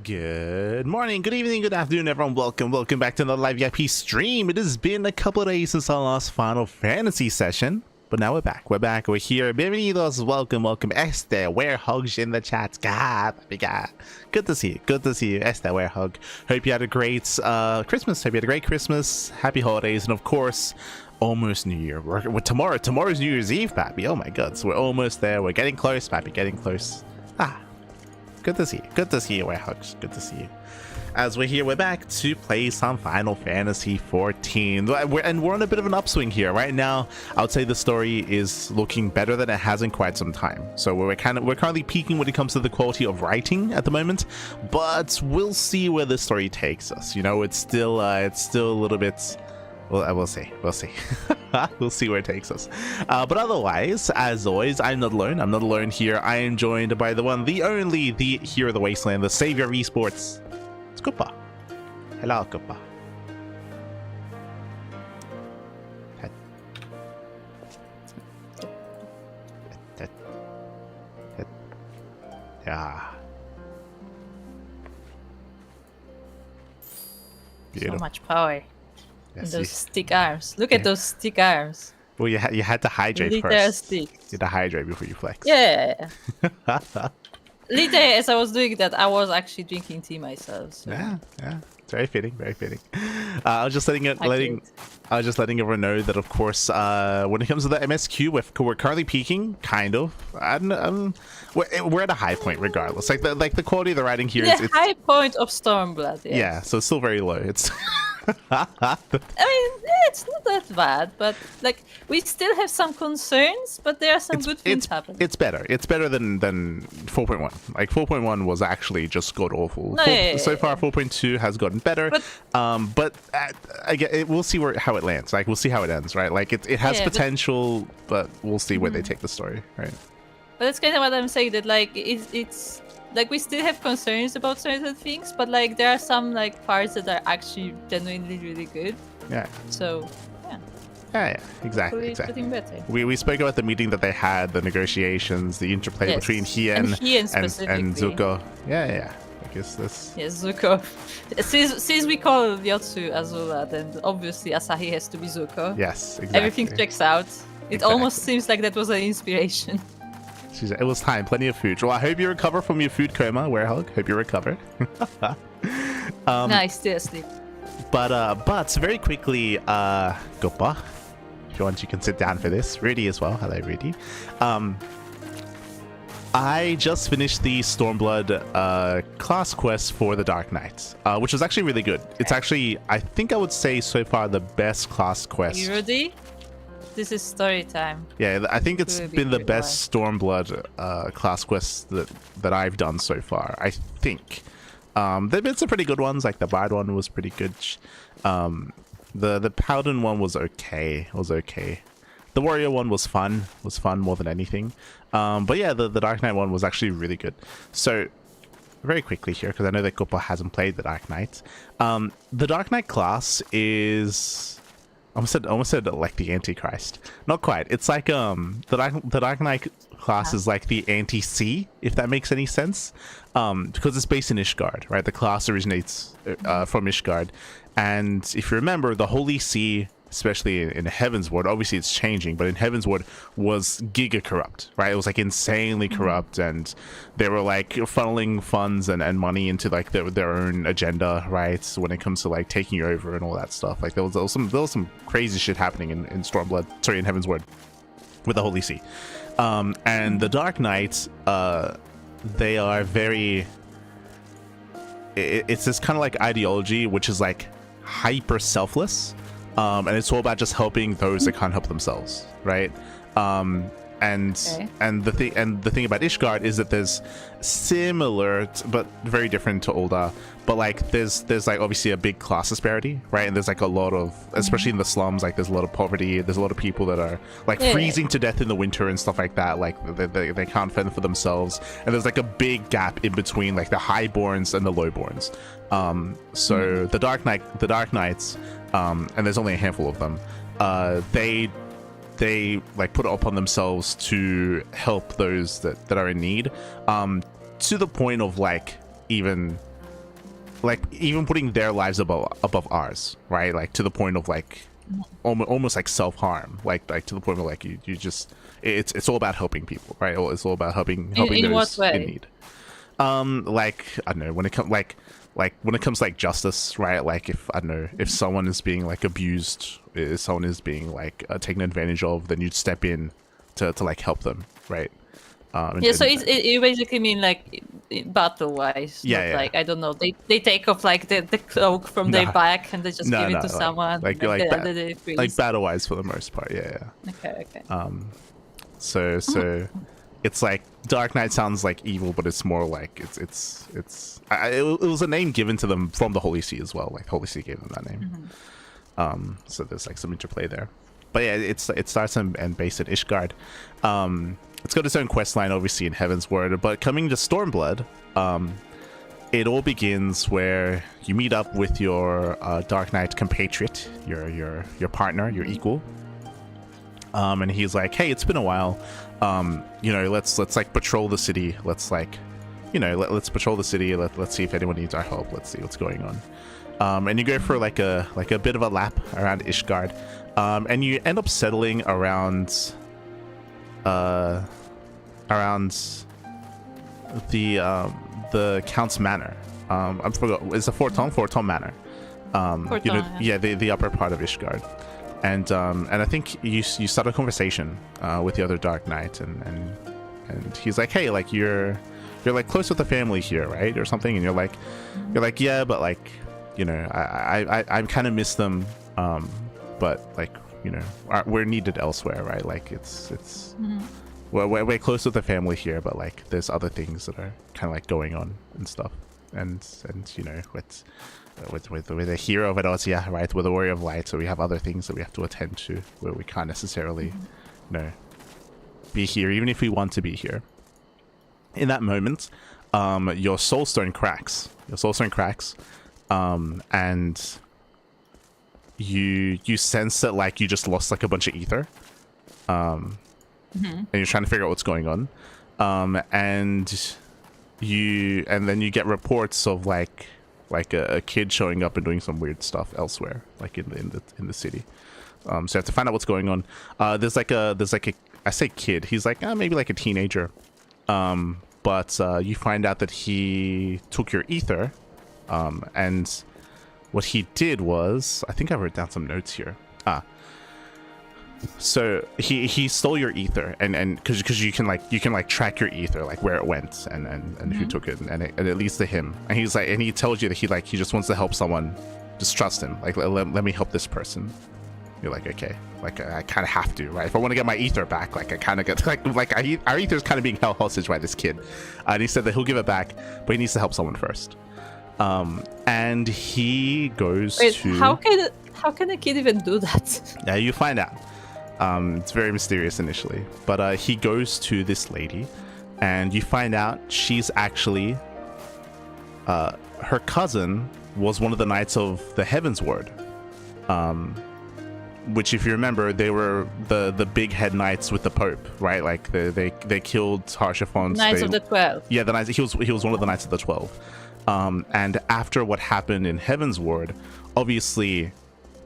Good morning, good evening, good afternoon, everyone. Welcome back to another live VIP stream. It has been a couple of days since our last Final Fantasy session, but now we're back. We're here. Bienvenidos, welcome. Este, where hugs in the chat. God, good to see you. Este, where hug. Hope you had a great Christmas. Happy holidays, and of course, almost New Year. Tomorrow's New Year's Eve, Pappy. Oh my God, so we're almost there. We're getting close, Pappy. Getting close. Good to see you. Good to see you, Hugs. Good to see you. As we're here, we're back to play some Final Fantasy 14. We're on a bit of an upswing here. Right now, I would say the story is looking better than it has in quite some time. So we're currently peaking when it comes to the quality of writing at the moment, but we'll see where the story takes us. You know, it's still a little bit. Well, we'll see. We'll see where it takes us. But otherwise, as always, I'm not alone. I'm not alone here. I am joined by the one, the only, the hero of the wasteland, the savior of esports. It's Koopa. Hello, Koopa. Yeah. Beautiful. So much power. Yes, those stick arms. Look at those stick arms. Well, you had to hydrate Literal first. stick. You had to hydrate before you flex. Yeah. Literally, as I was doing that, I was actually drinking tea myself. So. Yeah. It's very fitting. I was just letting everyone know that, of course, when it comes to the MSQ, we're currently peaking, kind of. We're at a high point, regardless. Like the quality of the writing here is high point of Stormblood. Yes. Yeah, so it's still very low. It's. I mean, it's not that bad, but like we still have some concerns, but there are some good things happening. It's better. It's better than 4.1. Like 4.1 was actually just god awful. So far, 4.2 has gotten better. But again, we'll see how it lands. Like we'll see how it ends, right? Like it has potential, but we'll see where they take the story, right? But that's kind of what I'm saying. That like it's. Like we still have concerns about certain things, but like there are some like parts that are actually genuinely really good. Yeah. So, yeah. Yeah, exactly. Getting better. We spoke about the meeting that they had, the negotiations, the interplay between Hien and Zuko. Yeah. I guess this. Yes, Zuko. Since we call Yotsu Azula, then obviously Asahi has to be Zuko. Yes, exactly. Everything checks out. It almost seems like that was an inspiration. It was time. Plenty of food. Well, I hope you recover from your food coma, Werehog. Hope you recover. Nice, still asleep. But very quickly, Koopa, if you want, you can sit down for this. Rudy as well. Hello, Rudy. I just finished the Stormblood class quest for the Dark Knight, which was actually really good. It's actually, I think I would say so far, the best class quest. Are you ready? This is story time. Yeah, I think it's been the best Stormblood class quest that I've done so far. I think there've been some pretty good ones. Like the Bard one was pretty good. The Paladin one was okay. The Warrior one was fun. More than anything. But yeah, the Dark Knight one was actually really good. So very quickly here, because I know that Koopa hasn't played the Dark Knight. The Dark Knight class is. I almost said like the Antichrist. Not quite. It's like the Dark Knight class is like the anti-C, if that makes any sense. Because it's based in Ishgard, right? The class originates from Ishgard. And if you remember, the Holy See, especially in Heavensward, obviously it's changing, but in Heavensward was giga corrupt, right? It was like insanely corrupt, and they were like funneling funds and money into like their own agenda, right? So when it comes to like taking over and all that stuff, like there was some crazy shit happening in Stormblood, sorry, in Heavensward with the Holy See. And the Dark Knights, they are very, it's this kind of like ideology which is like hyper selfless. And it's all about just helping those that can't help themselves, right? And the thing about Ishgard is that there's similar but very different to Ul'dah, but like there's like obviously a big class disparity, right? And there's like a lot of, especially in the slums, like there's a lot of poverty. There's a lot of people that are like freezing to death in the winter and stuff like that. Like they can't fend for themselves, and there's like a big gap in between like the highborns and the lowborns. So the Dark Knights, and there's only a handful of them. They like put it upon themselves to help those that are in need, to the point of like even like even putting their lives above ours, right? Like to the point of like almost like self-harm, like to the point of like you just it's all about helping people, right? It's all about helping in those what way? in need. Like I don't know, when it comes like when it comes to like justice, right? Like if I don't know, if someone is being like abused, if someone is being like taken advantage of, then you'd step in to like help them, right? Yeah, so you basically mean like battle wise, yeah, not like I don't know, they take off like the cloak from their back and they just give it to someone, like battle wise for the most part. Yeah. Okay. So it's like Dark Knight sounds like evil, but it's more like it was a name given to them from the Holy See as well. Like the Holy See gave them that name. So there's like some interplay there. But yeah, it starts and based at Ishgard. It's got its own quest line, obviously, in Heaven's Word. But coming to Stormblood, it all begins where you meet up with your Dark Knight compatriot, your partner, your equal. And he's like, hey, it's been a while. You know, let's like patrol the city. Let's like, you know, let's patrol the city. Let's see if anyone needs our help. Let's see what's going on. And you go for like a bit of a lap around Ishgard. And you end up settling around the Count's Manor. I forgot, it's a Forton Manor. You know, yeah, the upper part of Ishgard. And I think you start a conversation with the other Dark Knight, and he's like, hey, like you're like close with the family here, right, or something, and you're like yeah, but like, you know, I kind of miss them, but like, you know, we're needed elsewhere, right? Like it's we're close with the family here, but like there's other things that are kind of like going on and stuff, and you know, with a hero of Edosia, right? We're the warrior of light, so we have other things that we have to attend to, where we can't necessarily, you know, be here, even if we want to be here. In that moment, your soulstone cracks. And you sense that like you just lost like a bunch of ether, and you're trying to figure out what's going on, and then you get reports of like a kid showing up and doing some weird stuff elsewhere, like in the city. So you have to find out what's going on. There's like a I say kid, he's like maybe like a teenager, but you find out that he took your ether, and what he did was, I think I wrote down some notes here. So he stole your ether, and because you can like track your ether, like where it went and who took it, and it leads to him. And he's like, and he tells you that he just wants to help someone. Just trust him. Like let me help this person. You're like, okay, like I kind of have to, right? If I want to get my ether back, like I kind of get our ether is kind of being held hostage by this kid. And he said that he'll give it back, but he needs to help someone first. And he goes to. How can a kid even do that? Yeah, you find out. It's very mysterious initially, but he goes to this lady, and you find out she's actually her cousin was one of the knights of the Heaven's Word, which, if you remember, they were the big head knights with the Pope, right? Like they killed Harshaphon's Knights of the 12. Yeah, the knights. He was one of the Knights of the 12. And after what happened in Heaven's Ward, obviously,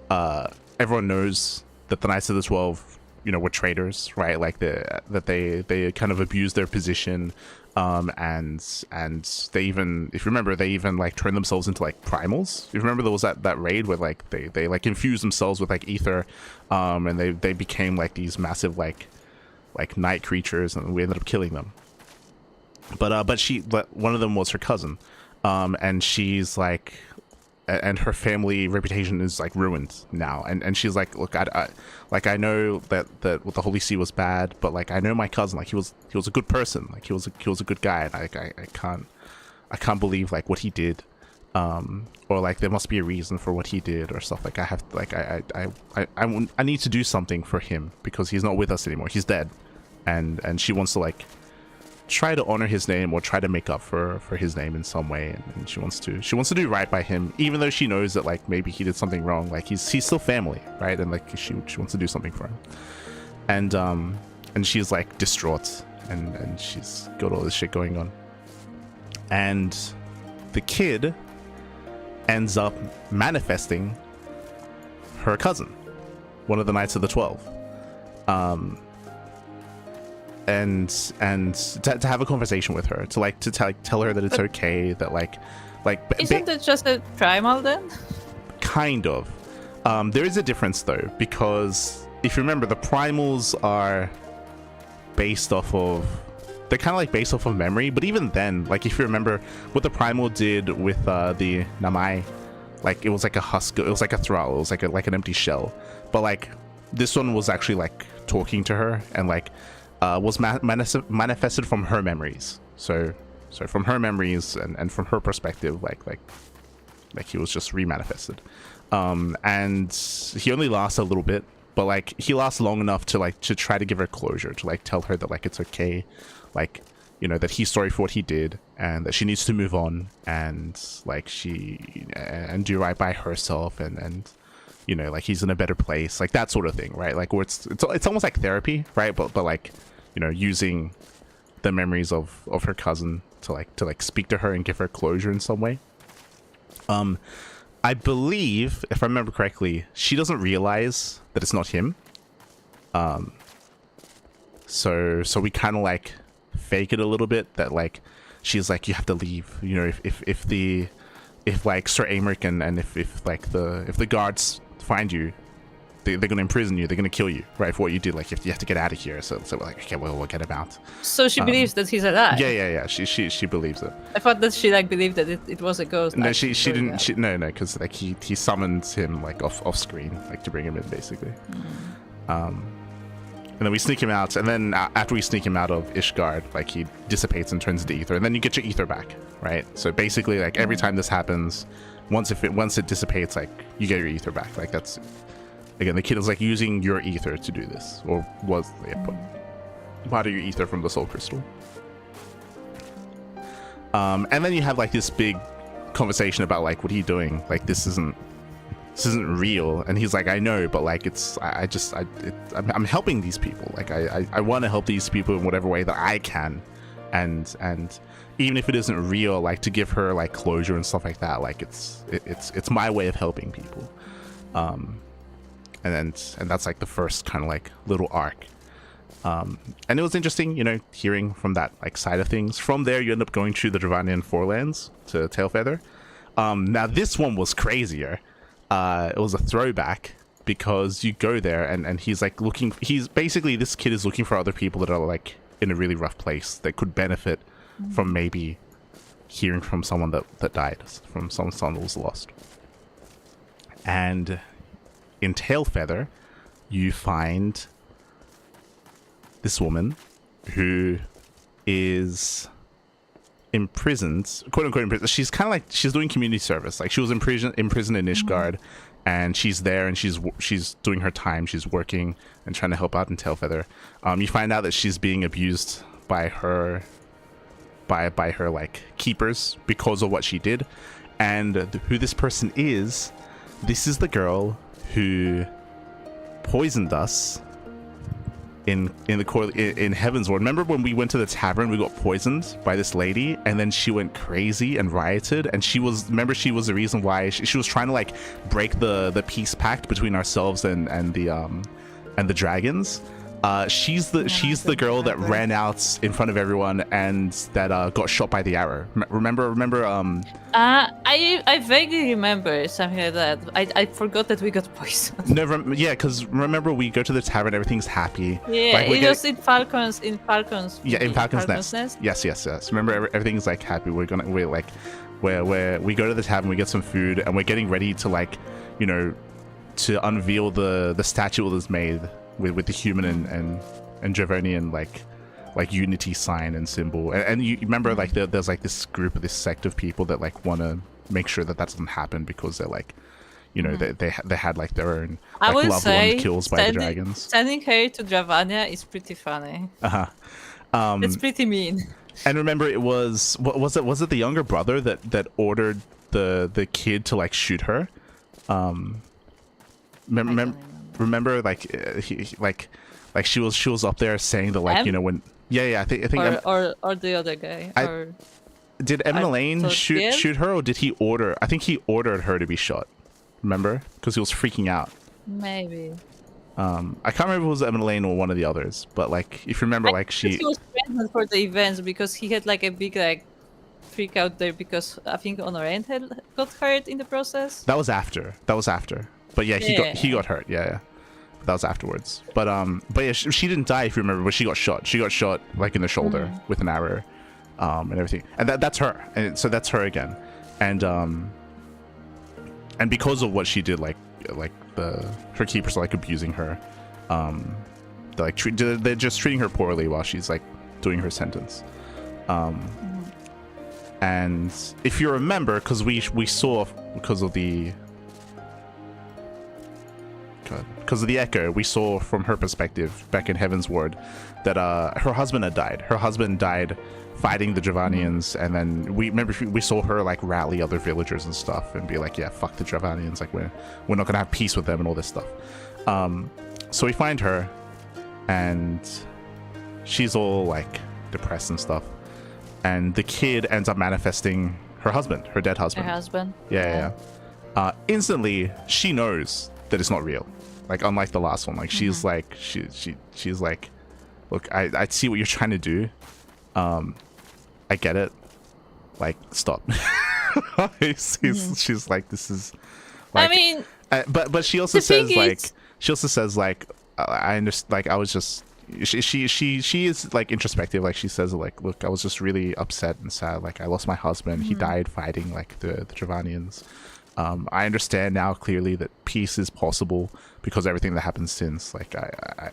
everyone knows that the Knights of the 12, you know, were traitors, right? Like that they kind of abused their position, and they even, if you remember, they even like turned themselves into like primals. If you remember, there was that raid where like they like infused themselves with like ether, and they became like these massive like night creatures, and we ended up killing them. But one of them was her cousin. And she's like, and her family reputation is like ruined now. And she's like, look, I know that what the Holy See was bad, but like I know my cousin, like he was a good person, like he was a good guy, and I can't believe like what he did, or like there must be a reason for what he did or stuff. Like I need to do something for him because he's not with us anymore. He's dead, and she wants to like try to honor his name or try to make up for his name in some way, and she wants to do right by him, even though she knows that like maybe he did something wrong. Like he's still family, right? And like she wants to do something for him, and she's like distraught, and she's got all this shit going on. And the kid ends up manifesting her cousin, one of the Knights of the 12. And to have a conversation with her, to tell her that it's okay, that like isn't it just a primal then? Kind of. There is a difference though, because if you remember, the primals are based off of, they're kind of like based off of memory, but even then, like if you remember what the primal did with the Namai, like it was like a husk, it was like a thrall, it was like an empty shell, but like this one was actually like talking to her and like was manifested from her memories. So from her memories and from her perspective, like he was just remanifested. And he only lasts a little bit, but like he lasts long enough to try to give her closure, to like tell her that like it's okay, like, you know, that he's sorry for what he did and that she needs to move on and like and do right by herself and you know, like he's in a better place, like that sort of thing, right? Like where it's almost like therapy, right? But like, you know, using the memories of her cousin to speak to her and give her closure in some way. I believe, if I remember correctly, she doesn't realize that it's not him. So we kind of like fake it a little bit, that like she's like, you have to leave, you know, if like Sir Amric and if the guards find you, they're gonna imprison you, they're gonna kill you, right, for what you did, like if you have to get out of here. So we're like, okay, well, we'll get him out. So she believes that he's alive. Yeah, she believes it. I thought that she like believed that it was a ghost. No, she didn't. No, because like he summoned him like off screen, like to bring him in basically. And then we sneak him out, and then after we sneak him out of Ishgard, like he dissipates and turns into ether, and then you get your ether back, right? So basically, like every time this happens, once it dissipates, like you get your ether back. Like that's, again, the kid is like using your ether to do this, or was part of your ether from the soul crystal. And then you have like this big conversation about like, what are you doing? Like this isn't real. And he's like, I know, but like I'm helping these people. Like I want to help these people in whatever way that I can, and even if it isn't real, like to give her like closure and stuff like that. Like it's my way of helping people. And that's like the first kind of like little arc. And it was interesting, you know, hearing from that like side of things. From there, you end up going to the Dravanian Forelands to Tailfeather. Now this one was crazier. It was a throwback, because you go there and he's like he's basically, this kid is looking for other people that are like in a really rough place that could benefit from maybe hearing from someone that died, from someone that was lost. And in Tailfeather, you find this woman who is imprisoned, quote unquote imprisoned. She's kind of like, she's doing community service. Like she was imprisoned in Ishgard, and she's there and she's doing her time. She's working and trying to help out in Tailfeather. You find out that she's being abused by her like keepers because of what she did. And who this person is, this is the girl who poisoned us in Heaven's Ward. Remember when we went to the tavern, we got poisoned by this lady, and then she went crazy and rioted, and she was the reason why she was trying to like break the peace pact between ourselves and the dragons. She's the girl that ran out in front of everyone and that got shot by the arrow. Remember? I vaguely remember something like that. I forgot that we got poisoned. No, yeah, because remember we go to the tavern, everything's happy. Yeah, like it was in Falcon's. Yeah, in Falcon's Nest. Yes. Remember, everything's like happy. We go to the tavern, we get some food, and we're getting ready to like, you know, to unveil the statue that was made with the human and Dravonian like unity sign and symbol, and you remember like there's like this sect of people that like want to make sure that doesn't happen, because they're like, you know, they had like their own like, loved one kills by the dragons. Sending her to Dravania is pretty funny. It's pretty mean. And remember, it was was it the younger brother that ordered the kid to like shoot her? Remember like he like she was up there saying that like, you know, when I think or the other guy, did Elaine shoot her, or did he order? I think he ordered her to be shot. Remember? Because he was freaking out. Maybe. I can't remember if it was Elaine or one of the others, but like if you remember, like he was present for the events because he had like a big like freak out there because I think Honorant had got hurt in the process. That was after. But yeah, he got hurt. Yeah. That was afterwards. But yeah, she didn't die if you remember, but she got shot. She got shot like in the shoulder with an arrow, and everything. And that's her. And so that's her again. And because of what she did, like her keepers are like abusing her. They're just treating her poorly while she's like doing her sentence. And if you remember, because we saw because of the echo, we saw from her perspective back in Heaven's Ward that her husband had died. Her husband died fighting the Dravanians, and then we saw her like rally other villagers and stuff and be like, yeah, fuck the Dravanians, like we're not gonna have peace with them and all this stuff. So we find her and she's all like depressed and stuff, and the kid ends up manifesting her husband, her dead husband. Her husband. Yeah. Instantly she knows that it's not real, like unlike the last one. Like she's like she's like, look, I see what you're trying to do, I get it, like stop. She's like, this is like, I mean, but she also says like I understand, like I was just she is like introspective, like she says like, look, I was just really upset and sad, like I lost my husband, he died fighting like the Dravanians. I understand now clearly that peace is possible because everything that happened since. Like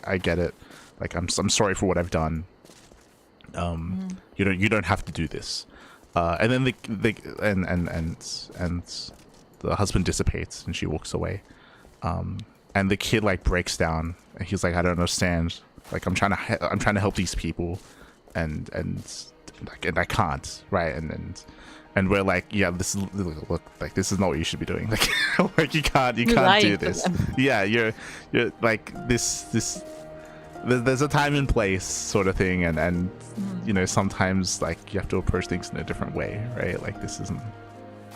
I get it. Like I'm sorry for what I've done. You don't have to do this. And then the husband dissipates and she walks away. And the kid like breaks down and he's like, I don't understand. Like I'm trying to help these people, and I can't, right? And we're like, yeah, this is, look, like this is not what you should be doing. Like, like you can't do this. Yeah, you're like this. There's a time and place sort of thing, and you know, sometimes like you have to approach things in a different way, right? Like this isn't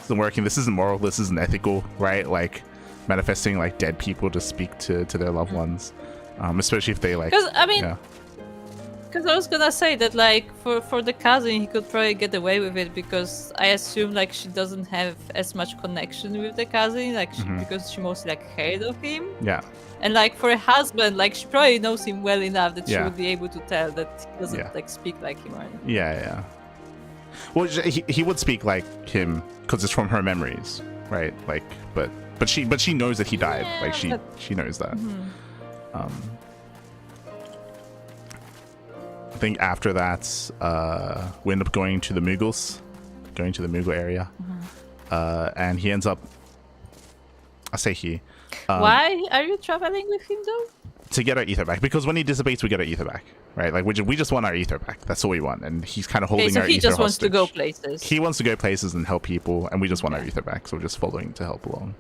working. This isn't moral. This isn't ethical, right? Like manifesting like dead people to speak to their loved ones, especially if they like. Because I mean. Because I was gonna say that, like, for the cousin, he could probably get away with it because I assume, like, she doesn't have as much connection with the cousin, like, because she mostly, like, heard of him. Yeah. And, like, for a husband, like, she probably knows him well enough that she would be able to tell that he doesn't, like, speak like him or anything. Yeah. Well, he would speak like him because it's from her memories, right? Like, but she knows that he died. Yeah, like, she knows that. I think after that, we end up going to the Moogle area, and he ends up. I say he. Why are you traveling with him though? To get our ether back, because when he dissipates, we get our ether back, right? Like we just want our ether back. That's all we want, and he's kind of holding our ether hostage. So he just wants to go places. He wants to go places and help people, and we just want our ether back. So we're just following to help along.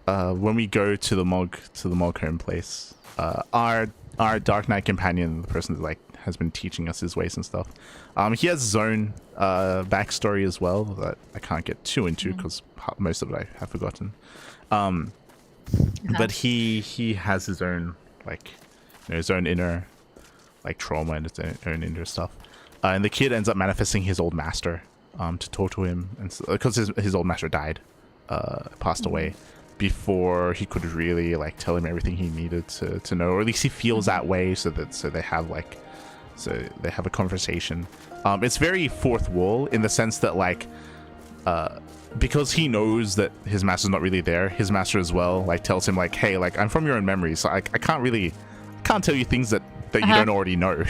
When we go to the Mog home place. Our Dark Knight companion, the person that like has been teaching us his ways and stuff, he has his own backstory as well that I can't get too into because most of it I have forgotten. But he has his own like, you know, his own inner like trauma and his own inner stuff. And the kid ends up manifesting his old master to talk to him, and because his old master died, passed away before he could really like tell him everything he needed to know, or at least he feels that way, so they have a conversation. It's very fourth wall in the sense that like because he knows that his master's not really there, his master as well like tells him like, hey, like I'm from your own memory, so I can't tell you things that you don't already know.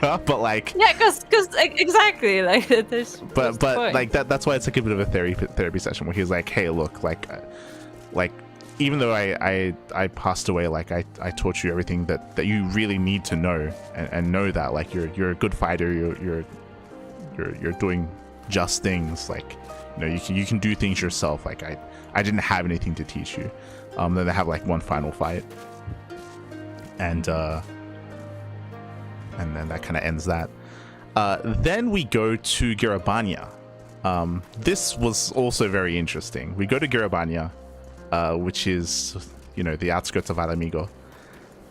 But like, yeah, because exactly, like there's but like that's why it's like a bit of a therapy session where he's like, hey, look, like even though I passed away, like I taught you everything that you really need to know, and know that like you're a good fighter, you're doing just things, like, you know, you can do things yourself. Like I didn't have anything to teach you. Then they have like one final fight, and then that kind of ends that. Then we go to Garabania. This was also very interesting. We go to Garabania, which is, you know, the outskirts of Alamigo,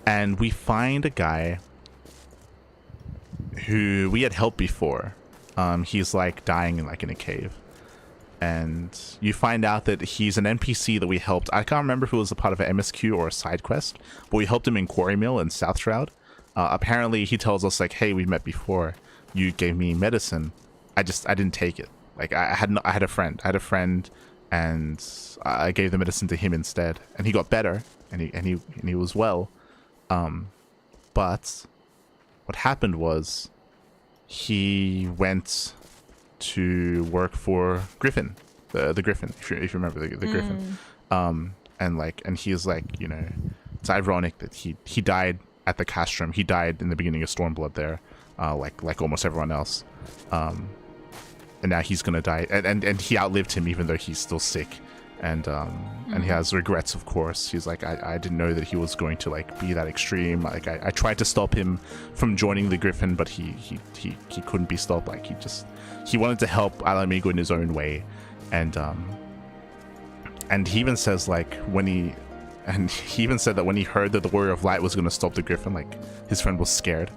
and we find a guy who we had helped before. He's like dying in a cave, and you find out that he's an NPC that we helped. I can't remember if it was a part of an MSQ or a side quest, but we helped him in Quarry Mill in South Shroud. Apparently he tells us like, hey, we met before, you gave me medicine, I didn't take it. Like I had a friend and I gave the medicine to him instead, and he got better, and he was well. But what happened was he went to work for Griffin, the Griffin, if you remember the Griffin. And he's like, you know, it's ironic that he died at the castrum. He died in the beginning of Stormblood there, like almost everyone else. And now he's gonna die, and he outlived him even though he's still sick, and he has regrets, of course. He's like, I didn't know that he was going to like be that extreme. Like I tried to stop him from joining the Griffin, but he couldn't be stopped. Like he wanted to help Alamigo in his own way, and he even says like he even said that when he heard that the Warrior of Light was going to stop the Griffin, like his friend was scared,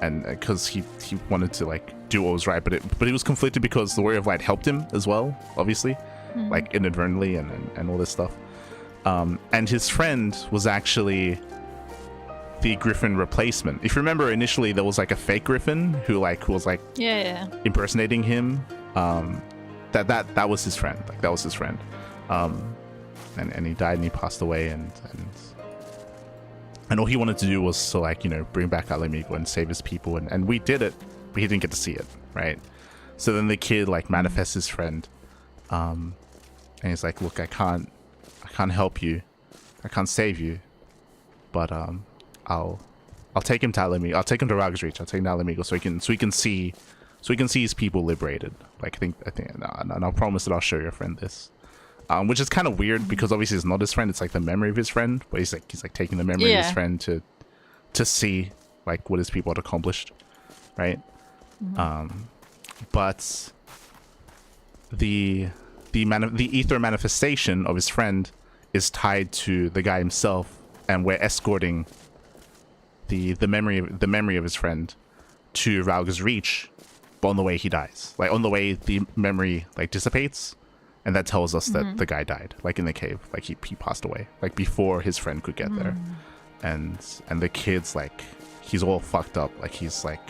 and because he wanted to like do what was right, but he was conflicted because the Warrior of Light helped him as well, obviously, like inadvertently and all this stuff. And his friend was actually the Griffin replacement. If you remember, initially there was like a fake Griffin who was impersonating him. That was his friend. Like that was his friend. And he died and he passed away, and all he wanted to do was to like, you know, bring back Alamigo and save his people, and we did it, but he didn't get to see it, right? So then the kid like manifests his friend, and he's like, look, I can't help you, I can't save you, but I'll take him to Alamigo, I'll take him to Rag's Reach, I'll take him to Alamigo so he can see his people liberated. Like I think and I'll promise that I'll show your friend this. Which is kind of weird because obviously it's not his friend, it's like the memory of his friend, but he's like taking the memory of his friend to see like what his people had accomplished, right? But the ether manifestation of his friend is tied to the guy himself, and we're escorting the memory of his friend to Rauga's Reach, but on the way he dies. Like on the way the memory like dissipates, and that tells us that the guy died, like in the cave, like he passed away, like before his friend could get there. And the kid's like, he's all fucked up. Like he's like,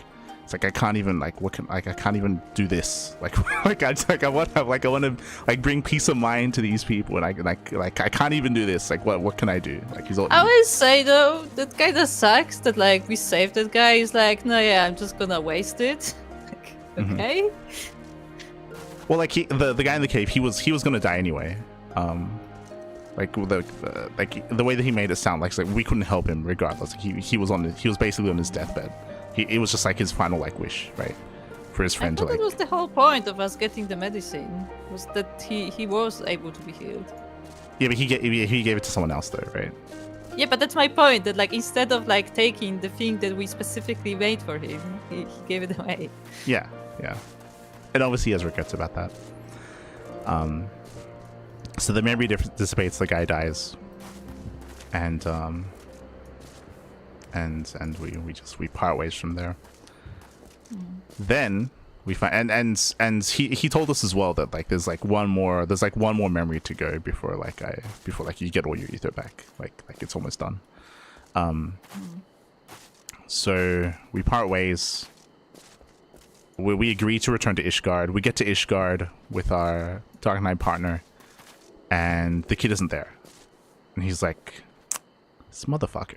it's like I can't even like I can't even do this. Like I want to like bring peace of mind to these people, and I can't even do this. Like what can I do? Like he's all. I would say though that kind of sucks that like we saved that guy. He's like, no, yeah, I'm just gonna waste it. Like, okay. Well, like the guy in the cave, he was gonna die anyway. Like the way that he made it sound like we couldn't help him regardless. Like, he was basically on his deathbed. It was just like his final like wish, right, for his friend to like. That was the whole point of us getting the medicine, was that he was able to be healed. Yeah, but he gave it to someone else though, right? Yeah, but that's my point. That like instead of like taking the thing that we specifically made for him, he gave it away. Yeah. And obviously he has regrets about that. So the memory dissipates, the guy dies, and we part ways from there. Then we find and he told us as well that like there's one more memory to go before you get all your ether back. Like it's almost done. So we part ways. We agree to return to Ishgard. We get to Ishgard with our Dark Knight partner, and the kid isn't there. And he's like, this motherfucker.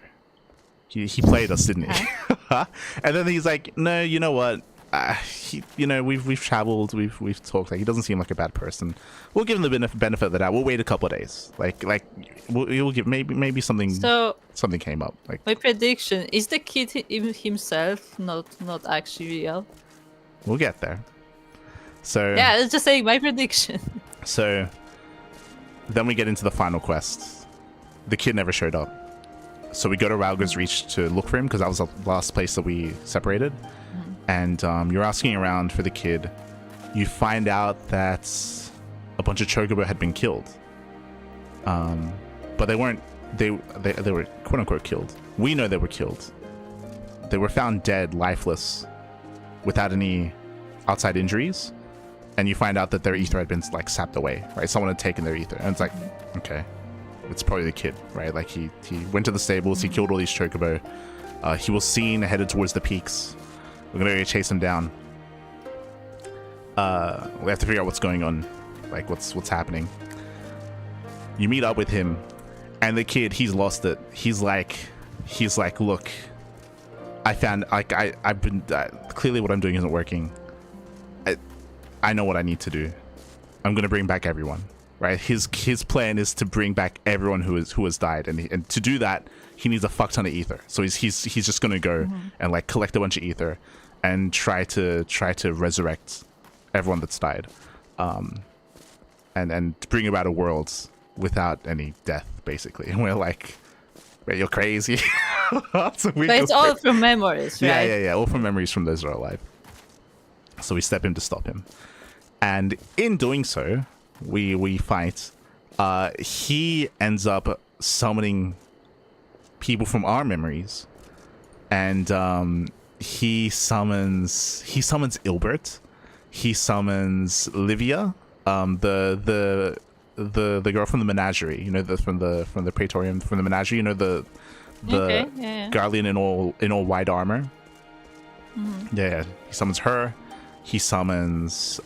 He played us, didn't he? And then he's like, no, you know what? We've traveled, we've talked. Like, he doesn't seem like a bad person. We'll give him the benefit of the doubt. We'll wait a couple of days. We'll give maybe something. So something came up. Like my prediction is the kid himself not actually real. We'll get there. So yeah, I was just saying my prediction. So then we get into the final quest. The kid never showed up. So we go to Rauga's Reach to look for him because that was the last place that we separated. and you're asking around for the kid. You find out that a bunch of chocobo had been killed, but they weren't. They were quote unquote killed. We know they were killed. They were found dead, lifeless, without any outside injuries. And you find out that their ether had been like sapped away, right? Someone had taken their ether, and it's like, okay, it's probably the kid, right? Like he went to the stables, he killed all these chocobo. He was seen headed towards the peaks. We're gonna go chase him down. We have to figure out what's going on, like what's happening. You meet up with him, and the kid, he's lost it. He's like, look, I found I've been clearly what I'm doing isn't working. I know what I need to do. I'm gonna bring back everyone, right? His plan is to bring back everyone who has died, and to do that, he needs a fuck ton of ether. So he's just gonna go and like collect a bunch of ether and try to resurrect everyone that's died, and bring about a world without any death, basically. And we're like, "Wait, you're crazy." So but it's all from memories, right? Yeah, all from memories from those who are alive. So we step in to stop him, and in doing so, we fight. He ends up summoning people from our memories, and he summons Ilbert. He summons Livia, the girl from the menagerie. You know, from the Praetorium, from the menagerie. You know, the Guardian in all white armor. Yeah, he summons her. He summons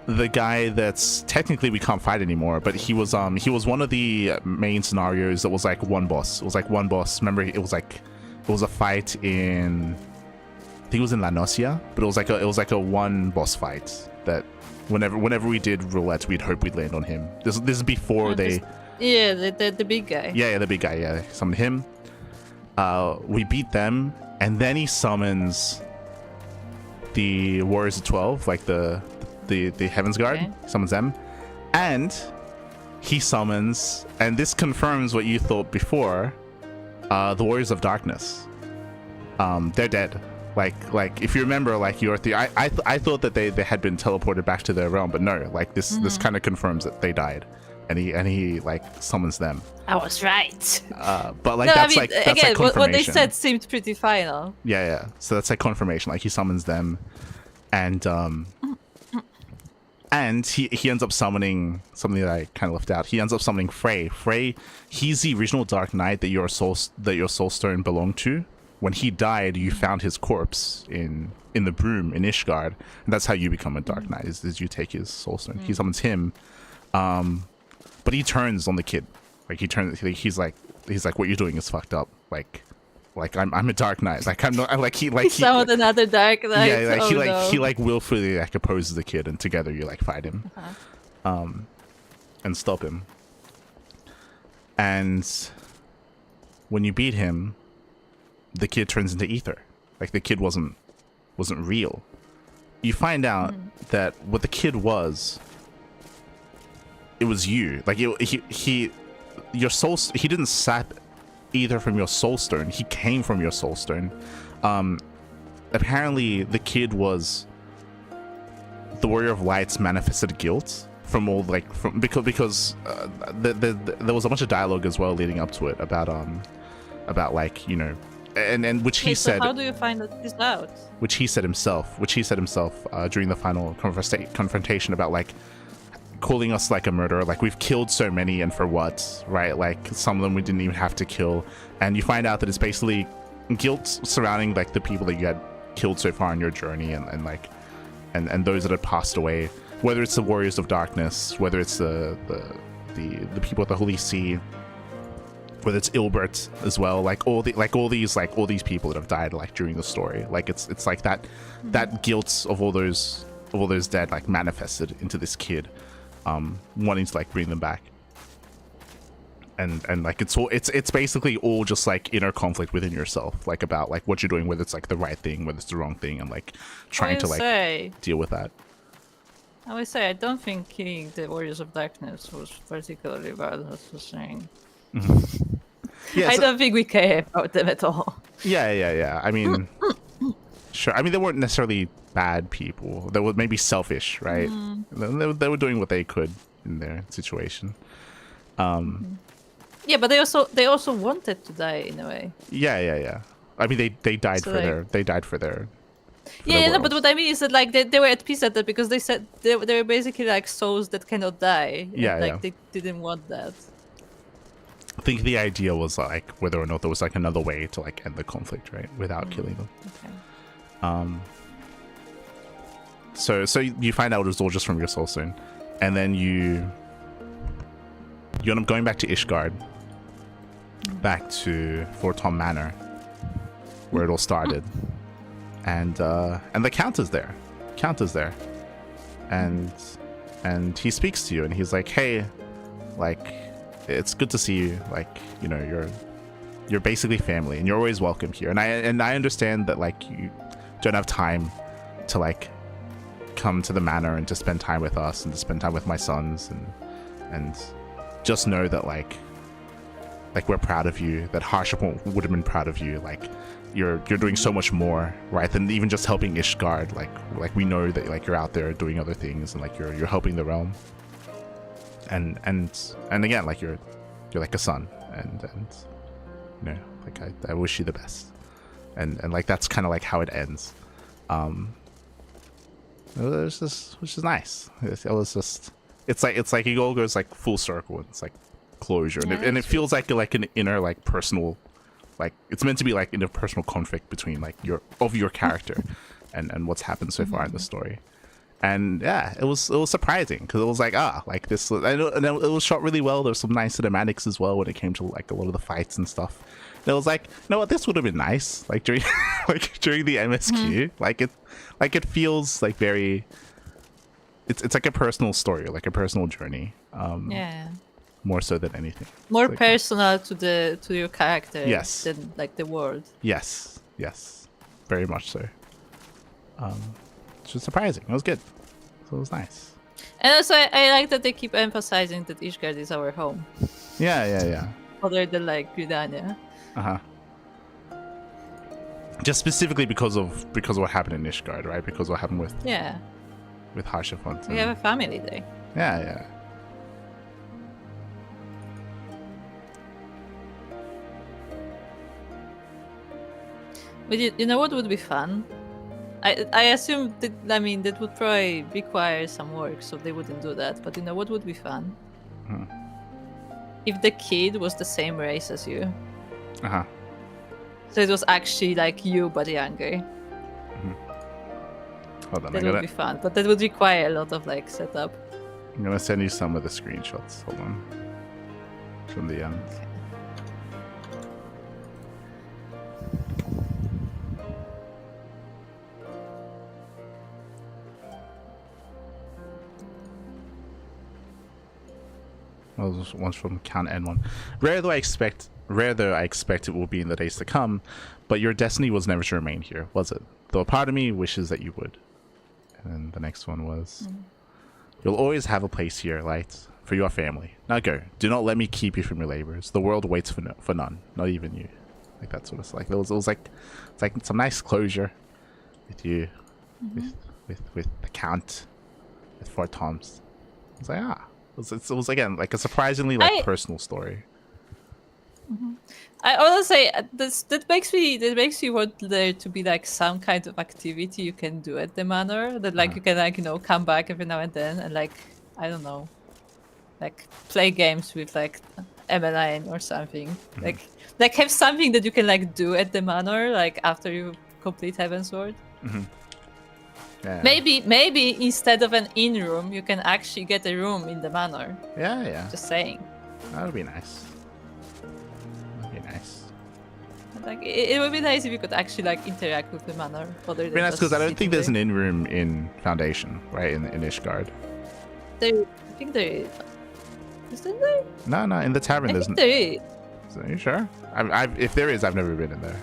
the guy that's technically we can't fight anymore, but he was one of the main scenarios that was like one boss. It was like one boss. Remember, it was a fight in, I think it was in La Nocia, but it was like a one boss fight that whenever we did roulette, we'd hope we'd land on him. This is before the big guy. Yeah, the big guy. Yeah, summoned him. We beat them, and then he summons the Warriors of 12, like the Heaven's Guard. Okay. He summons them, and he summons, and this confirms what you thought before, the Warriors of Darkness. They're dead. Like if you remember, like I thought that they had been teleported back to their realm, but no. Like this kind of confirms that they died, and he like summons them. I was right. But like no, that's I mean, like that's again, like confirmation. what they said seemed pretty final. Yeah. So that's like confirmation. Like he summons them, and he ends up summoning something that I kind of left out. He ends up summoning Frey. Frey, he's the original Dark Knight that your soul stone belonged to. When he died, you found his corpse in the broom in Ishgard, and that's how you become a Dark Knight. Is you take his soul stone. He summons him, but he turns on the kid. Like he's like, what you're doing is fucked up. Like I'm a Dark Knight. Like I'm not. Like he summoned another Dark Knight. Yeah, like he willfully like opposes the kid, and together you like fight him, and stop him. And when you beat him, the kid turns into ether. Like the kid wasn't real. You find out that what the kid was, it was you. Like your soul. He didn't sap either from your soul stone. He came from your soul stone. Apparently the kid was the Warrior of Light's manifested guilt from all because there was a bunch of dialogue as well leading up to it about like, you know, and which he said. How do you find this out? Which he said himself during the final confrontation about like calling us like a murderer, like we've killed so many and for what, right? Like some of them we didn't even have to kill, and you find out that it's basically guilt surrounding like the people that you had killed so far on your journey, and those that had passed away, whether it's the Warriors of Darkness, whether it's the people at the Holy See, whether it's Ilbert as well, like all these people that have died like during the story, like it's like that guilt of all those dead like manifested into this kid, wanting to like bring them back, and like it's basically all just like inner conflict within yourself, like about like what you're doing, whether it's like the right thing, whether it's the wrong thing, and like trying to like deal with that. I would say I don't think killing the Warriors of Darkness was particularly bad, as I was saying. Yeah, I don't think we care about them at all. Yeah. I mean, Sure. I mean, they weren't necessarily bad people. They were maybe selfish, right? They were doing what they could in their situation. Yeah, but they also wanted to die in a way. Yeah. I mean, they died So, for like- their. Yeah, no, world. but what I mean is that like they were at peace at that because they said they were basically like souls that cannot die. And, Yeah, like yeah. they didn't want that. I think the idea was like whether or not there was like another way to like end the conflict, right, without killing them. Okay. So you find out it was all just from your soul stone, and then you end up going back to Ishgard, back to Fort Tom Manor, where it all started, and the Count is there. And he speaks to you, and he's like, hey, like, it's good to see you. Like, you know, you're basically family, and you're always welcome here. And I understand that like you don't have time to like come to the manor and to spend time with us and to spend time with my sons, and just know that like we're proud of you, that Harship would have been proud of you. Like you're doing so much more, right, than even just helping Ishgard. Like we know that like you're out there doing other things, and like you're helping the realm, and again, like you're like a son, and you know, like I wish you the best, and like that's kind of like how it ends. Which is nice. It's like it all goes like full circle, and it's like closure, and it feels like an inner like personal, like it's meant to be like interpersonal conflict between like your character and what's happened so far in the story. And yeah, it was surprising because it was like like this. I know, and it was shot really well. There's some nice cinematics as well when it came to like a lot of the fights and stuff. And it was like, you know what, this would have been nice like during during the MSQ. Like it feels like very. It's like a personal story, like a personal journey. Yeah. More so than anything. More Like, personal to your character. Yes. Than like the world. Yes, very much so. It's just surprising. It was good. So it was nice. And also, I like that they keep emphasizing that Ishgard is our home, Yeah. other than like Gridania. Just specifically because of what happened in Ishgard, right? Because what happened with Yeah, Harshafont. we have a family there. Yeah. But you know what would be fun? I assume that, I mean, that would probably require some work, so they wouldn't do that. But you know what would be fun? If the kid was the same race as you. So it was actually like you, but younger. Hold on, That would be fun, but that would require a lot of like setup. I'm gonna send you some of the screenshots. Hold on. From the end. Well, this one's from Count N1. Rare though I expect it will be in the days to come, but your destiny was never to remain here, was it? Though a part of me wishes that you would. And then the next one was, you'll always have a place here, Light, for your family. Now go. Do not let me keep you from your labors. The world waits for none, not even you. Like that sort of like. It was like, it's like some nice closure with you, with the Count, with Fort Tom's. It's like It was again like a surprisingly like personal story. I also say that makes me want there to be like some kind of activity you can do at the manor that like you can like, you know, come back every now and then and like, I don't know, like play games with like MLN or something. Like have something that you can like do at the manor like after you complete Heavensward. Yeah. Maybe instead of an in room you can actually get a room in the manor. Yeah. Just saying. That would be nice. Like it would be nice if you could actually like interact with the manor. It'd be nice because I don't think there's an in room in Foundation, right? In Ishgard. I think there is. Isn't there? No. In the tavern, I think there is. Are you sure? If there is, I've never been in there.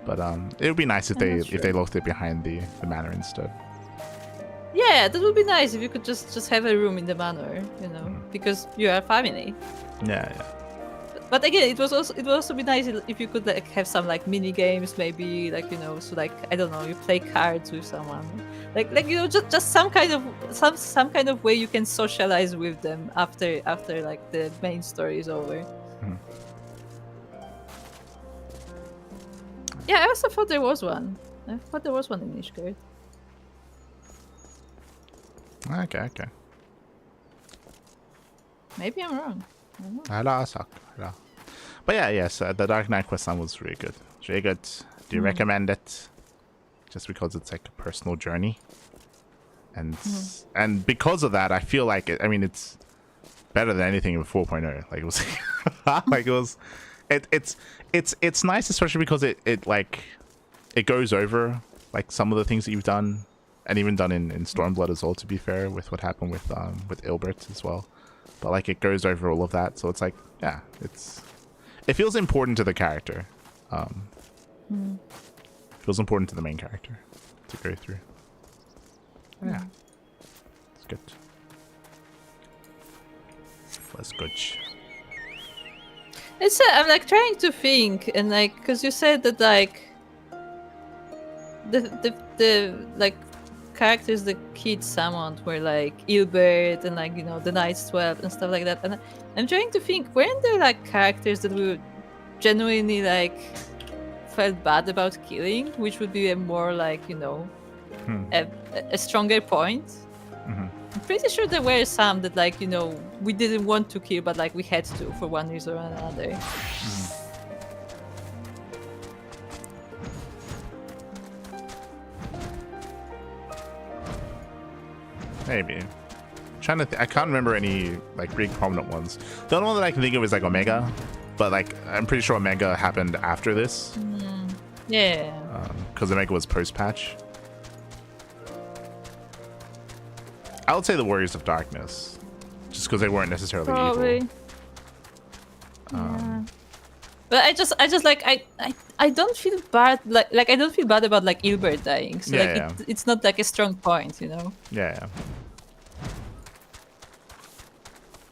But it would be nice if they locked it behind the manor instead. Yeah, that would be nice if you could just have a room in the manor, you know, because you are family. Yeah. But again, it would also be nice if you could like have some like mini games, maybe like so like I don't know, you play cards with someone, like just some kind of kind of way you can socialize with them after like the main story is over. Mhm. Yeah, I also thought there was one. I thought there was one in Ishgard. Okay. Maybe I'm wrong. I don't know. Hello, suck. Hello. But yeah, yes, the Dark Knight quest line was really good. It's really good. Do you recommend it? Just because it's like a personal journey, and because of that, I feel like it. I mean, it's better than anything in 4.0. Like it was, like it was. It's nice, especially because it goes over like some of the things that you've done, and even done in Stormblood as well. To be fair, with what happened with Ilbert as well, but like it goes over all of that, so it's like yeah, it feels important to the character. Feels important to the main character to go through. Yeah, it's good. Was good. It's I'm like trying to think, and like because you said that like the like characters the kids summoned were like Ilbert and like the Knights 12 and stuff like that, and I'm trying to think, weren't there like characters that we genuinely like felt bad about killing, which would be a more like a stronger point? I'm pretty sure there were some that like we didn't want to kill, but like we had to for one reason or another. Maybe. Trying to I can't remember any like big prominent ones. The only one that I can think of is like Omega, but like I'm pretty sure Omega happened after this. Yeah. Because Omega was post-patch. I would say the Warriors of Darkness, just because they weren't necessarily Probably. evil. Yeah. But I just like I don't feel bad like I don't feel bad about like Ilbert dying. So Yeah, it's not like a strong point, Yeah.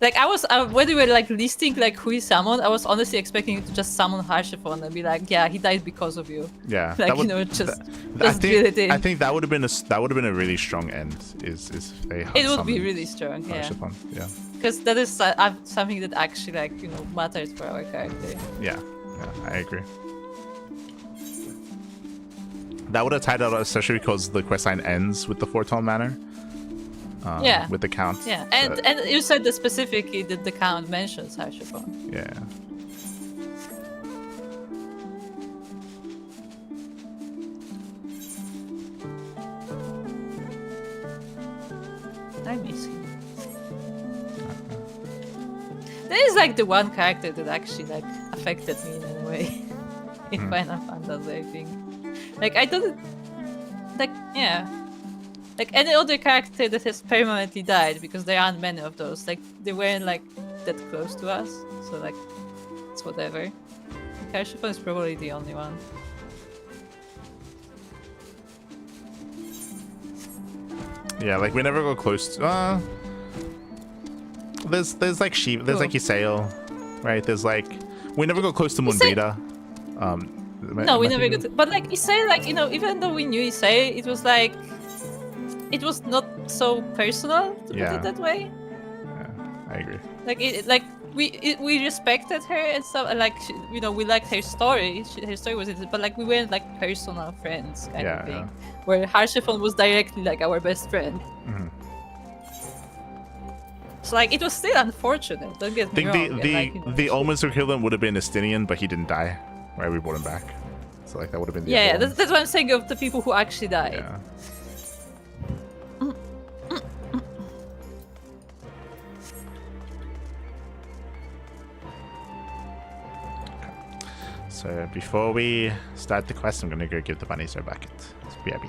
Like I was when we were like listing like who he summoned, I was honestly expecting you to just summon Harshiphon and be like, yeah, he died because of you. Yeah. Like drill it in. I think that would have been a really strong end. Is they it would be really strong, yeah. Harshiphon, yeah. Because that is something that actually like matters for our character. Yeah, I agree. That would have tied out, especially because the questline ends with the Foretold Manor. Yeah. With the count. Yeah, and you said that specifically that the count mentions Harshiphon. Yeah. I miss him. There is like the one character that actually like affected me in a way in Final Fantasy, I think. Like I don't like like any other character that has permanently died, because there aren't many of those. Like they weren't like that close to us, so like it's whatever. Harshiphon is probably the only one. Yeah, like we never go close to there's like sheep, there's like Ysael, right? There's like we never go close to Moonbreeder. No, we never got to, but like Ysael, like even though we knew Ysael, it was like it was not so personal, to put it that way. Yeah, I agree. Like we respected her and stuff, and like we liked her story. Her story was interesting, but like we weren't like personal friends kind of thing. Where Harshiphon was directly like our best friend. So like it was still unfortunate. Don't get me wrong. The omens who killed him would have been Estinian, but he didn't die. Right, we brought him back. So like that would have been the yeah. That's what I'm saying of the people who actually died. Yeah. So before we start the quest, I'm gonna go give the bunnies their bucket. It's BRB.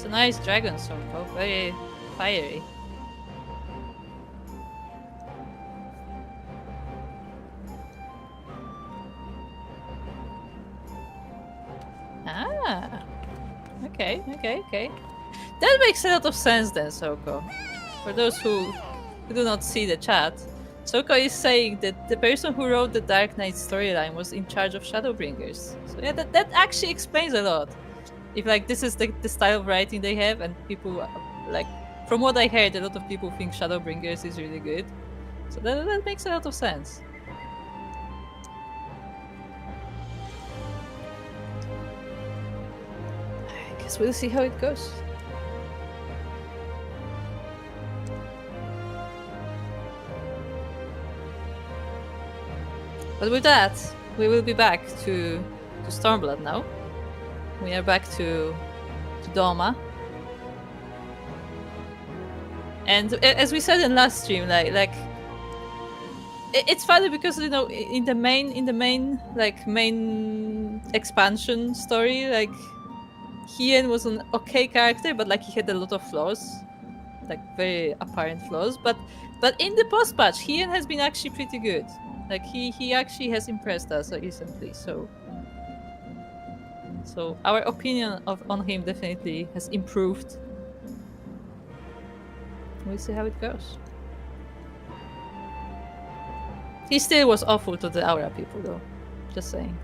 a nice dragon, Sorko. Very fiery. Ah. Okay. That makes a lot of sense then, Soko. For those who do not see the chat, Soko is saying that the person who wrote the Dark Knight storyline was in charge of Shadowbringers. So yeah, that actually explains a lot. If like this is the style of writing they have, and people like, from what I heard, a lot of people think Shadowbringers is really good. So that makes a lot of sense. I guess we'll see how it goes. But with that, we will be back to Stormblood now. We are back to Doma. And as we said in last stream, like it's funny because, you know, in the main expansion story, like Hien was an okay character, but like he had a lot of flaws, like very apparent flaws. But in the post patch, Hien has been actually pretty good. Like he actually has impressed us recently. So our opinion on him definitely has improved. We'll see how it goes. He still was awful to the Aura people, though. Just saying.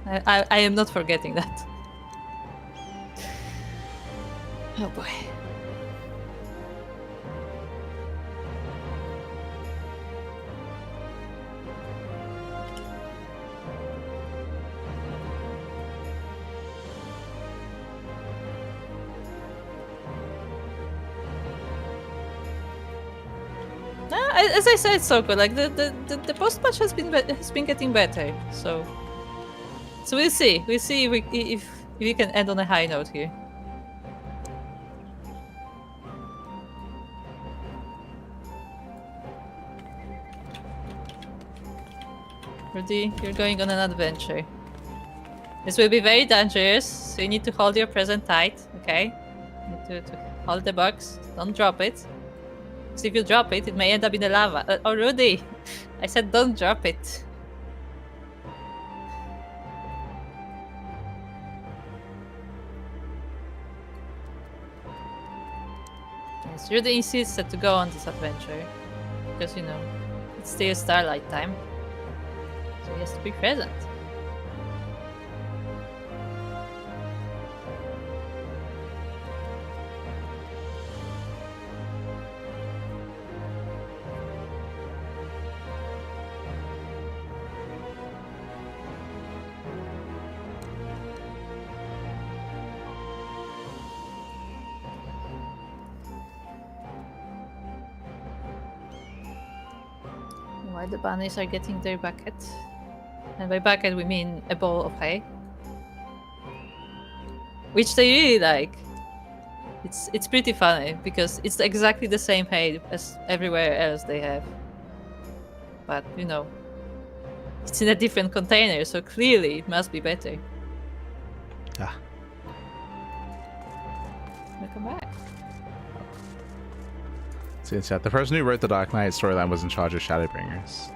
I am not forgetting that. Oh boy. As I said, Soko, like the post patch has been getting better. So we'll see. We'll see if we can end on a high note here. Rudy, you're going on an adventure. This will be very dangerous, so you need to hold your present tight, okay? You need to hold the box. Don't drop it. Because if you drop it, it may end up in the lava. Oh, Rudy! I said don't drop it. Yes, Rudy insisted to go on this adventure. Because, you know, it's still starlight time. So he has to be present. While the bunnies are getting their bucket. And by bucket we mean a bowl of hay. Which they really like. It's pretty funny because it's exactly the same hay as everywhere else they have. But, you know, it's in a different container, so clearly it must be better. Ah. Welcome back. Since the person who wrote the Dark Knight storyline was in charge of Shadowbringers.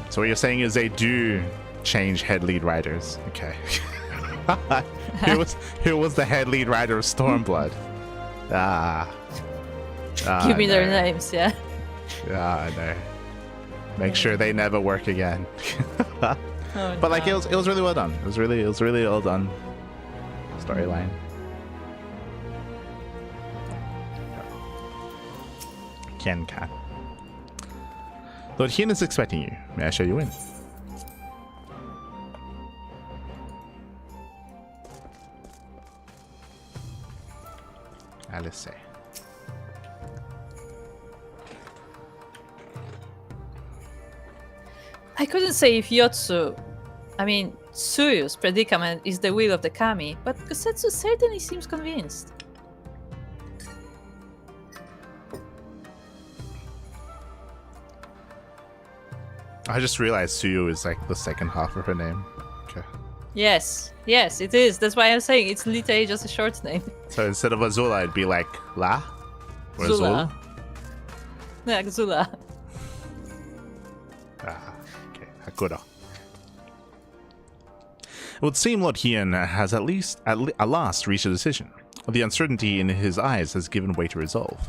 So what you're saying is they do change head lead writers. Okay. who was the head lead writer of Stormblood? Give me their names, yeah. Yeah, I know. Make sure they never work again. Oh, but like it was really well done. It was really well done. Storyline. Ken. Lord Hien is expecting you. May I show you in? Alice. I couldn't say if Tsuyu's predicament is the will of the kami, but Kusetsu certainly seems convinced. I just realized Tsuyu is like the second half of her name. Okay. Yes, yes, it is. That's why I'm saying it's literally just a short name. So instead of Azula, it'd be like La or Zula. Azul. Yeah, Zula. Ah, okay, Hakura. It would seem Lord Hien has at last reached a decision. The uncertainty in his eyes has given way to resolve.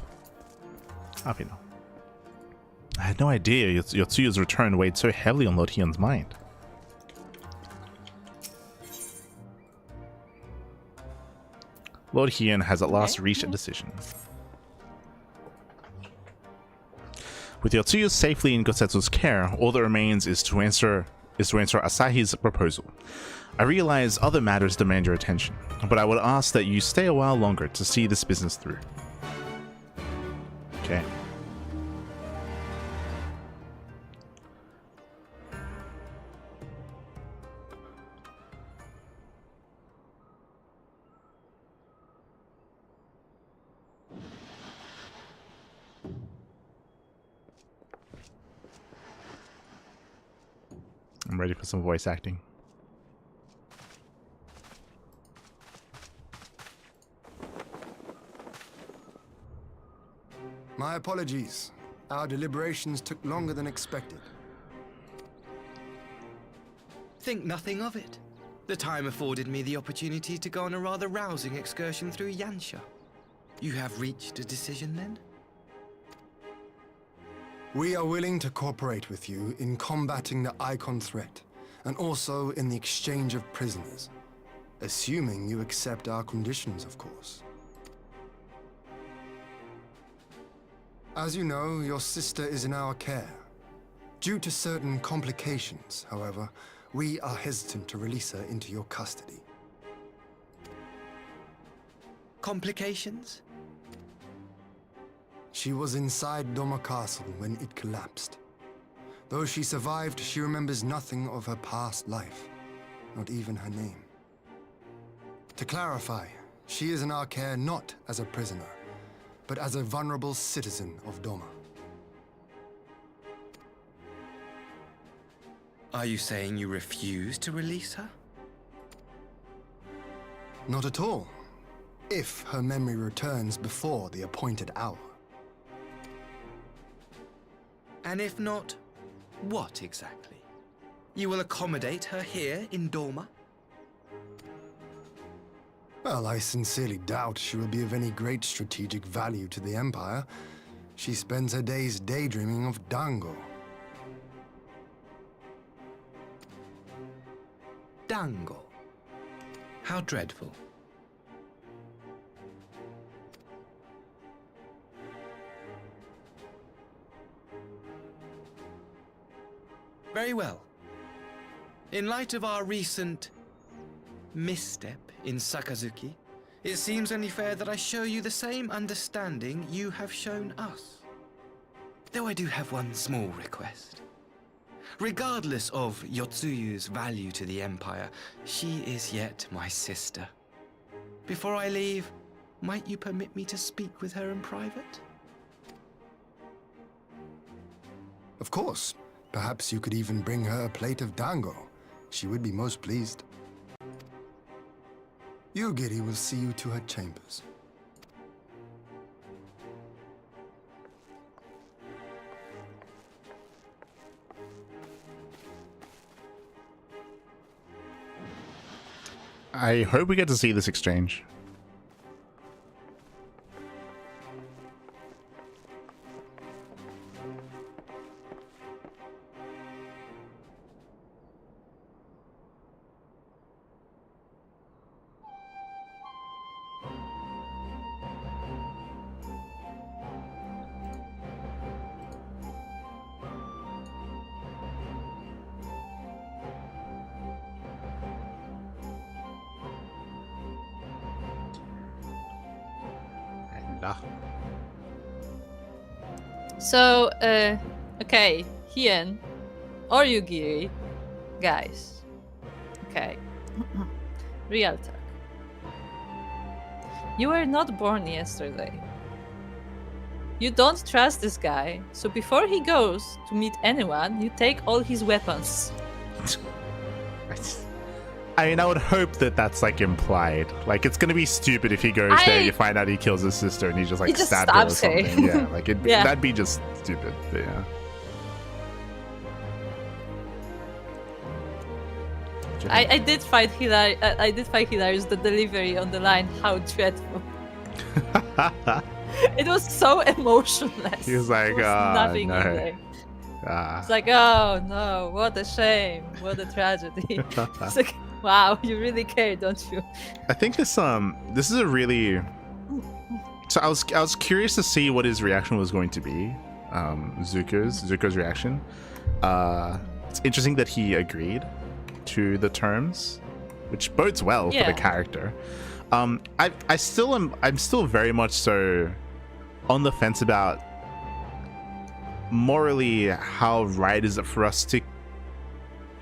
Abino. I had no idea Yotsuyu's return weighed so heavily on Lord Hien's mind. Lord Hien has at last reached a decision. With Yotsuyu safely in Gosetsu's care, all that remains is to answer Asahi's proposal. I realize other matters demand your attention, but I would ask that you stay a while longer to see this business through. Okay. I'm ready for some voice acting. My apologies. Our deliberations took longer than expected. Think nothing of it. The time afforded me the opportunity to go on a rather rousing excursion through Yansha. You have reached a decision then? We are willing to cooperate with you in combating the Icon threat, and also in the exchange of prisoners. Assuming you accept our conditions, of course. As you know, your sister is in our care. Due to certain complications, however, we are hesitant to release her into your custody. Complications? She was inside Doma Castle when it collapsed. Though she survived, she remembers nothing of her past life, not even her name. To clarify, she is in our care not as a prisoner, but as a vulnerable citizen of Doma. Are you saying you refuse to release her? Not at all, if her memory returns before the appointed hour. And if not, what exactly? You will accommodate her here in Doma? Well, I sincerely doubt she will be of any great strategic value to the Empire. She spends her days daydreaming of Dango. Dango. How dreadful. Very well. In light of our recent misstep in Sakazuki, it seems only fair that I show you the same understanding you have shown us. Though I do have one small request. Regardless of Yotsuyu's value to the Empire, she is yet my sister. Before I leave, might you permit me to speak with her in private? Of course. Perhaps you could even bring her a plate of dango. She would be most pleased. Yugiri will see you to her chambers. I hope we get to see this exchange. So, okay, Hien or Yugiri, guys. Okay, real talk. You were not born yesterday. You don't trust this guy, so before he goes to meet anyone, you take all his weapons. I mean, I would hope that that's like implied. Like, it's gonna be stupid if he goes there, you find out he kills his sister, and he just like stabbed her or stabs her. something. Yeah, like Yeah. that'd be just stupid. But yeah. I did find hilarious the delivery on the line. How dreadful! It was so emotionless. He was like, There was nothing no. in there. Ah. It's like, oh no, what a shame, what a tragedy. It's like, wow, you really care, don't you? I think this is a really. So I was curious to see what his reaction was going to be. Zuko's reaction. It's interesting that he agreed to the terms, which bodes well for the character. I'm still very much so on the fence about morally how right is it for us to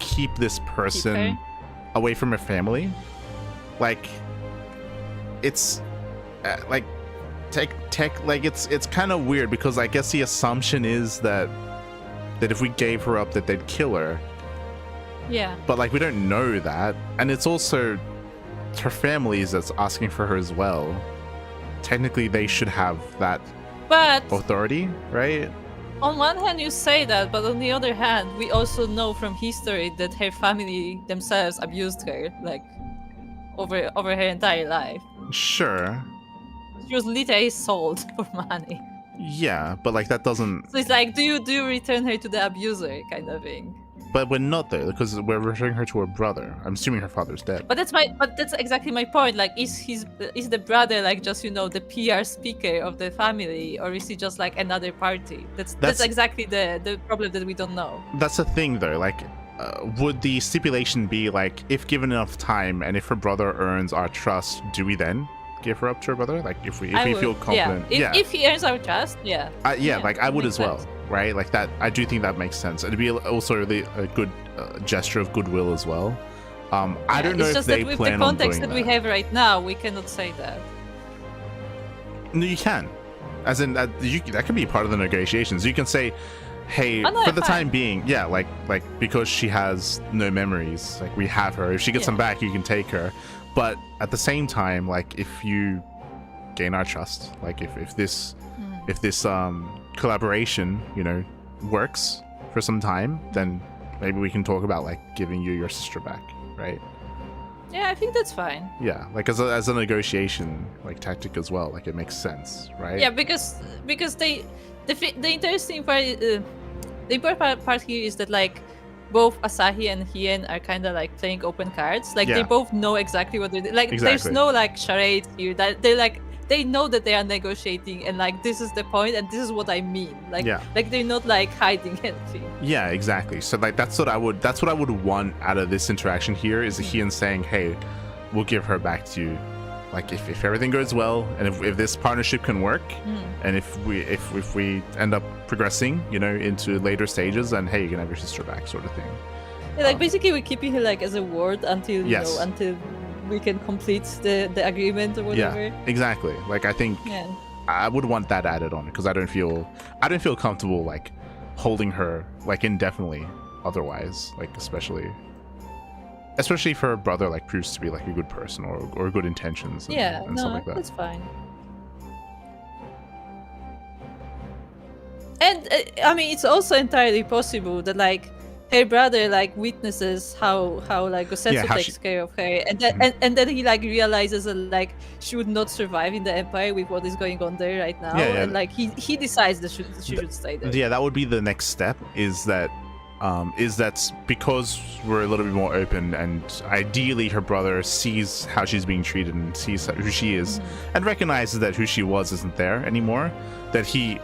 keep this person away from her family. Like, it's like it's kind of weird, because I guess the assumption is that if we gave her up, that they'd kill her. Yeah. But like, we don't know that, and it's also her family that's asking for her as well. Technically, they should have that authority, right? On one hand, you say that, but on the other hand, we also know from history that her family themselves abused her, like, over her entire life. Sure. She was literally sold for money. Yeah, but like, that doesn't. So it's like, do you return her to the abuser, kind of thing? But we're not, though, because we're returning her to her brother. I'm assuming her father's dead. But that's exactly my point. Like, is the brother like just, you know, the PR speaker of the family, or is he just like another party? That's exactly the problem that we don't know. That's the thing, though. Like, would the stipulation be like, if given enough time and if her brother earns our trust, do we then give her up to her brother? Like, if we feel confident, if he earns our trust, like I would as well. Sense. Right, like that. I do think that makes sense. It'd be also really a good gesture of goodwill as well. I don't know if they plan on doing that. It's just that with the context that we have right now, we cannot say that. No, you can. As in that can be part of the negotiations. You can say, "Hey, for the time being, like because she has no memories, like we have her. If she gets them back, you can take her. But at the same time, like if you gain our trust, like if this collaboration, you know, works for some time, then maybe we can talk about like giving you your sister back, right?" Yeah, I think that's fine. Yeah, like as a negotiation like tactic as well, like it makes sense, right? Yeah, because the interesting part, the important part here is that like both Asahi and Hien are kind of like playing open cards. Like they both know exactly what they're doing. Like there's no like charade here. That they're like, they know that they are negotiating, and like this is the point, and this is what I mean. Like, like they're not like hiding anything. Yeah, exactly. So like that's what I would want out of this interaction here, is Hien saying, "Hey, we'll give her back to you. Like if everything goes well, and if this partnership can work, and if we end up progressing, you know, into later stages, then hey, you can have your sister back," sort of thing. Yeah, like basically we're keeping her like as a ward until you know, until we can complete the agreement or whatever. Yeah, exactly. Like I think I would want that added on, because I don't feel comfortable like holding her like indefinitely otherwise, like especially if her brother like proves to be like a good person or good intentions and stuff like that. That's fine. And I mean, it's also entirely possible that like her brother like witnesses how like Gosetsu takes care of her, and then and then he like realizes that like she would not survive in the Empire with what is going on there right now, and like he decides that she should stay there. Yeah, that would be the next step. Is that because we're a little bit more open, and ideally her brother sees how she's being treated and sees who she is, and recognizes that who she was isn't there anymore, that he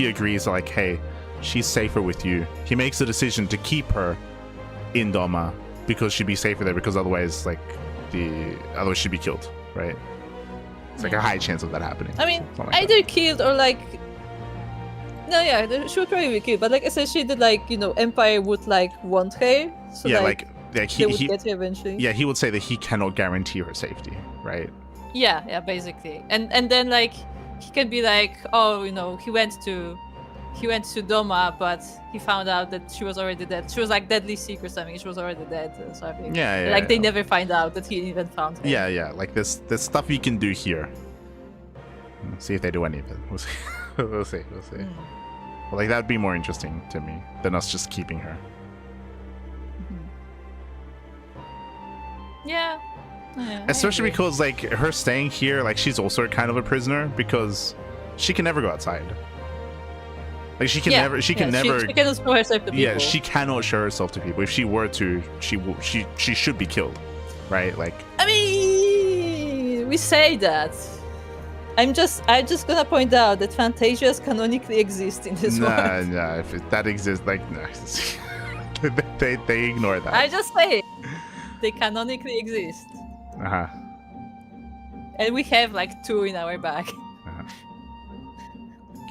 agrees like, hey, she's safer with you. He makes the decision to keep her in Doma because she'd be safer there, because otherwise she'd be killed, right? It's like a high chance of that happening. I mean, either killed or like she would probably be killed, but like essentially that like, you know, Empire would like want her, so they would get her eventually. Yeah, he would say that he cannot guarantee her safety, right? Yeah, basically. And then like he can be like, oh, you know, he went to he went to Doma, but he found out that she was already dead. She was like deadly sick or something. She was already dead. So I think, Yeah, like they never find out that he even found her. Yeah. Like there's stuff you can do here. See if they do any of it. We'll see. we'll see. Well, like that'd be more interesting to me than us just keeping her. Yeah. Especially because like her staying here, like she's also kind of a prisoner because she can never go outside. Like she can never. She cannot show herself to people. Yeah, she cannot show herself to people. If she were to, she should be killed, right? Like. I mean, we say that. I'm just gonna point out that Fantasias canonically exist in this world. Nah. If that exists, like, nah. they ignore that. I just say it. They canonically exist. And we have like 2 in our bag.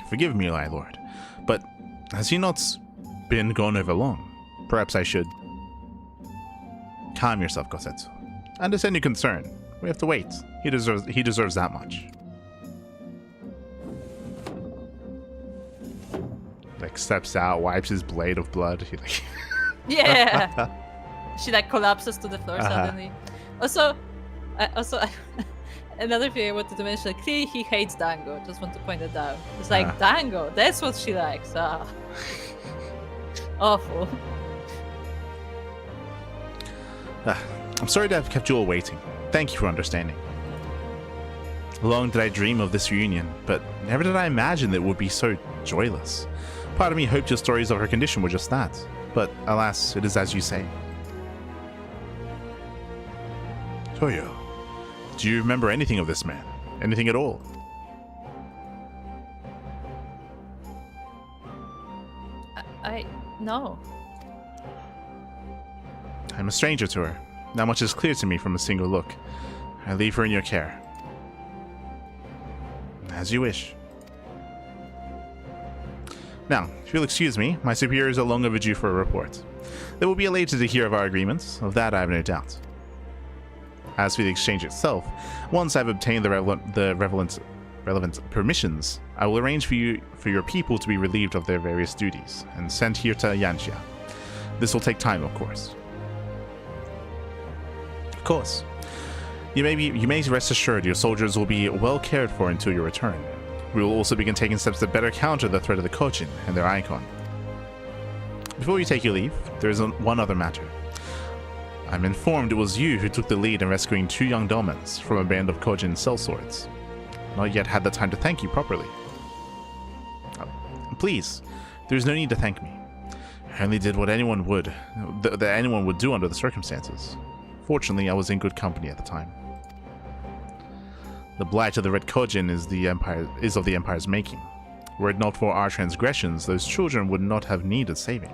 Forgive me, my lord, but has he not been gone over long? Perhaps I should. Calm yourself, Gosetsu. I understand your concern. We have to wait. He deserves that much. Like steps out, wipes his blade of blood. He like Yeah. She like collapses to the floor suddenly. Also, another thing I wanted to mention, like, clearly he hates Dango. Just want to point it out. It's like, Dango, that's what she likes. Awful. I'm sorry to have kept you all waiting. Thank you for understanding. Long did I dream of this reunion, but never did I imagine that it would be so joyless. Part of me hoped your stories of her condition were just that, but alas, it is as you say. Toyo, do you remember anything of this man? Anything at all? No. I'm a stranger to her. Not much is clear to me from a single look. I leave her in your care. As you wish. Now, if you'll excuse me, my superiors are long overdue for a report. They will be elated to hear of our agreements, of that I have no doubt. As for the exchange itself, once I've obtained the relevant permissions, I will arrange for your people to be relieved of their various duties, and sent here to Yanxia. This will take time, of course. Of course. You may rest assured your soldiers will be well cared for until your return. We will also begin taking steps to better counter the threat of the Kojin and their icon. Before you take your leave, there is one other matter. I'm informed it was you who took the lead in rescuing 2 young Domans from a band of Kojin sellswords. Not yet had the time to thank you properly. Please, there is no need to thank me. I only did what anyone would, that anyone would do under the circumstances. Fortunately, I was in good company at the time. The blight of the Red Kojin is of the Empire's making. Were it not for our transgressions, those children would not have needed saving.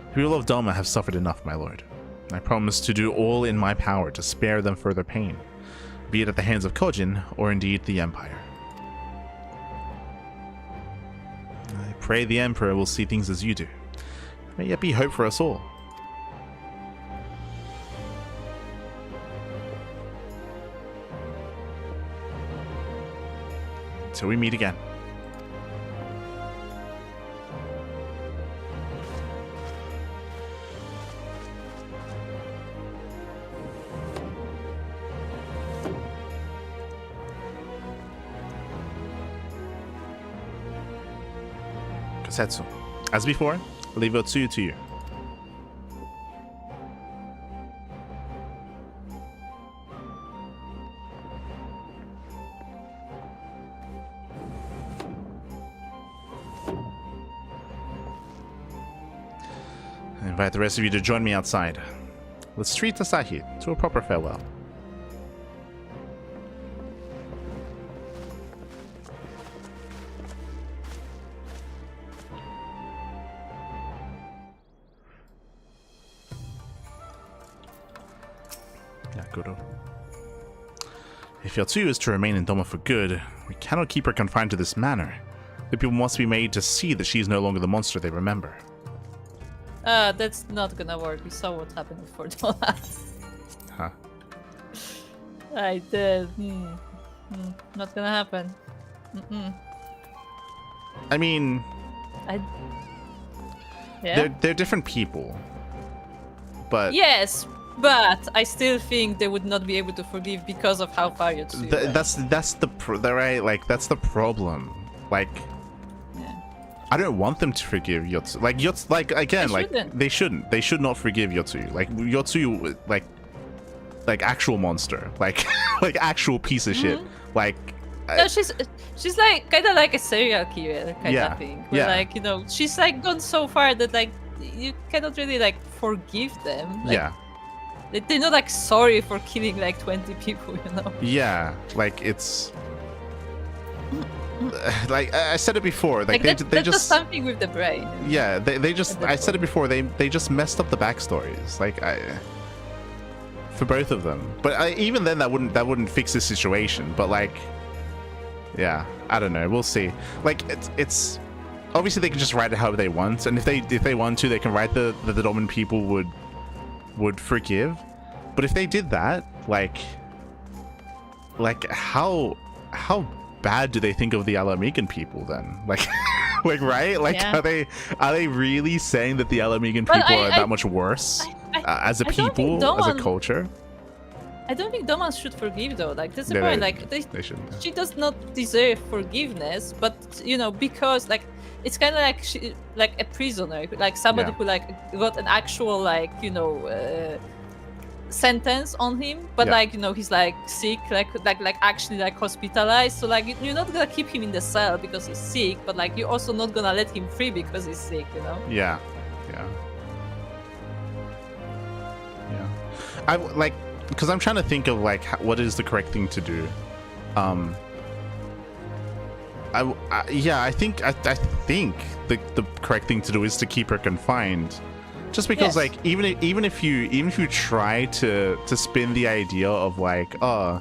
The people of Doma have suffered enough, my lord. I promise to do all in my power to spare them further pain, be it at the hands of Kojin or indeed the Empire. I pray the Emperor will see things as you do. There may yet be hope for us all. Until we meet again. Kosetsu. As before, I leave Otsuyu to you. I invite the rest of you to join me outside. Let's treat Asahi to a proper farewell. If Yotsuyu is to remain in Doma for good, we cannot keep her confined to this manor. The people must be made to see that she is no longer the monster they remember. That's not gonna work. We saw what happened before Doma. Huh? I did. Not gonna happen. I mean, Yeah. They're different people, but Yes, but I still think they would not be able to forgive because of how far Yotsuyu went. that's the right, like that's the problem. Like, Yeah. I don't want them to forgive Yotsuyu. Like like again, like they shouldn't. They should not forgive Yotsuyu. Like Yotsuyu, like actual monster, like like actual piece of shit. Like, No, she's like kind of like a serial killer kind of thing. Where, yeah. like, you know, she's like gone so far that like you cannot really like forgive them. Like, yeah. They're not like sorry for killing like 20 people, you know. Yeah, like it's like I said it before. Like That's they just something with the brain. You know? yeah. They just I said it before. They just messed up the backstories. Like for both of them. But even then, that wouldn't fix the situation. But like, yeah, I don't know. We'll see. Like it's obviously they can just write it however they want, and if they want to, they can write the dominant people would forgive. But if they did that, like how bad do they think of the Alamegan people then? Like like right? Like Yeah. are they really saying that the Alamegan Well, people are that much worse as a I don't think people, as a Doman- culture? I don't think Doman should forgive though. Like that's the They- point. they- Like they shouldn't, yeah. she does not deserve forgiveness, but you know, because like it's kind of like she like a prisoner, like somebody Yeah. who like got an actual like, you know, sentence on him, but Yeah. like, you know, he's like sick, like actually like hospitalized. So like you're not gonna keep him in the cell because he's sick, but like you're also not gonna let him free because he's sick, you know. Yeah. I like, because I'm trying to think of like what is the correct thing to do. I think the correct thing to do is to keep her confined, just because Yes. like even if you try to spin the idea of like, oh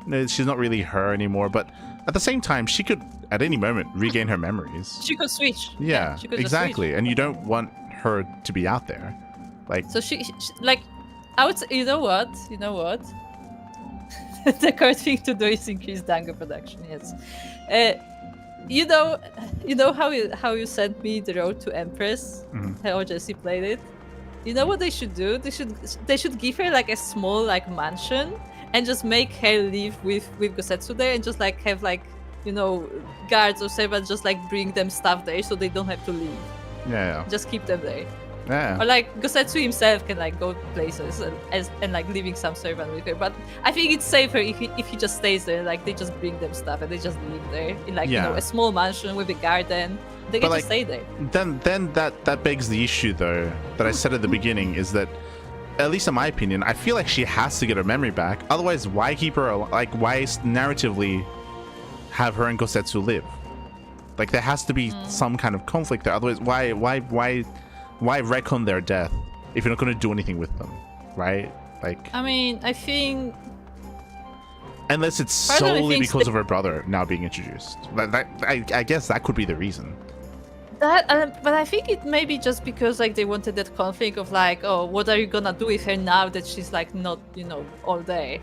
no, she's not really her anymore, but at the same time she could at any moment regain her memories. She could switch. Yeah, she could just exactly. switch. And you don't want her to be out there, like. So she like, I would say, you know what? The correct thing to do is increase dango production. Yes. You know how you sent me the Road to Empress, how Jesse played it. You know what they should do? They should give her like a small like mansion and just make her live with Gosetsu there, and just like have like, you know, guards or servants just like bring them stuff there so they don't have to leave. Yeah. Just keep them there. Yeah. Or like Gosetsu himself can like go places and like leaving some servant with her. But I think it's safer if he just stays there. Like they just bring them stuff and they just live there in like, you know, a small mansion with a garden. They get like, to stay there. Then that begs the issue though that I said at the beginning, is that at least in my opinion, I feel like she has to get her memory back. Otherwise, why keep her like why narratively have her and Gosetsu live? Like there has to be some kind of conflict there. Otherwise, why retcon their death if you're not going to do anything with them, right? Like, I mean, I think unless it's part of me solely thinks because of her brother now being introduced. I guess that could be the reason. that, but I think it may be just because like they wanted that conflict of like, oh, what are you gonna do with her now that she's like not, you know, all there?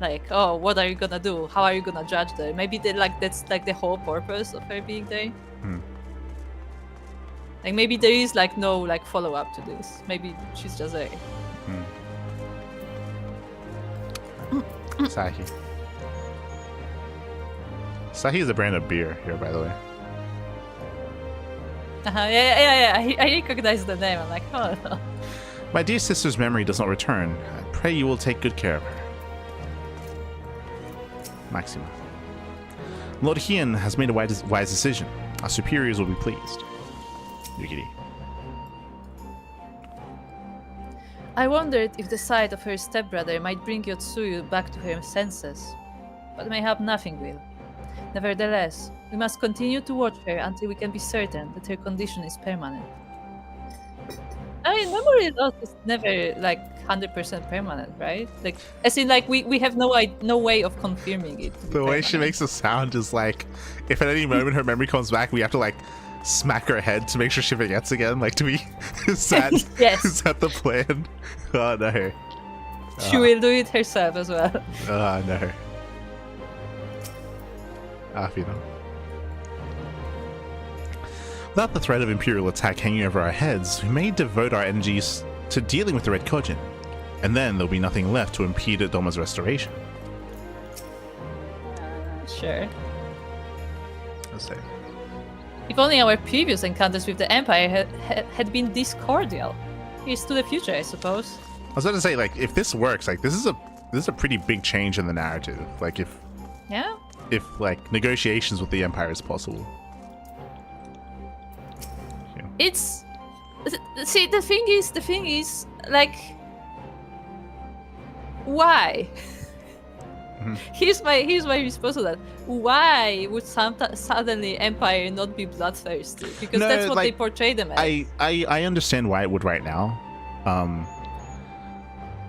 Like, oh, what are you gonna do? How are you gonna judge her? Maybe they like that's like the whole purpose of her being there. Like maybe there is like no like follow up to this. Maybe she's just there. Sahi. Sahi is a brand of beer here, by the way. Yeah. I recognize the name. I'm like, oh no. My dear sister's memory does not return. I pray you will take good care of her. Maxima. Lord Hien has made a wise decision. Our superiors will be pleased. Yukiri. I wondered if the sight of her stepbrother might bring Yotsuyu back to her senses, but mayhap nothing will. Nevertheless, we must continue to watch her until we can be certain that her condition is permanent. I mean, memory loss is never like 100% permanent, right? Like, as in, like we have no way of confirming it. The way she makes the sound is like, if at any moment her memory comes back, we have to like smack her head to make sure she forgets again. Like, is that Yes. is that the plan? Oh no. She will do it herself as well. Oh no. Afino. Without the threat of Imperial attack hanging over our heads, we may devote our energies to dealing with the Red Kojin, and then there'll be nothing left to impede Doma's restoration. Sure. Let's say. If only our previous encounters with the Empire had been this cordial. Here's to the future, I suppose. I was about to say, like, if this works, like, this is a pretty big change in the narrative. Like, if like negotiations with the Empire is possible. Yeah. It's see the thing is like why? Here's my response to that. Why would suddenly Empire not be bloodthirsty? Because that's what they portray them as. I understand why it would right now.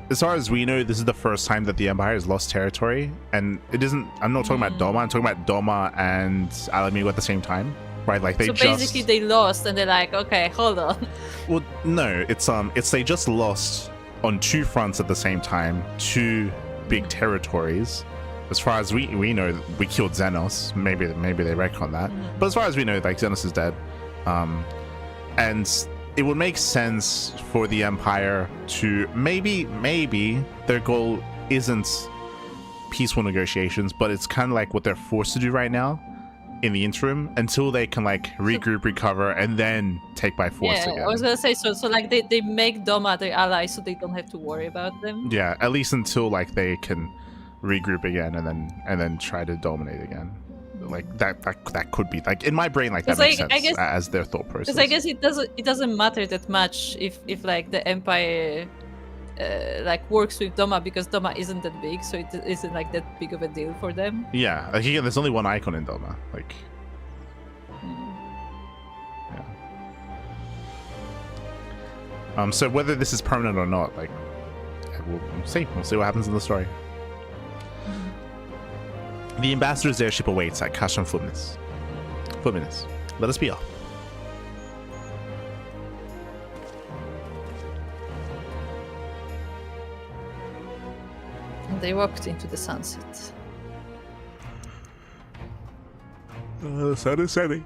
As far as we know, this is the first time that the Empire has lost territory, and it isn't. I'm not talking about Doma. I'm talking about Doma and Alamigo at the same time, right? Like so basically they lost, and they're like, okay, hold on. Well, no, it's they just lost on two fronts at the same time, two big territories. As far as we know, we killed Xenos. Maybe they retcon that, but as far as we know, like Xenos is dead, and it would make sense for the Empire to maybe their goal isn't peaceful negotiations, but it's kind of like what they're forced to do right now in the interim until they can like regroup, recover, and then take by force again. I was gonna say so like they make Doma their ally so they don't have to worry about them. Yeah, at least until like they can regroup again and then try to dominate again. Like that could be like in my brain, like that makes sense as their thought process. Because I guess it doesn't matter that much if like the Empire like works with Doma, because Doma isn't that big, so it isn't like that big of a deal for them. Yeah, like again, there's only one icon in Doma. Like, yeah. So whether this is permanent or not, like, we'll see. We'll see what happens in the story. The ambassador's airship awaits at Kasham Footminus. Let us be off. And they walked into the sunset. The sun is setting.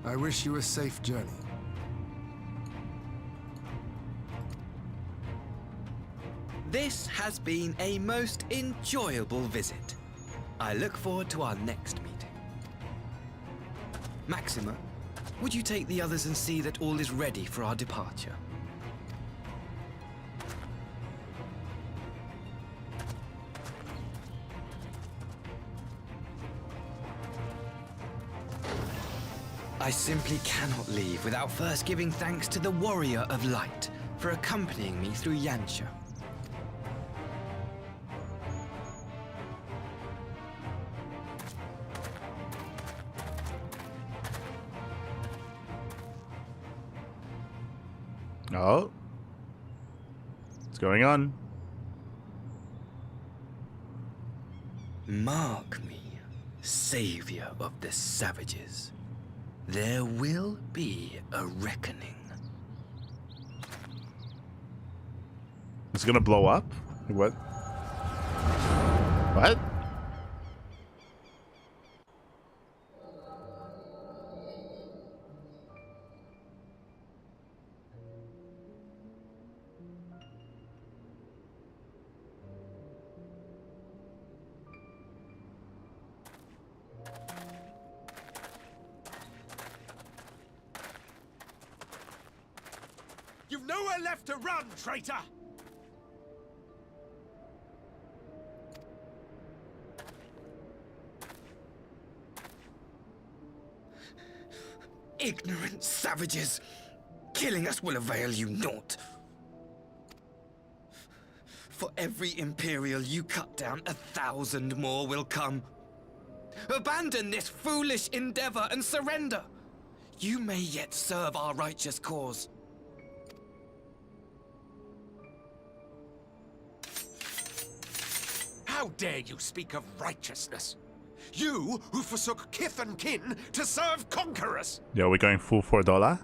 I wish you a safe journey. This has been a most enjoyable visit. I look forward to our next meeting. Maxima, would you take the others and see that all is ready for our departure? I simply cannot leave without first giving thanks to the Warrior of Light for accompanying me through Yansha. Oh. What's going on? Mark me, savior of the savages. There will be a reckoning. It's gonna blow up? What? What? You've nowhere left to run, traitor! Ignorant savages! Killing us will avail you naught. For every Imperial you cut down, 1,000 more will come. Abandon this foolish endeavor and surrender. You may yet serve our righteous cause. How dare you speak of righteousness? You who forsook kith and kin to serve conquerors! Yo, we're going full $4.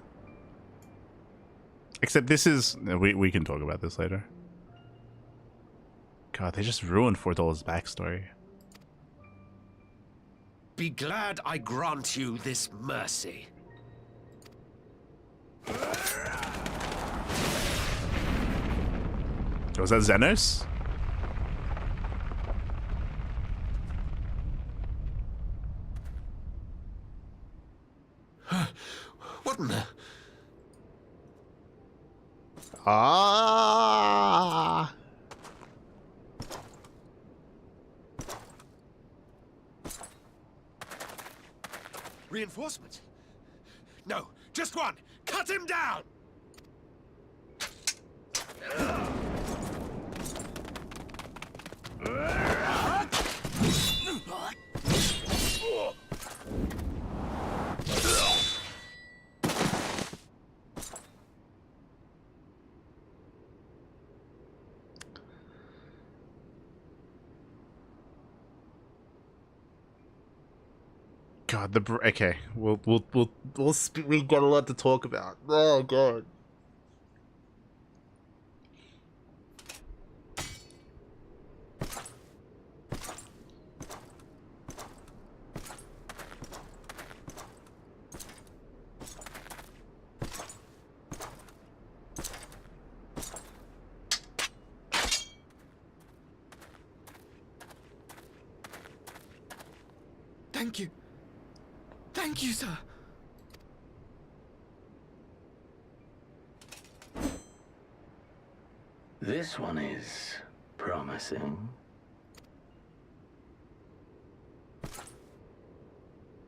Except this is... We can talk about this later. God, they just ruined Fordola's backstory. Be glad I grant you this mercy. Was that Xenos? What in the... Ah! Reinforcements? No, just one! Cut him down! God, okay, we got a lot to talk about. Oh God. Thank you. Thank you, sir. This one is promising.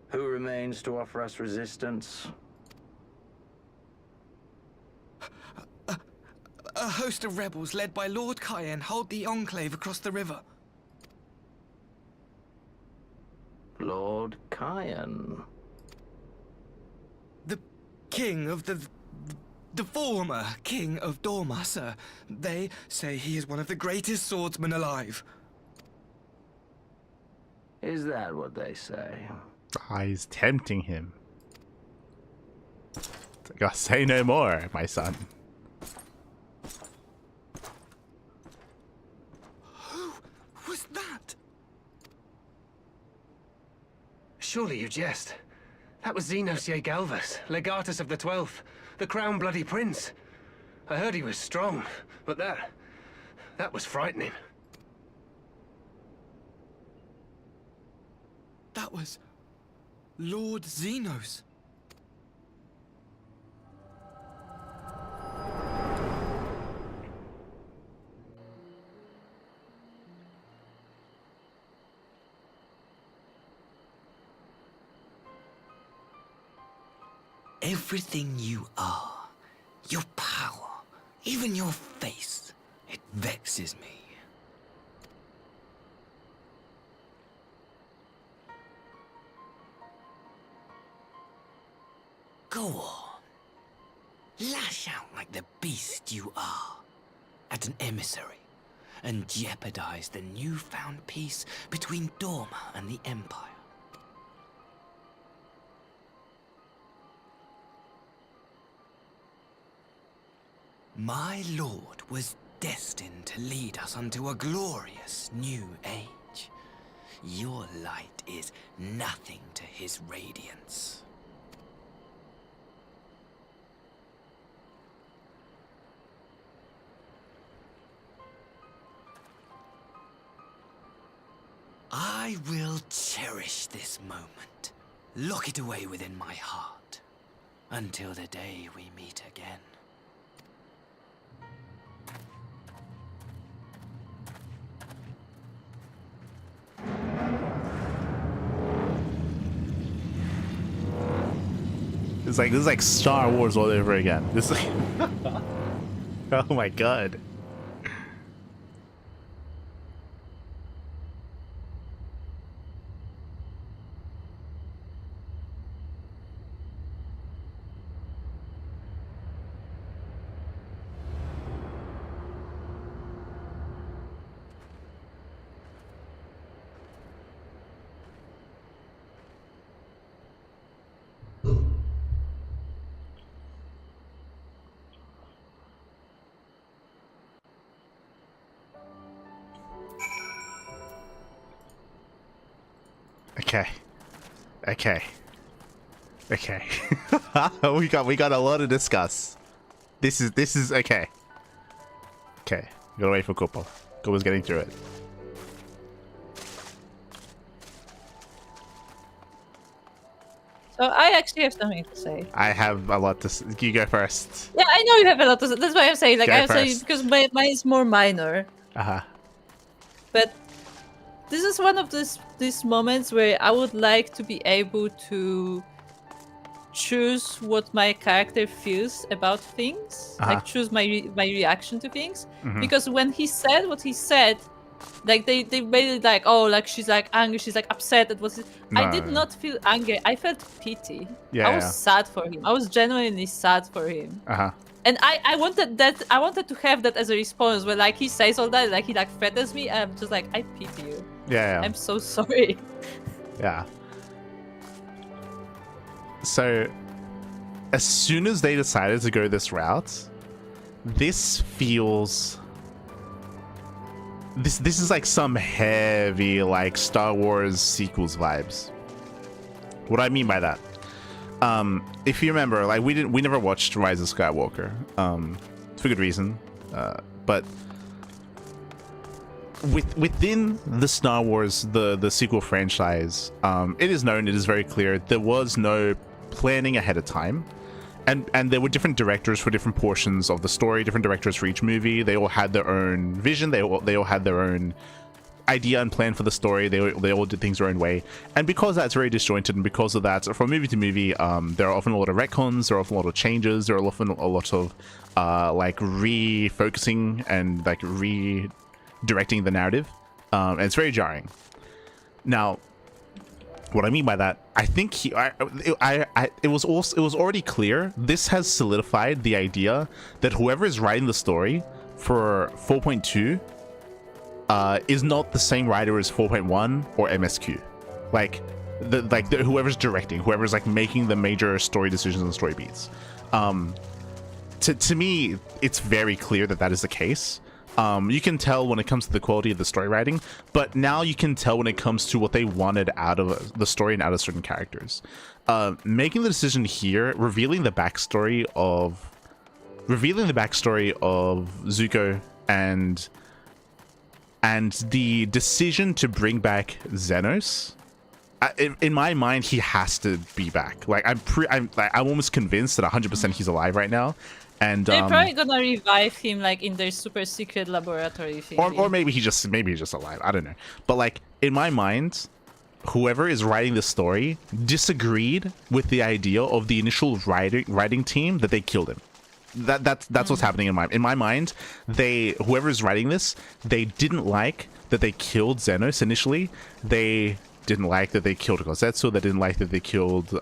Who remains to offer us resistance? A host of rebels led by Lord Cayenne hold the Enclave across the river. Lord Cayenne. The king of the former king of Dorma, sir. They say he is one of the greatest swordsmen alive. Is that what they say? Ah, he's tempting him. God, say no more, my son. Who was that? Surely you jest. That was Xenos Galvus, legatus of the 12th, the Crown Bloody Prince. I heard he was strong, but that was frightening. That was Lord Xenos. Everything you are, your power, even your face, it vexes me. Go on. Lash out like the beast you are at an emissary and jeopardize the newfound peace between Dorma and the Empire. My lord was destined to lead us unto a glorious new age. Your light is nothing to his radiance. I will cherish this moment, lock it away within my heart, until the day we meet again. It's like this is like Star Wars all over again. This is oh my God. Okay. Okay. Okay. we got a lot to discuss. This is okay. Okay. Gotta wait for Kupo. Kupo's getting through it. So I actually have something to say. I have a lot to say. You go first. Yeah, I know you have a lot to say. That's why I'm saying, like, Go I'm saying first. because mine is more minor. Uh-huh. But this is one of these moments where I would like to be able to choose what my character feels about things, like choose my reaction to things. Because when he said what he said, like they made it like, oh, like she's like angry, she's like upset at what. I did not feel angry. I felt pity. I was sad for him. I was genuinely sad for him. And I wanted that. I wanted to have that as a response where like he says all that, like he like threatens me, and I'm just like, I pity you. Yeah. I'm so sorry. Yeah. So, as soon as they decided to go this route, this feels. This is like some heavy like Star Wars sequels vibes. What do I mean by that? If you remember, like we never watched Rise of Skywalker, for good reason, but within the Star Wars, the sequel franchise, it is known, it is very clear, there was no planning ahead of time, and there were different directors for different portions of the story, different directors for each movie. They all had their own vision, they all had their own idea and plan for the story. They all did things their own way, and because that's very disjointed, and because of that, from movie to movie, there are often a lot of retcons, there are often a lot of changes, there are often a lot of like refocusing and like redirecting the narrative, and it's very jarring. Now, what I mean by that, I think it was already clear. This has solidified the idea that whoever is writing the story for 4.2 is not the same writer as 4.1 or MSQ. Like whoever's directing, whoever's like making the major story decisions and story beats. To me, it's very clear that that is the case. You can tell when it comes to the quality of the story writing, but now you can tell when it comes to what they wanted out of the story and out of certain characters. Making the decision here, revealing the backstory of Zuko and the decision to bring back Xenos. In my mind, he has to be back. Like I'm almost convinced that 100% he's alive right now. And they're probably gonna revive him like in their super secret laboratory thing. Or maybe he's just alive. I don't know. But like in my mind, whoever is writing the story disagreed with the idea of the initial writing team that they killed him. That's what's happening in my mind. Whoever is writing this, they didn't like that they killed Xenos initially. They didn't like that they killed Gozetsu. They didn't like that they killed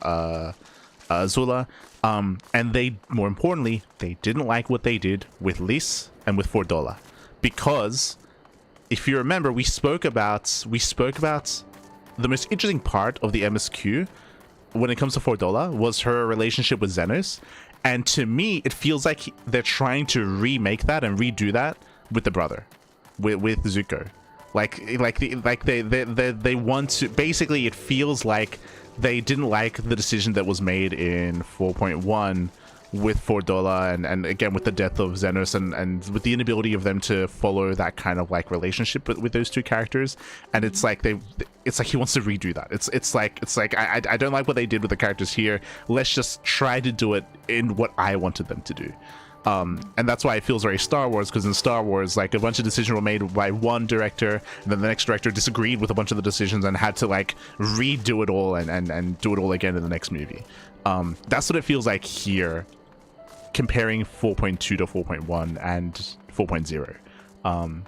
Zula. And they, more importantly, they didn't like what they did with Lys and with Fordola, because if you remember, we spoke about the most interesting part of the MSQ when it comes to Fordola was her relationship with Xenos, and to me, it feels like they're trying to remake that and redo that with the brother, with Zuko, like they want to. Basically, it feels like they didn't like the decision that was made in 4.1 with Fordola and again with the death of Xenos and with the inability of them to follow that kind of like relationship with those two characters. And it's like he wants to redo that. It's like I don't like what they did with the characters here. Let's just try to do it in what I wanted them to do. And that's why it feels very Star Wars, because in Star Wars, like a bunch of decisions were made by one director, and then the next director disagreed with a bunch of the decisions and had to like redo it all and do it all again in the next movie. That's what it feels like here, comparing 4.2 to 4.1 and 4.0.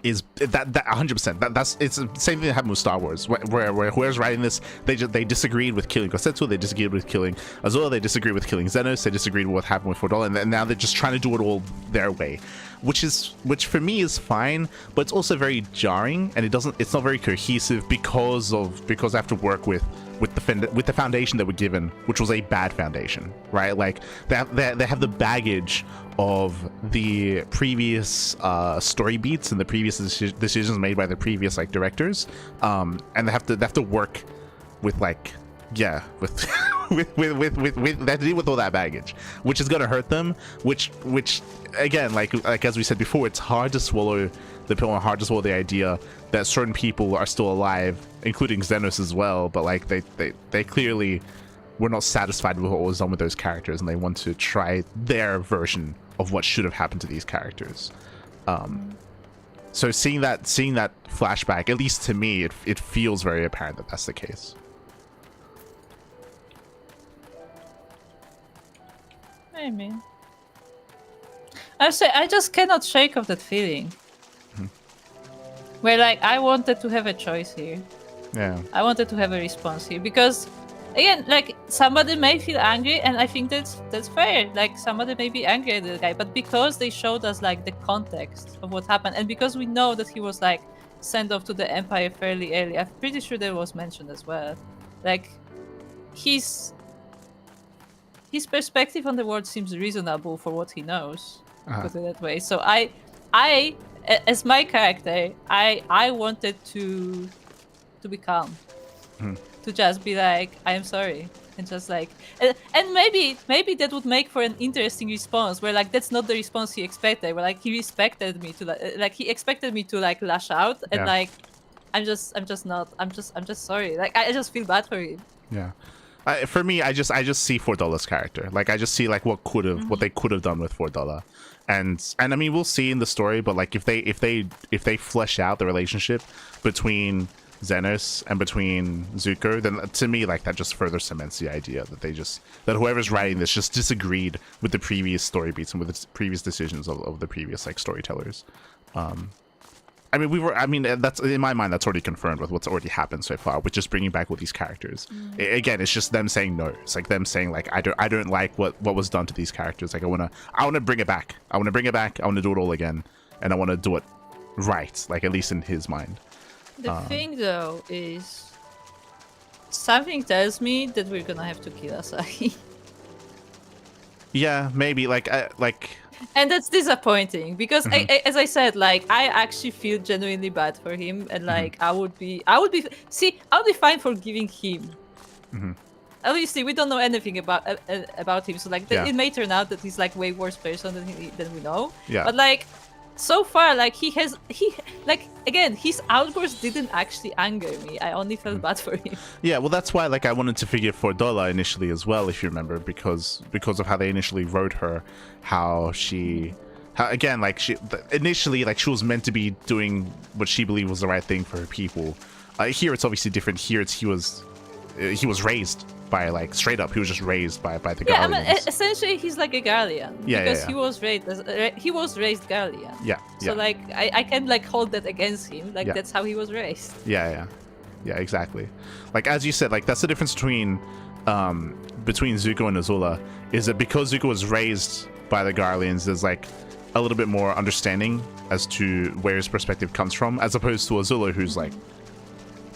Is that 100%? That's it's the same thing that happened with Star Wars, where whoever's writing this, they disagreed with killing Gosetsu, they disagreed with killing Azula, they disagreed with killing Xenos, they disagreed with what happened with Fordola, and now they're just trying to do it all their way, which for me is fine, but it's also very jarring, and it's not very cohesive because I have to work with with the foundation that were given, which was a bad foundation, right? Like they have the baggage of the previous story beats and the previous decisions made by the previous like directors, and they have to work with like with they have to deal with all that baggage, which is gonna hurt them. Which again, like as we said before, it's hard to swallow the pill and hard to swallow the idea that certain people are still alive, including Xenos as well. But like they clearly were not satisfied with what was done with those characters, and they want to try their version of what should have happened to these characters. So seeing that flashback, at least to me, it feels very apparent that that's the case. I mean, I just cannot shake off that feeling. Where like I wanted to have a choice here. Yeah. I wanted to have a response here because, again, like somebody may feel angry, and I think that's fair. Like somebody may be angry at the guy, but because they showed us like the context of what happened, and because we know that he was like sent off to the Empire fairly early, I'm pretty sure that was mentioned as well. Like his perspective on the world seems reasonable for what he knows. Put it that way. So I, as my character, I wanted to be calm, to just be like, I am sorry, and just like, and maybe that would make for an interesting response where like that's not the response he expected. Where like he expected me to like lash out, and like I'm just sorry. Like I just feel bad for him. Yeah. For me, I just see $4's character. Like I just see like what they could have done with $4, and I mean we'll see in the story. But like if they flesh out the relationship between Xenos and between Zuko, then to me like that just further cements the idea that whoever's writing this just disagreed with the previous story beats and with the previous decisions of the previous like storytellers. I mean, that's in my mind, that's already confirmed with what's already happened so far, with just bringing back all these characters. Again, it's just them saying no. It's like them saying like, I don't like what was done to these characters. Like I wanna bring it back. I want to do it all again, and I want to do it right. Like at least in his mind. The thing though is, something tells me that we're gonna have to kill Asahi. Yeah, maybe and that's disappointing because as I said, like I actually feel genuinely bad for him, and like I would be fine forgiving him. Obviously we don't know anything about him, so like it may turn out that he's like way worse person than we know. But like so far, like he again, his outburst didn't actually anger me. I only felt bad for him. Yeah, well, that's why like I wanted to forgive $4 initially as well, if you remember, because of how they initially wrote her, how again, like initially like she was meant to be doing what she believed was the right thing for her people. Here it's obviously different. Here he was raised by like straight up. He was just raised by the Garleans. I mean, essentially he's like a Garlean because he was raised Garlean. So like I can like hold that against him. Like that's how he was raised. Yeah, exactly. Like as you said, like that's the difference between Zuko and Azula, is that because Zuko was raised by the Garleans, there's like a little bit more understanding as to where his perspective comes from, as opposed to Azula, who's like,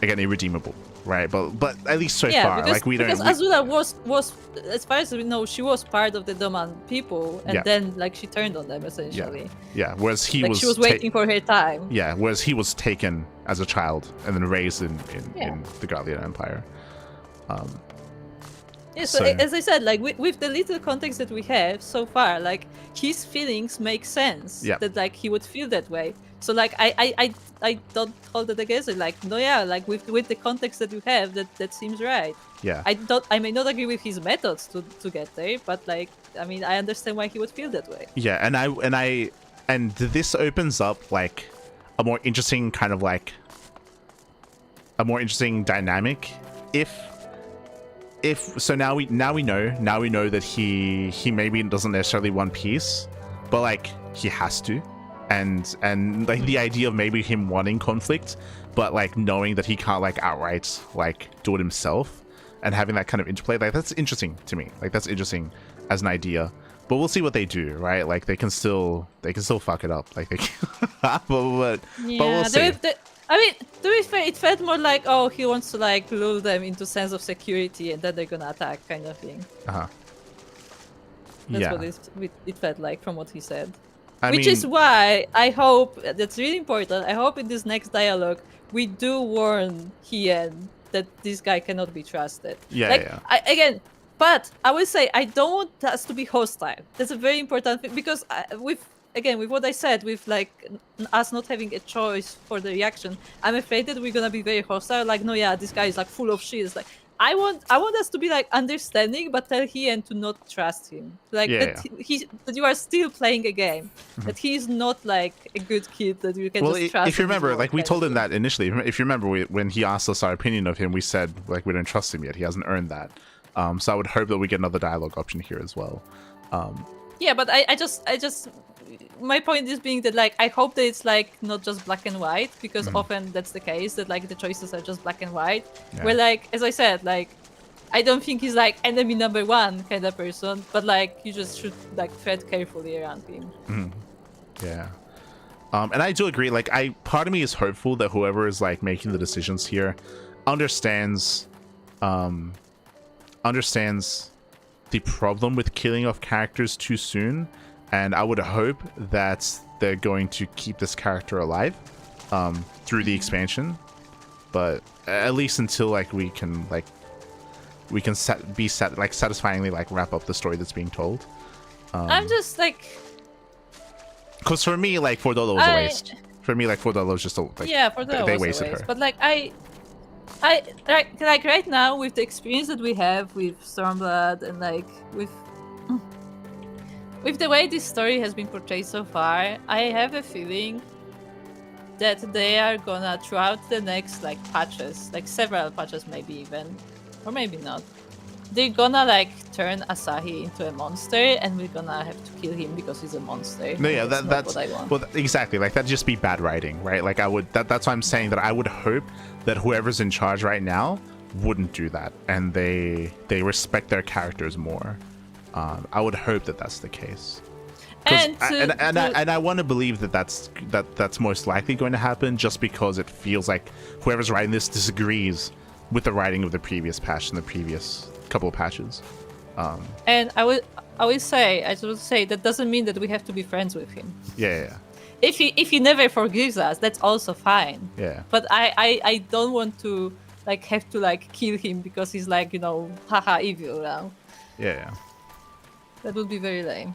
again, irredeemable, right? But at least so far, because, like because Azula was, as far as we know, she was part of the Doman people, and then like she turned on them essentially. Yeah. Whereas she was waiting for her time. Yeah. Whereas he was taken as a child and then raised in the Garlean Empire. So as I said, like with the little context that we have so far, like his feelings make sense. That like he would feel that way. So like I don't hold it against it. Like no, like with the context that you have, that seems right. Yeah. I may not agree with his methods to get there, but like I mean I understand why he would feel that way. Yeah, and this opens up like a more interesting kind of like a more interesting dynamic if so now we know that he maybe doesn't necessarily want peace, but like he has to. And like the idea of maybe him wanting conflict, but like knowing that he can't like outright like do it himself, and having that kind of interplay, like that's interesting to me. Like that's interesting as an idea, but we'll see what they do, right? Like they can still fuck it up, like they can, but we'll see. I mean, to be fair, it felt more like, oh, he wants to like lure them into sense of security and then they're gonna attack, kind of thing. Uh-huh. That's Yeah. what it felt like from what he said. I Which mean, is why I hope, that's really important, I hope in this next dialogue we do warn Hien that this guy cannot be trusted. Yeah, like, yeah. Again, but I will say I don't want us to be hostile. That's a very important thing because with what I said, with like us not having a choice for the reaction, I'm afraid that we're gonna be very hostile. Like, no, yeah, this guy is like full of shit. It's like I want us to be like understanding, but tell Hien to not trust him. Like that that you are still playing a game. That he's not like a good kid that you can just trust. If you remember, like we told him that. that initially. If you remember, when he asked us our opinion of him, we said like we didn't trust him yet. He hasn't earned that. So I would hope that we get another dialogue option here as well. Yeah, but I just my point is being that like I hope that it's like not just black and white, because often that's the case, that like the choices are just black and white. Yeah. Where like, as I said, like I don't think he's like enemy number one kind of person, but like you just should like tread carefully around him. Yeah. And I do agree. Like, part of me is hopeful that whoever is like making the decisions here understands the problem with killing off characters too soon, and I would hope that they're going to keep this character alive through the expansion, but at least until like we can satisfyingly like wrap up the story that's being told. I'm just like, because for me, like Fordolo was a waste. For me, like Fordolo was just a like, yeah, for the they wasted her. But like I like right now with the experience that we have with Stormblood and like with the way this story has been portrayed so far, I have a feeling that they are gonna, throughout the next like patches, like several patches maybe even, or maybe not, they're gonna like turn Asahi into a monster and we're gonna have to kill him because he's a monster. No, yeah, that's what I want. Well, exactly. Like that'd just be bad writing, right? Like that's why I'm saying that I would hope that whoever's in charge right now wouldn't do that, and they respect their characters more. I would hope that that's the case. And I want to believe that that's most likely going to happen, just because it feels like whoever's writing this disagrees with the writing of the previous patch and the previous couple of patches. And I would say that doesn't mean that we have to be friends with him. Yeah. If he never forgives us, that's also fine. Yeah. But I don't want to like have to like kill him because he's like, you know, haha evil now. Yeah. That would be very lame.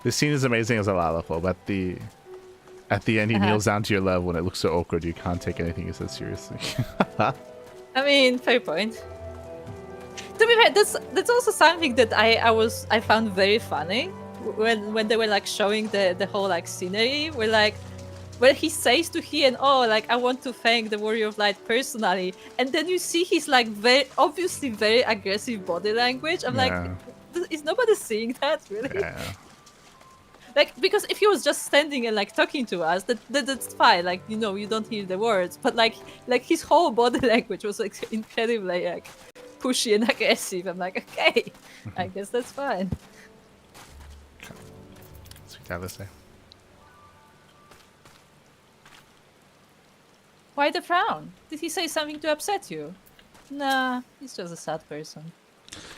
This scene is amazing as a Lalafell, but at the end he kneels down to your level and it looks so awkward you can't take anything he says seriously. I mean, fair point. To be fair, that's also something that I found very funny when they were like showing the whole like scenery, where he says to Hien, oh, like I want to thank the Warrior of Light personally, and then you see his like very obviously very aggressive body language. I'm like, is nobody seeing that really? Yeah. Like, because if he was just standing and like talking to us, that's fine. Like, you know, you don't hear the words, but like his whole body language was like incredibly like pushy and aggressive. I'm like, okay, I guess that's fine. That's what Gala say. Why the frown? Did he say something to upset you? Nah, he's just a sad person.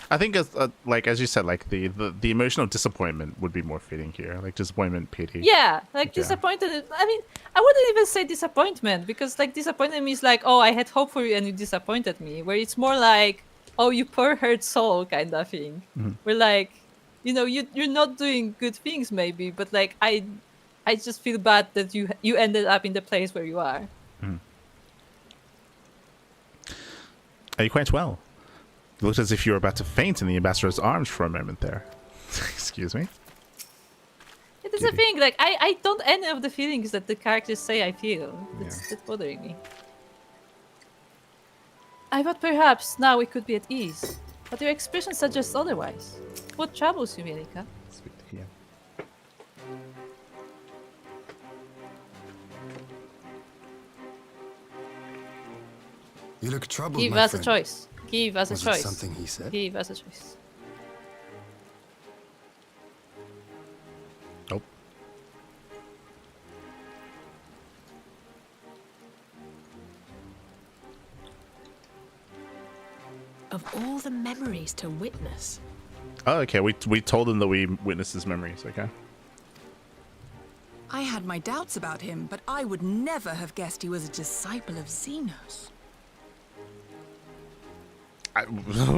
I think as you said, like the emotional disappointment would be more fitting here, like disappointment, pity. Yeah, like disappointed. I mean, I wouldn't even say disappointment, because like disappointment means like, oh, I had hope for you and you disappointed me. Where it's more like, oh, you poor hurt soul kind of thing. Where like, you know, you're not doing good things maybe, but like I just feel bad that you ended up in the place where you are. Are you quite well? It looked as if you were about to faint in the ambassador's arms for a moment there. Excuse me. It is a thing. Like I don't any of the feelings that the characters say I feel. That's bothering me. I thought perhaps now we could be at ease, but your expression suggests otherwise. What troubles you, Melika? Speak to him. You look troubled, Give my us a friend. choice. Give us a Was it choice. something he said? Give us a choice. Of all the memories to witness. Oh, okay. We told him that we witnessed his memories. Okay. I had my doubts about him, but I would never have guessed he was a disciple of Xenos.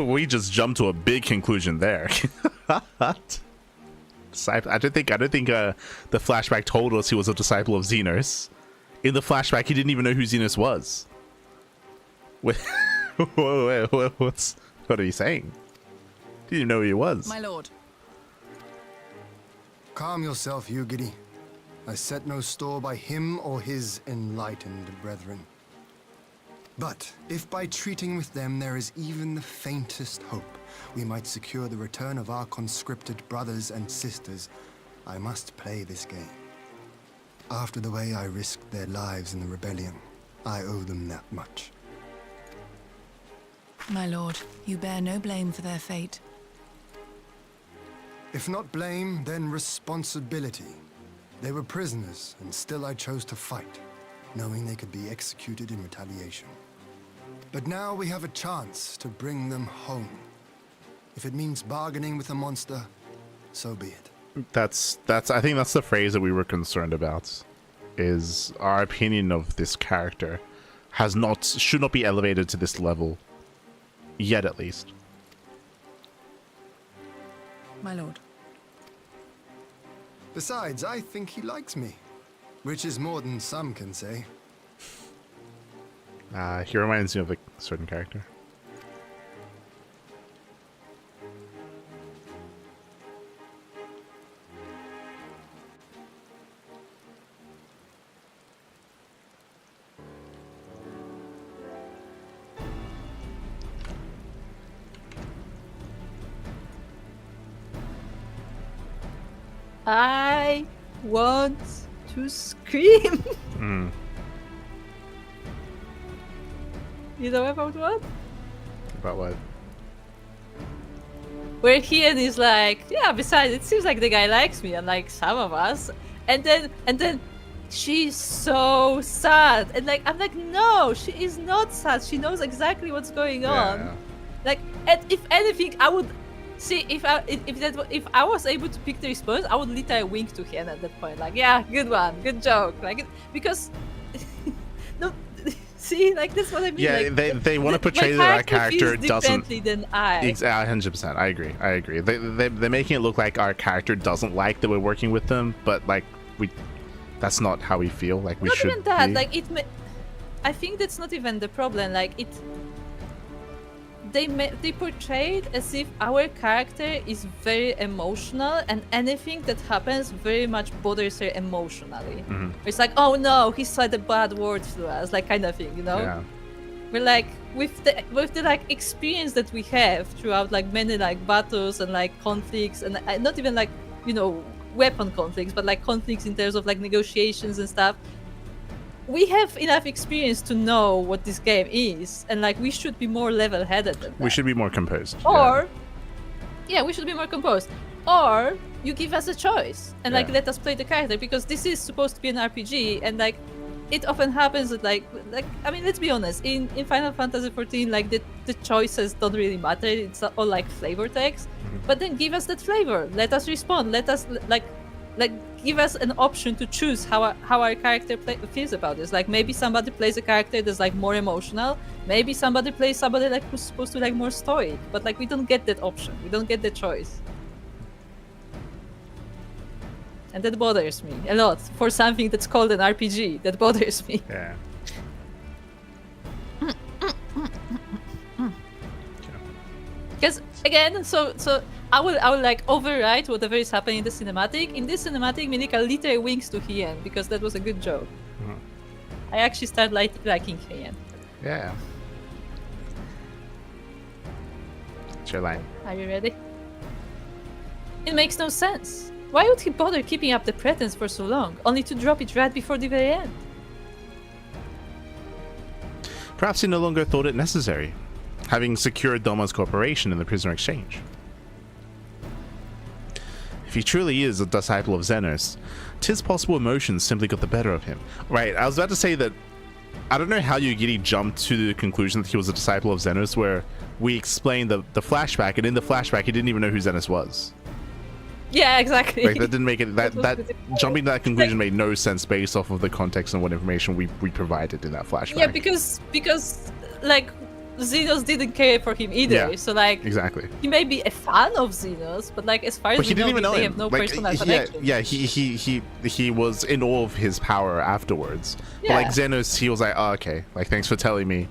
We just jumped to a big conclusion there. I don't think the flashback told us he was a disciple of Xenos. In the flashback, he didn't even know who Xenos was. What are you saying? He didn't know who he was. My lord. Calm yourself, Ugidi. I set no store by him or his enlightened brethren. But if by treating with them there is even the faintest hope, we might secure the return of our conscripted brothers and sisters, I must play this game. After the way I risked their lives in the rebellion, I owe them that much. My lord, you bear no blame for their fate. If not blame, then responsibility. They were prisoners, and still I chose to fight, knowing they could be executed in retaliation. But now we have a chance to bring them home. If it means bargaining with a monster, so be it. I think that's the phrase that we were concerned about. Is our opinion of this character should not be elevated to this level yet, at least. My lord. Besides, I think he likes me, which is more than some can say. He reminds me of a certain character. I want to scream. You know about what? About what? Where Hien is like, yeah, besides, it seems like the guy likes me, unlike some of us. And then she's so sad. And like, I'm like, no, she is not sad. She knows exactly what's going on. Yeah. Like, and if anything, I would see if I was able to pick the response, I would literally wink to Hien at that point. Like, yeah, good one, good joke. Like, because no. See, like that's what I mean. Yeah, like, they want to portray that our character doesn't. Than I. 100%. I agree. They're making it look like our character doesn't like that we're working with them, but like that's not how we feel. Like we not should. Not even that. Be. Like I think that's not even the problem. Like they portrayed as if our character is very emotional and anything that happens very much bothers her emotionally. Mm-hmm. It's like, oh no, he said a bad word to us, like kind of thing, you know? Yeah. We're like with the like experience that we have throughout like many like battles and like conflicts and not even like, you know, weapon conflicts, but like conflicts in terms of like negotiations and stuff. We have enough experience to know what this game is, and like we should be more level-headed than that. We should be more composed. Or, yeah, we should be more composed. Or you give us a choice and like let us play the character, because this is supposed to be an RPG, and like it often happens that like I mean, let's be honest, in Final Fantasy XIV, like the choices don't really matter. It's all like flavor text. But then give us that flavor. Let us respond. Let us like give us an option to choose how our character feels about this. Like maybe somebody plays a character that's like more emotional. Maybe somebody plays somebody like who's supposed to like more stoic. But like we don't get that option. We don't get the choice. And that bothers me a lot for something that's called an RPG. That bothers me. Yeah. Because again, so I will like overwrite whatever is happening in the cinematic. In this cinematic, Minika literally winks to Hien because that was a good joke. I actually start liking Hien. Yeah. It's your line. Are you ready? It makes no sense. Why would he bother keeping up the pretense for so long, only to drop it right before the very end? Perhaps he no longer thought it necessary, having secured Doma's cooperation in the prisoner exchange. If he truly is a disciple of Xenos, 'tis possible emotions simply got the better of him. Right, I was about to say that I don't know how Yugiri jumped to the conclusion that he was a disciple of Xenos, where we explained the flashback, and in the flashback he didn't even know who Xenos was. Yeah, exactly. Like that didn't make it. That jumping to that conclusion made no sense based off of the context and what information we provided in that flashback. Yeah, because like Xenos didn't care for him either. Yeah, so like exactly. He may be a fan of Xenos, but like as far as But he didn't even know they him. have no Like, personal connection. yeah, he was in awe of his power afterwards. Yeah. But like Xenos, he was like, oh, okay, like thanks for telling me.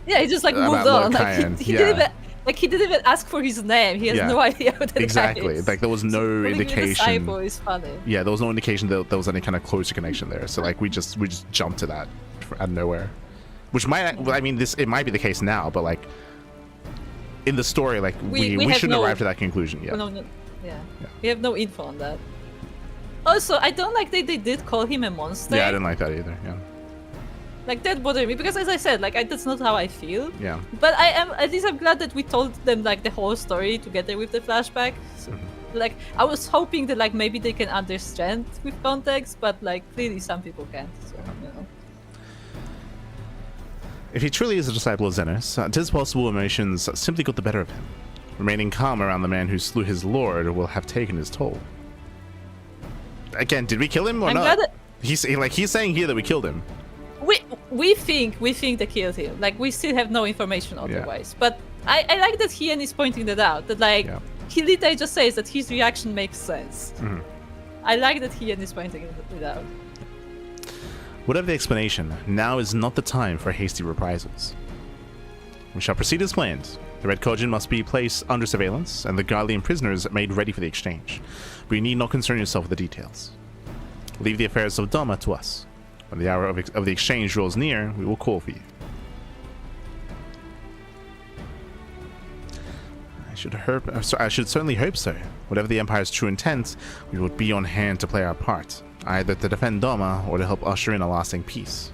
Yeah, he just like About moved on. Lord Like Kyan, he yeah. didn't even he didn't even ask for his name. He has Yeah. no idea who that Exactly. guy is. Like there was no Calling him a indication. disciple is funny. Yeah, there was no indication that there was any kind of closer connection there. So like we just jumped to that out of nowhere, which might, I mean, it might be the case now, but like in the story, like we have shouldn't no- arrive to that conclusion yet. No, yeah. We have no info on that. Also, I don't like that they did call him a monster. Yeah, I didn't like that either. Yeah. Like that bothered me because, as I said, like that's not how I feel. Yeah. But at least I'm glad that we told them like the whole story together with the flashback. So, like I was hoping that like maybe they can understand with context, but like clearly some people can't. So you know. If he truly is a disciple of Xenos, it is possible emotions simply got the better of him. Remaining calm around the man who slew his lord will have taken his toll. Again, did we kill him or I'm not? glad that He's saying here that we killed him. we think they killed him. Like we still have no information otherwise. But I like that Hien is pointing that out. That like he literally just says that his reaction makes sense. I like that Hien is pointing it out. Whatever the explanation, now is not the time for hasty reprisals. We shall proceed as planned. The Red Kojin must be placed under surveillance, and the Guardian prisoners made ready for the exchange. But you need not concern yourself with the details. Leave the affairs of Doma to us. When the hour of the exchange draws near, we will call for you. I should certainly hope so. Whatever the Empire's true intent, we would be on hand to play our part, either to defend Doma or to help usher in a lasting peace.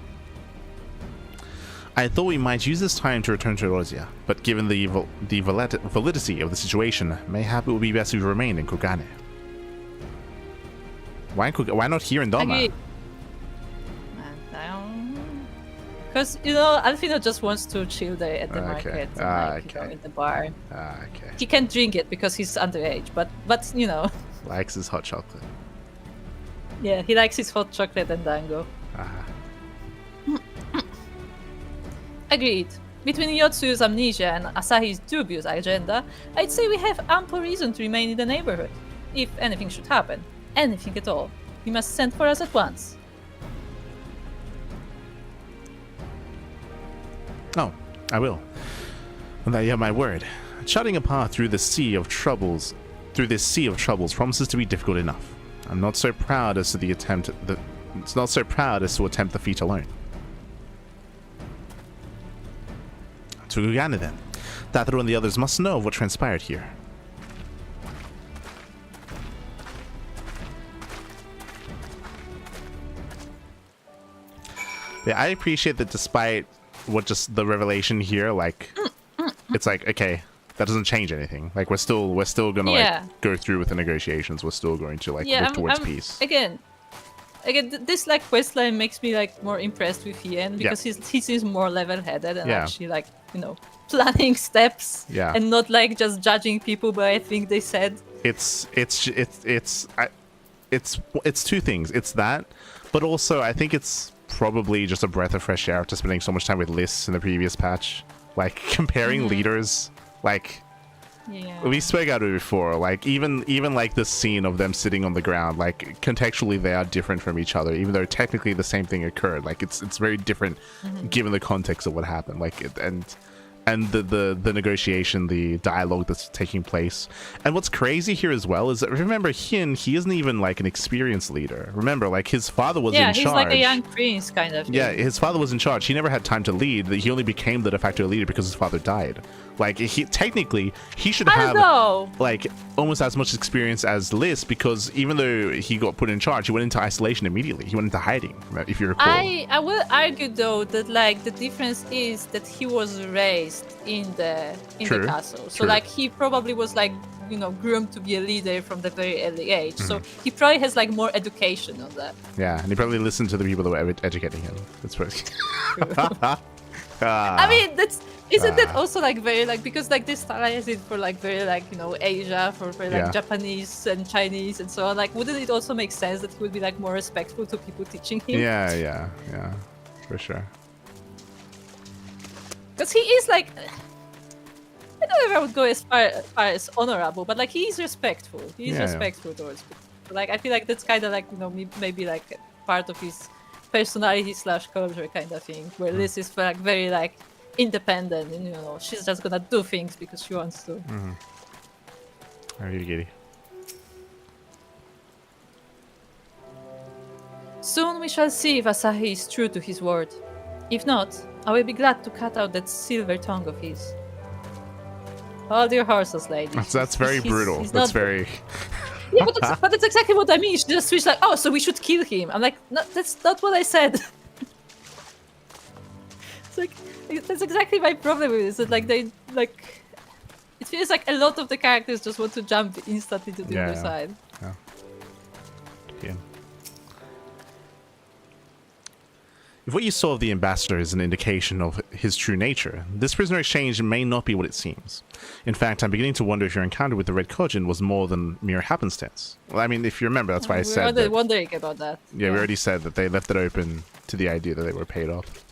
I thought we might use this time to return to Eorzea, but given the validity of the situation, mayhap it would be best if we remain in Kugane. Why not here in Doma? Because, you know, Alfino just wants to chill there at the market and like, you know, in the bar. Okay. He can't drink it because he's underage, but you know. Likes his hot chocolate. Yeah, he likes his hot chocolate and dango. Agreed. Between Yotsu's amnesia and Asahi's dubious agenda, I'd say we have ample reason to remain in the neighborhood. If anything should happen, anything at all, you must send for us at once. Oh, I will. And that you have my word. Charting a path through this sea of troubles promises to be difficult enough. I'm not so proud as to attempt the feat alone. To Kugane then. Datharu and the others must know of what transpired here. Yeah, I appreciate that despite what just the revelation here, like it's like, okay, that doesn't change anything. Like we're still gonna like go through with the negotiations. We're still going to like work towards peace. Again, this like questline makes me like more impressed with Hien because he seems more level-headed and actually like, you know, planning steps and not like just judging people by I think they said. It's two things. It's that, but also I think it's probably just a breath of fresh air after spending so much time with lists in the previous patch. Like comparing leaders, like we spoke out of it before, like even like the scene of them sitting on the ground, like contextually they are different from each other, even though technically the same thing occurred. Like it's very different given the context of what happened. Like and the negotiation, the dialogue that's taking place. And what's crazy here as well is that, remember, Hien, he isn't even like an experienced leader. Remember, like his father was in charge. Yeah, he's like a young prince kind of thing. Yeah, his father was in charge. He never had time to lead. He only became the de facto leader because his father died. Like technically he should have like almost as much experience as Liz, because even though he got put in charge, he went into isolation immediately. He went into hiding, if you recall. I will argue though that like the difference is that he was raised in the castle, so like he probably was like you know, groomed to be a leader from the very early age. So he probably has like more education on that. Yeah, and he probably listened to the people that were educating him. That's what. I mean, isn't that also like very like, because like they stylize it for like very like, you know, Asia, for very like Japanese and Chinese and so on. Like, wouldn't it also make sense that he would be like more respectful to people teaching him? Yeah, for sure. Because he is like, I don't know if I would go as far as honorable, but like he is respectful. He is respectful towards people. Like I feel like that's kind of like, you know, maybe like part of his personality / culture kind of thing, where Liz is like very like independent and, you know, she's just gonna do things because she wants to. Are you giddy? Soon we shall see if Asahi is true to his word. If not, I will be glad to cut out that silver tongue of his. Hold your horses, lady. That's very brutal. That's very... Yeah, but that's exactly what I mean. She just switched like, oh, so we should kill him. I'm like, no, that's not what I said. It's like, that's exactly my problem with it. Is that like they like, it feels like a lot of the characters just want to jump instantly to the other side. Yeah. If what you saw of the ambassador is an indication of his true nature, this prisoner exchange may not be what it seems. In fact, I'm beginning to wonder if your encounter with the Red Kojin was more than mere happenstance. Well, I mean, if you remember, that's why I said that... wondering about that. Yeah, we already said that they left it open to the idea that they were paid off.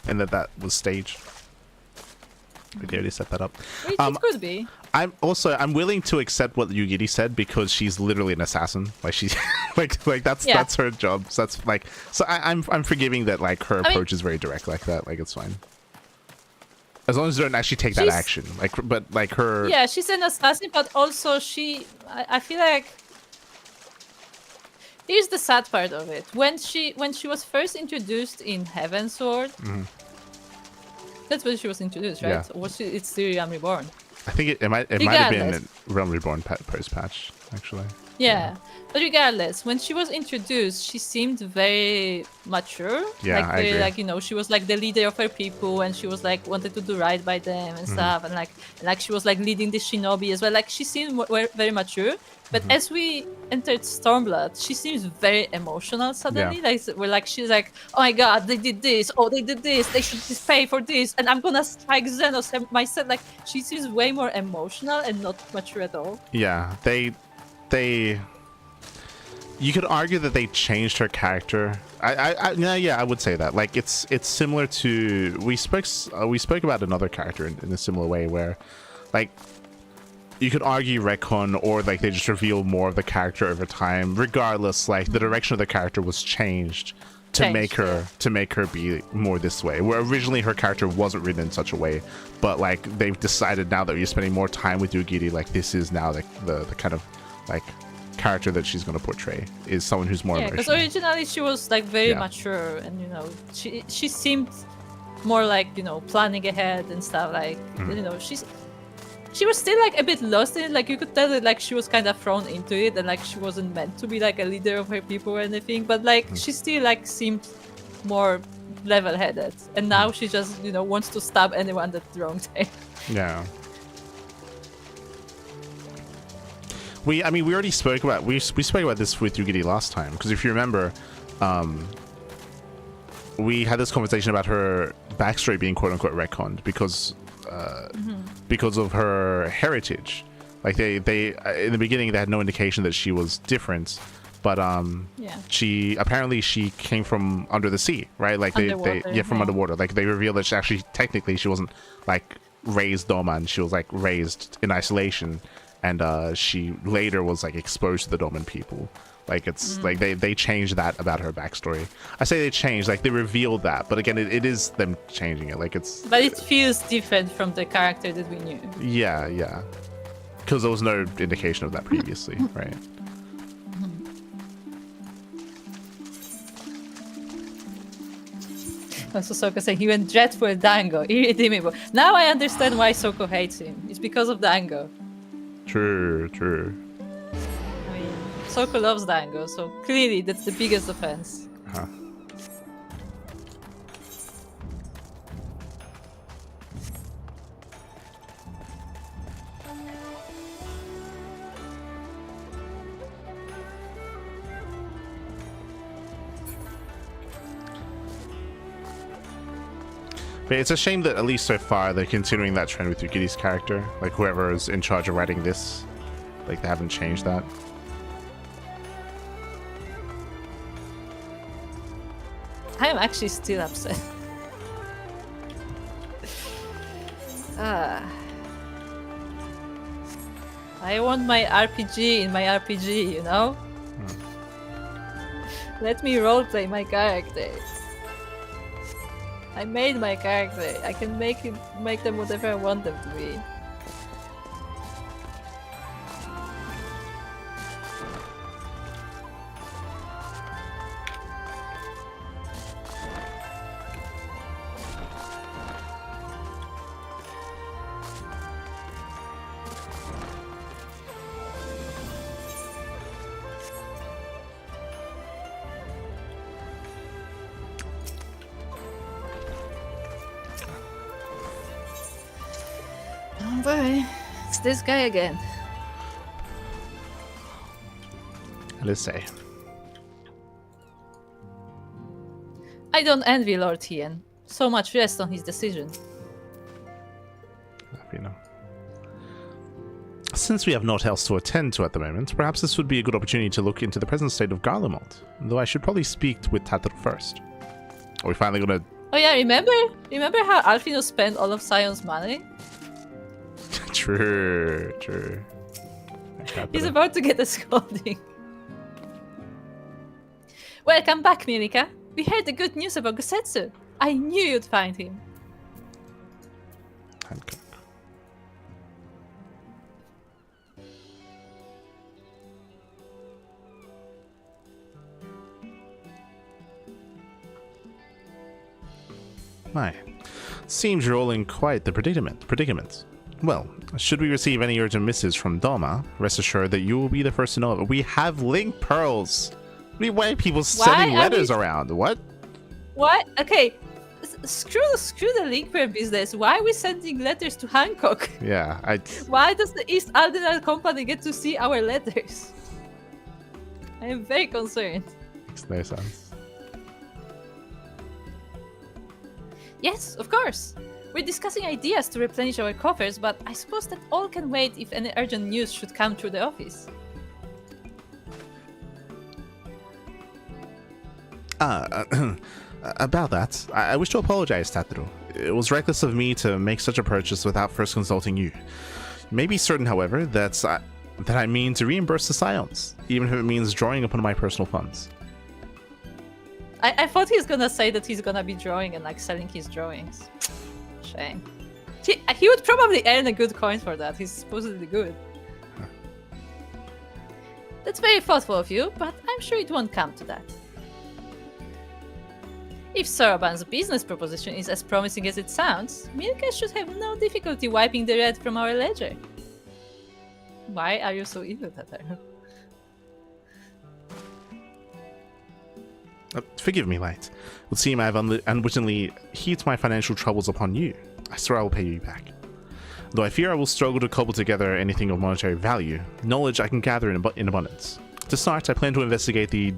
And that was staged. We already set that up. It could be. I'm willing to accept what Yugiri said because she's literally an assassin. Like she's like that's her job. So that's like, so I'm forgiving that like her approach is very direct like that. Like it's fine. As long as you don't actually take that action. Like, but like her. Yeah, she's an assassin, but also I feel like. Here's the sad part of it. When she was first introduced in Heaven Sword, that's when she was introduced, right? Yeah. Or was it's still Realm Reborn? I think it might have been Realm Reborn post patch actually. Yeah, but regardless, when she was introduced, she seemed very mature. Yeah, like I agree. Like, you know, she was like the leader of her people, and she was like wanted to do right by them and stuff, and like she was like leading the shinobi as well. Like she seemed very mature. But as we entered Stormblood, she seems very emotional suddenly. Like she's like, oh my god, they did this, oh they did this, they should just pay for this, and I'm gonna strike Xenos myself. Like she seems way more emotional and not mature at all. Yeah, they you could argue that they changed her character. I would say that. Like it's similar to we spoke about another character in a similar way where like you could argue retcon or like they just reveal more of the character over time. Regardless, like the direction of the character was changed to make her be more this way. Where originally her character wasn't written in such a way, but like they've decided now that you're spending more time with Yugiri, like this is now the kind of like character that she's going to portray is someone who's more emotional. Because originally she was like very mature, and you know she seemed more like, you know, planning ahead and stuff. Like you know, she was still like a bit lost in it. Like you could tell that like she was kind of thrown into it, and like she wasn't meant to be like a leader of her people or anything. But like she still like seemed more level-headed, and now she just, you know, wants to stab anyone at the wrong time. Yeah. We already spoke about we spoke about this with Yugiri last time, because if you remember, we had this conversation about her backstory being quote unquote retconned because of her heritage. Like they in the beginning they had no indication that she was different, but she came from under the sea, right? Like from underwater. Like they revealed that she wasn't like raised Doman. She was like raised in isolation. And she later was like exposed to the Doman people. Like it's like they changed that about her backstory. I say they changed, like they revealed that, but again, it is them changing it. Like it's. But it feels different from the character that we knew. Yeah, because there was no indication of that previously, right? Also, Soko saying he went dreadful Dango, irredeemable. Now I understand why Soko hates him. It's because of Dango. True. I mean, Soko loves Dango, so clearly that's the biggest offense. But it's a shame that at least so far they're continuing that trend with Yuki's character. Like whoever is in charge of writing this, like they haven't changed that. I am actually still upset. I want my RPG in my RPG, you know? Let me roleplay my character. I made my character. I can make them whatever I want them to be. Oh boy, it's this guy again. Let's say. I don't envy Lord Hien. So much rests on his decision. You know. Since we have naught else to attend to at the moment, perhaps this would be a good opportunity to look into the present state of Garlemald. Though I should probably speak with Tatru first. Are we finally gonna... Oh yeah, remember how Alfino spent all of Sion's money? True. He's about to get a scolding. Welcome back, Mirika. We heard the good news about Gusetsu. I knew you'd find him. Hancock. My, seems you're all in quite the predicament. Well, should we receive any urgent missives from Doma, rest assured that you will be the first to know of it. We have link pearls. Why are people sending letters around? What? What? Okay, screw the link pearl business. Why are we sending letters to Hancock? Yeah, Why does the East Aldenal Company get to see our letters? I am very concerned. Makes no sense. Yes, of course. We're discussing ideas to replenish our coffers, but I suppose that all can wait if any urgent news should come through the office. About that, I wish to apologize, Tatru. It was reckless of me to make such a purchase without first consulting you. You may be certain, however, that I mean to reimburse the Scions, even if it means drawing upon my personal funds. I thought he's gonna say that he's gonna be drawing and like selling his drawings. Shame. He would probably earn a good coin for that. He's supposedly good. Huh. That's very thoughtful of you, but I'm sure it won't come to that. If Soroban's business proposition is as promising as it sounds, Mirka should have no difficulty wiping the red from our ledger. Why are you so evil, Tataru? Forgive me, Light. It would seem I have unwittingly heaped my financial troubles upon you. I swear I will pay you back. Though I fear I will struggle to cobble together anything of monetary value, knowledge I can gather in abundance. To start, I plan to investigate the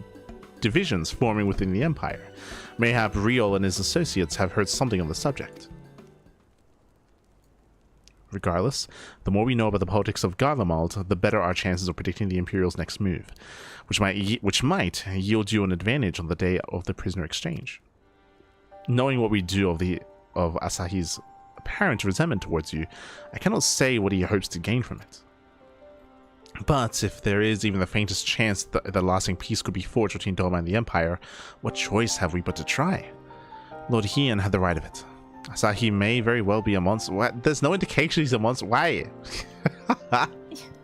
divisions forming within the Empire. Mayhap Riol and his associates have heard something on the subject. Regardless, the more we know about the politics of Garlemald, the better our chances of predicting the Imperial's next move, which might yield you an advantage on the day of the prisoner exchange. Knowing what we do of Asahi's apparent resentment towards you, I cannot say what he hopes to gain from it. But if there is even the faintest chance that a lasting peace could be forged between Doma and the Empire, what choice have we but to try? Lord Hien had the right of it. Asahi may very well be a monster. What? There's no indication he's a monster. Why?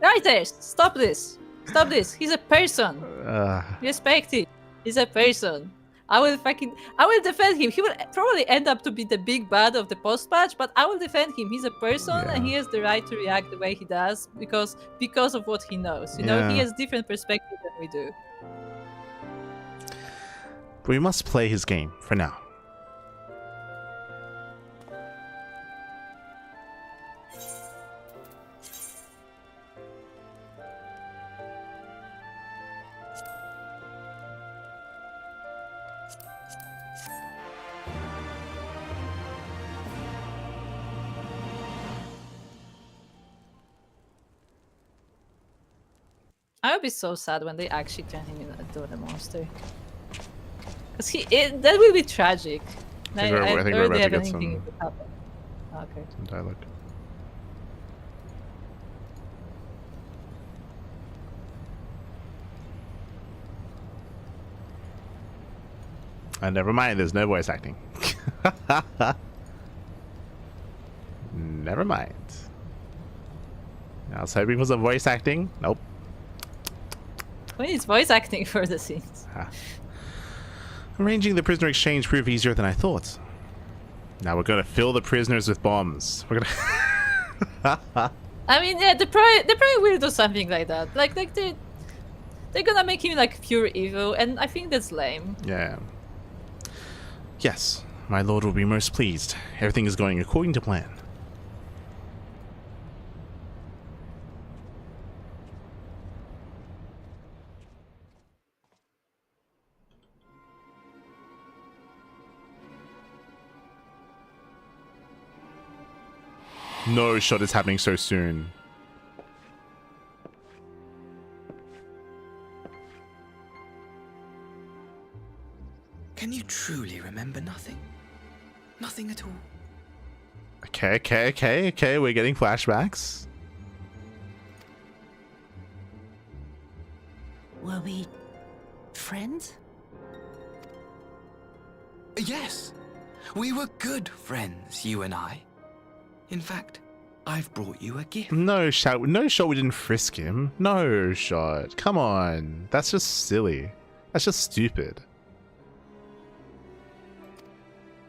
Right there! Stop this! Stop this! He's a person! Respect him! He's a person! I will defend him. He will probably end up to be the big bad of the post-patch, but I will defend him. He's a person and he has the right to react the way he does because of what he knows. You know, he has different perspective than we do. But we must play his game for now. I would be so sad when they actually turn him into the monster. Because that will be tragic. I think we're about to get some Okay. dialogue. Never mind, there's no voice acting. Never mind. I was hoping for some voice acting. Nope. Who needs voice acting for the scenes? Arranging the prisoner exchange proved easier than I thought. Now we're gonna fill the prisoners with bombs. We're gonna. I mean, yeah, they probably will do something like that. Like they're gonna make him like pure evil, and I think that's lame. Yeah. Yes, my lord will be most pleased. Everything is going according to plan. No shot is happening so soon. Can you truly remember nothing? Nothing at all? Okay. We're getting flashbacks. Were we friends? Yes. We were good friends, you and I. In fact, I've brought you a gift. No shot we didn't frisk him. No shot. Come on. That's just silly. That's just stupid.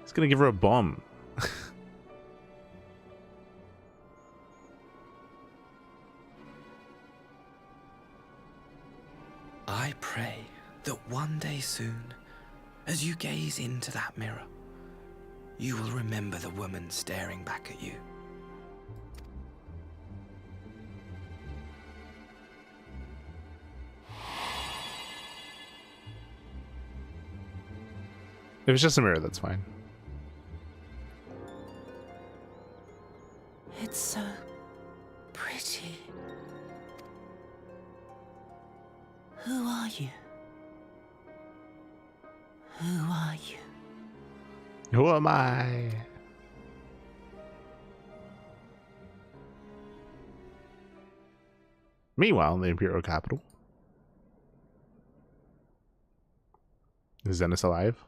He's gonna give her a bomb. I pray that one day soon, as you gaze into that mirror, you will remember the woman staring back at you. If it's just a mirror, that's fine. It's so pretty. Who are you? Who are you? Who am I? Meanwhile, in the Imperial capital. Is Zenith alive?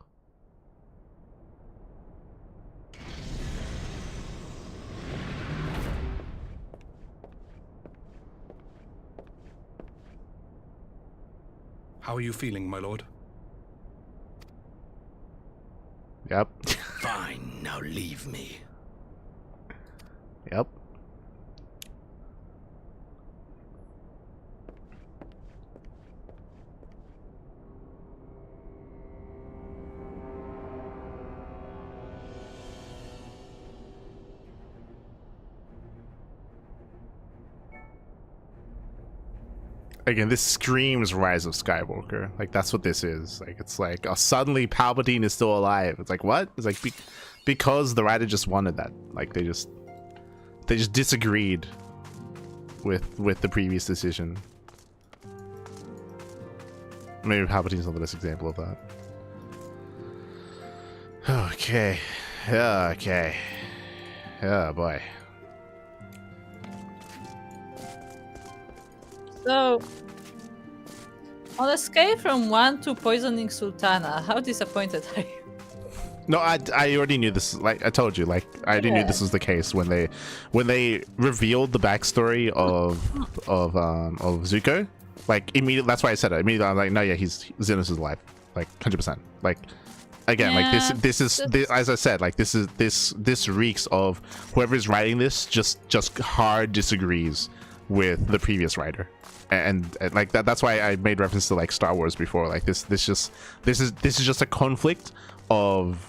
How are you feeling, my lord? Yep. Fine, now leave me. Yep. Again, this screams Rise of Skywalker. Like, that's what this is. Like, it's like, oh, suddenly Palpatine is still alive. It's like, what? It's like, because the writer just wanted that. Like, they just disagreed with the previous decision. Maybe Palpatine's not the best example of that. Okay. Okay. Oh, boy. So, on a scale from 1 to poisoning Sultana, how disappointed are you? No, I already knew this. Like I told you, like I already knew this was the case when they revealed the backstory of Zuko. Like immediately, that's why I said it. Immediately, I'm like, no, yeah, Zenith is alive, like 100%. Like again, like this is as I said, like this reeks of whoever's writing this just hard disagrees with the previous writer. And like that's why I made reference to like Star Wars before. Like this is just a conflict of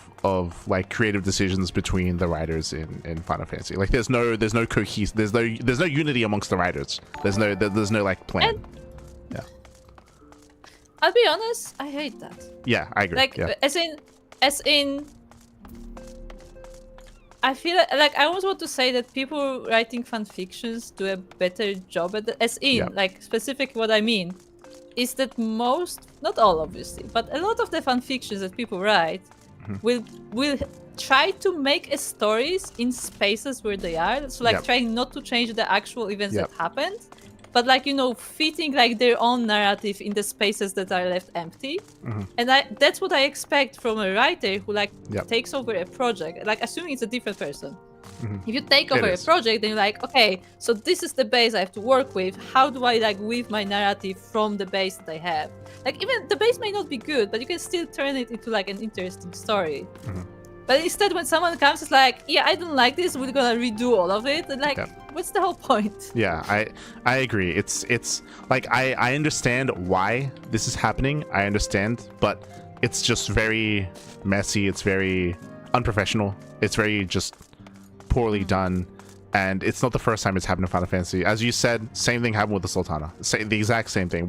like creative decisions between the writers in Final Fantasy. Like there's no unity amongst the writers. There's no like plan. Yeah. I'll be honest, I hate that. Yeah, I agree. Like yeah. as in I feel like I always want to say that people writing fan fictions do a better job at the, as in, like, specifically what I mean is that most, not all obviously, but a lot of the fan fictions that people write will try to make a stories in spaces where they are. So like trying not to change the actual events that happened, but like, you know, fitting like their own narrative in the spaces that are left empty. And that's what I expect from a writer who like takes over a project, like assuming it's a different person. If you take over a project, then you're like, okay, so this is the base I have to work with. How do I like weave my narrative from the base that I have? Like even the base may not be good, but you can still turn it into like an interesting story. But instead, when someone comes, it's like, yeah, I don't like this. We're gonna redo all of it. And like, what's the whole point? Yeah, I agree. It's like I understand why this is happening. I understand, but it's just very messy. It's very unprofessional. It's very just poorly done. And it's not the first time it's happened in Final Fantasy. As you said, same thing happened with the Sultana. The exact same thing.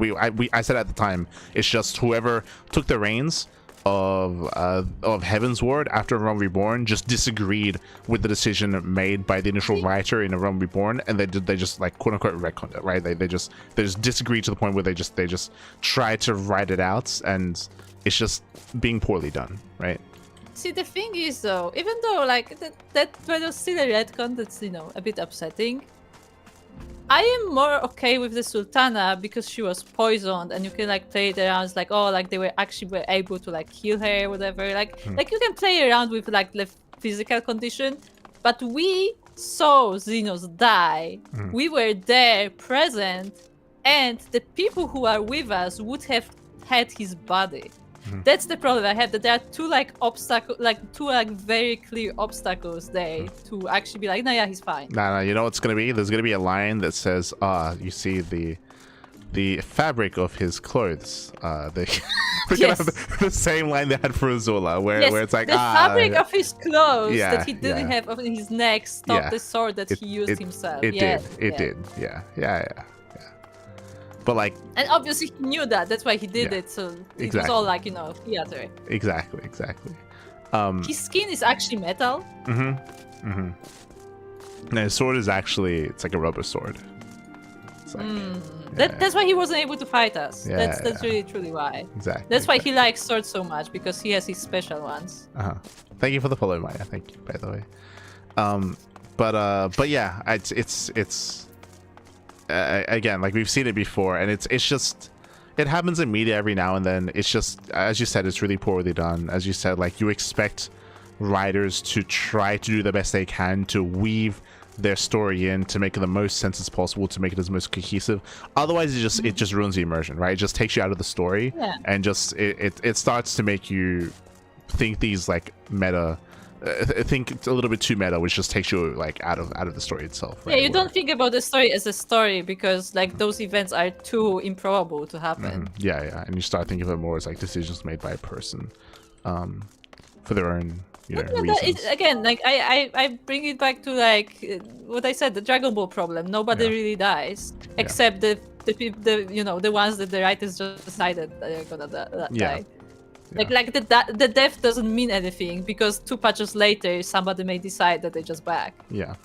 I said at the time, it's just whoever took the reins of Heaven's Ward after Realm Reborn just disagreed with the decision made by the initial writer in Realm Reborn, and they just like quote unquote retconned it, right? They just disagreed to the point where they just tried to write it out, and it's just being poorly done, right? See, the thing is though, even though like that was still a retcon, that's, you know, a bit upsetting. I am more okay with the Sultana because she was poisoned and you can like play it around. It's like, oh, like they were able to like heal her or whatever. Like you can play around with like the physical condition, but we saw Xenos die. We were there, present, and the people who are with us would have had his body. That's the problem I have, that there are two like very clear obstacles there to actually be like, no, yeah, he's fine. No, you know what's gonna be? There's gonna be a line that says, you see the fabric of his clothes. They're gonna have the same line they had for Azula, where it's like, the fabric of his clothes that he didn't yeah. have on his neck stopped the sword that he used himself. It did. Yeah. But like, and obviously he knew that. That's why he did it. So it was all like, you know, theater. Exactly. His skin is actually metal. No, his sword is actually, it's like a rubber sword. It's like, that's why he wasn't able to fight us. Yeah, that's really truly why. Exactly. That's why he likes swords so much, because he has his special ones. Thank you for the follow, Maya. Thank you, by the way. But yeah, it's again, like we've seen it before, and it's just, it happens in media every now and then. It's just, as you said, it's really poorly done. As you said, like you expect writers to try to do the best they can to weave their story in to make it the most sense as possible, to make it as most cohesive. Otherwise it just ruins the immersion, right? It just takes you out of the story, and just it starts to make you think these like meta, think a little bit too meta, which just takes you like out of the story itself, right? Yeah, you don't think about the story as a story because like those events are too improbable to happen. Yeah, and you start thinking of it more as like decisions made by a person for their own, you know, reasons. Again, like I bring it back to like what I said, the Dragon Ball problem. Nobody really dies except the you know, the ones that the writers just decided that they're gonna die. Like the death doesn't mean anything because 2 patches later somebody may decide that they're just back. Yeah.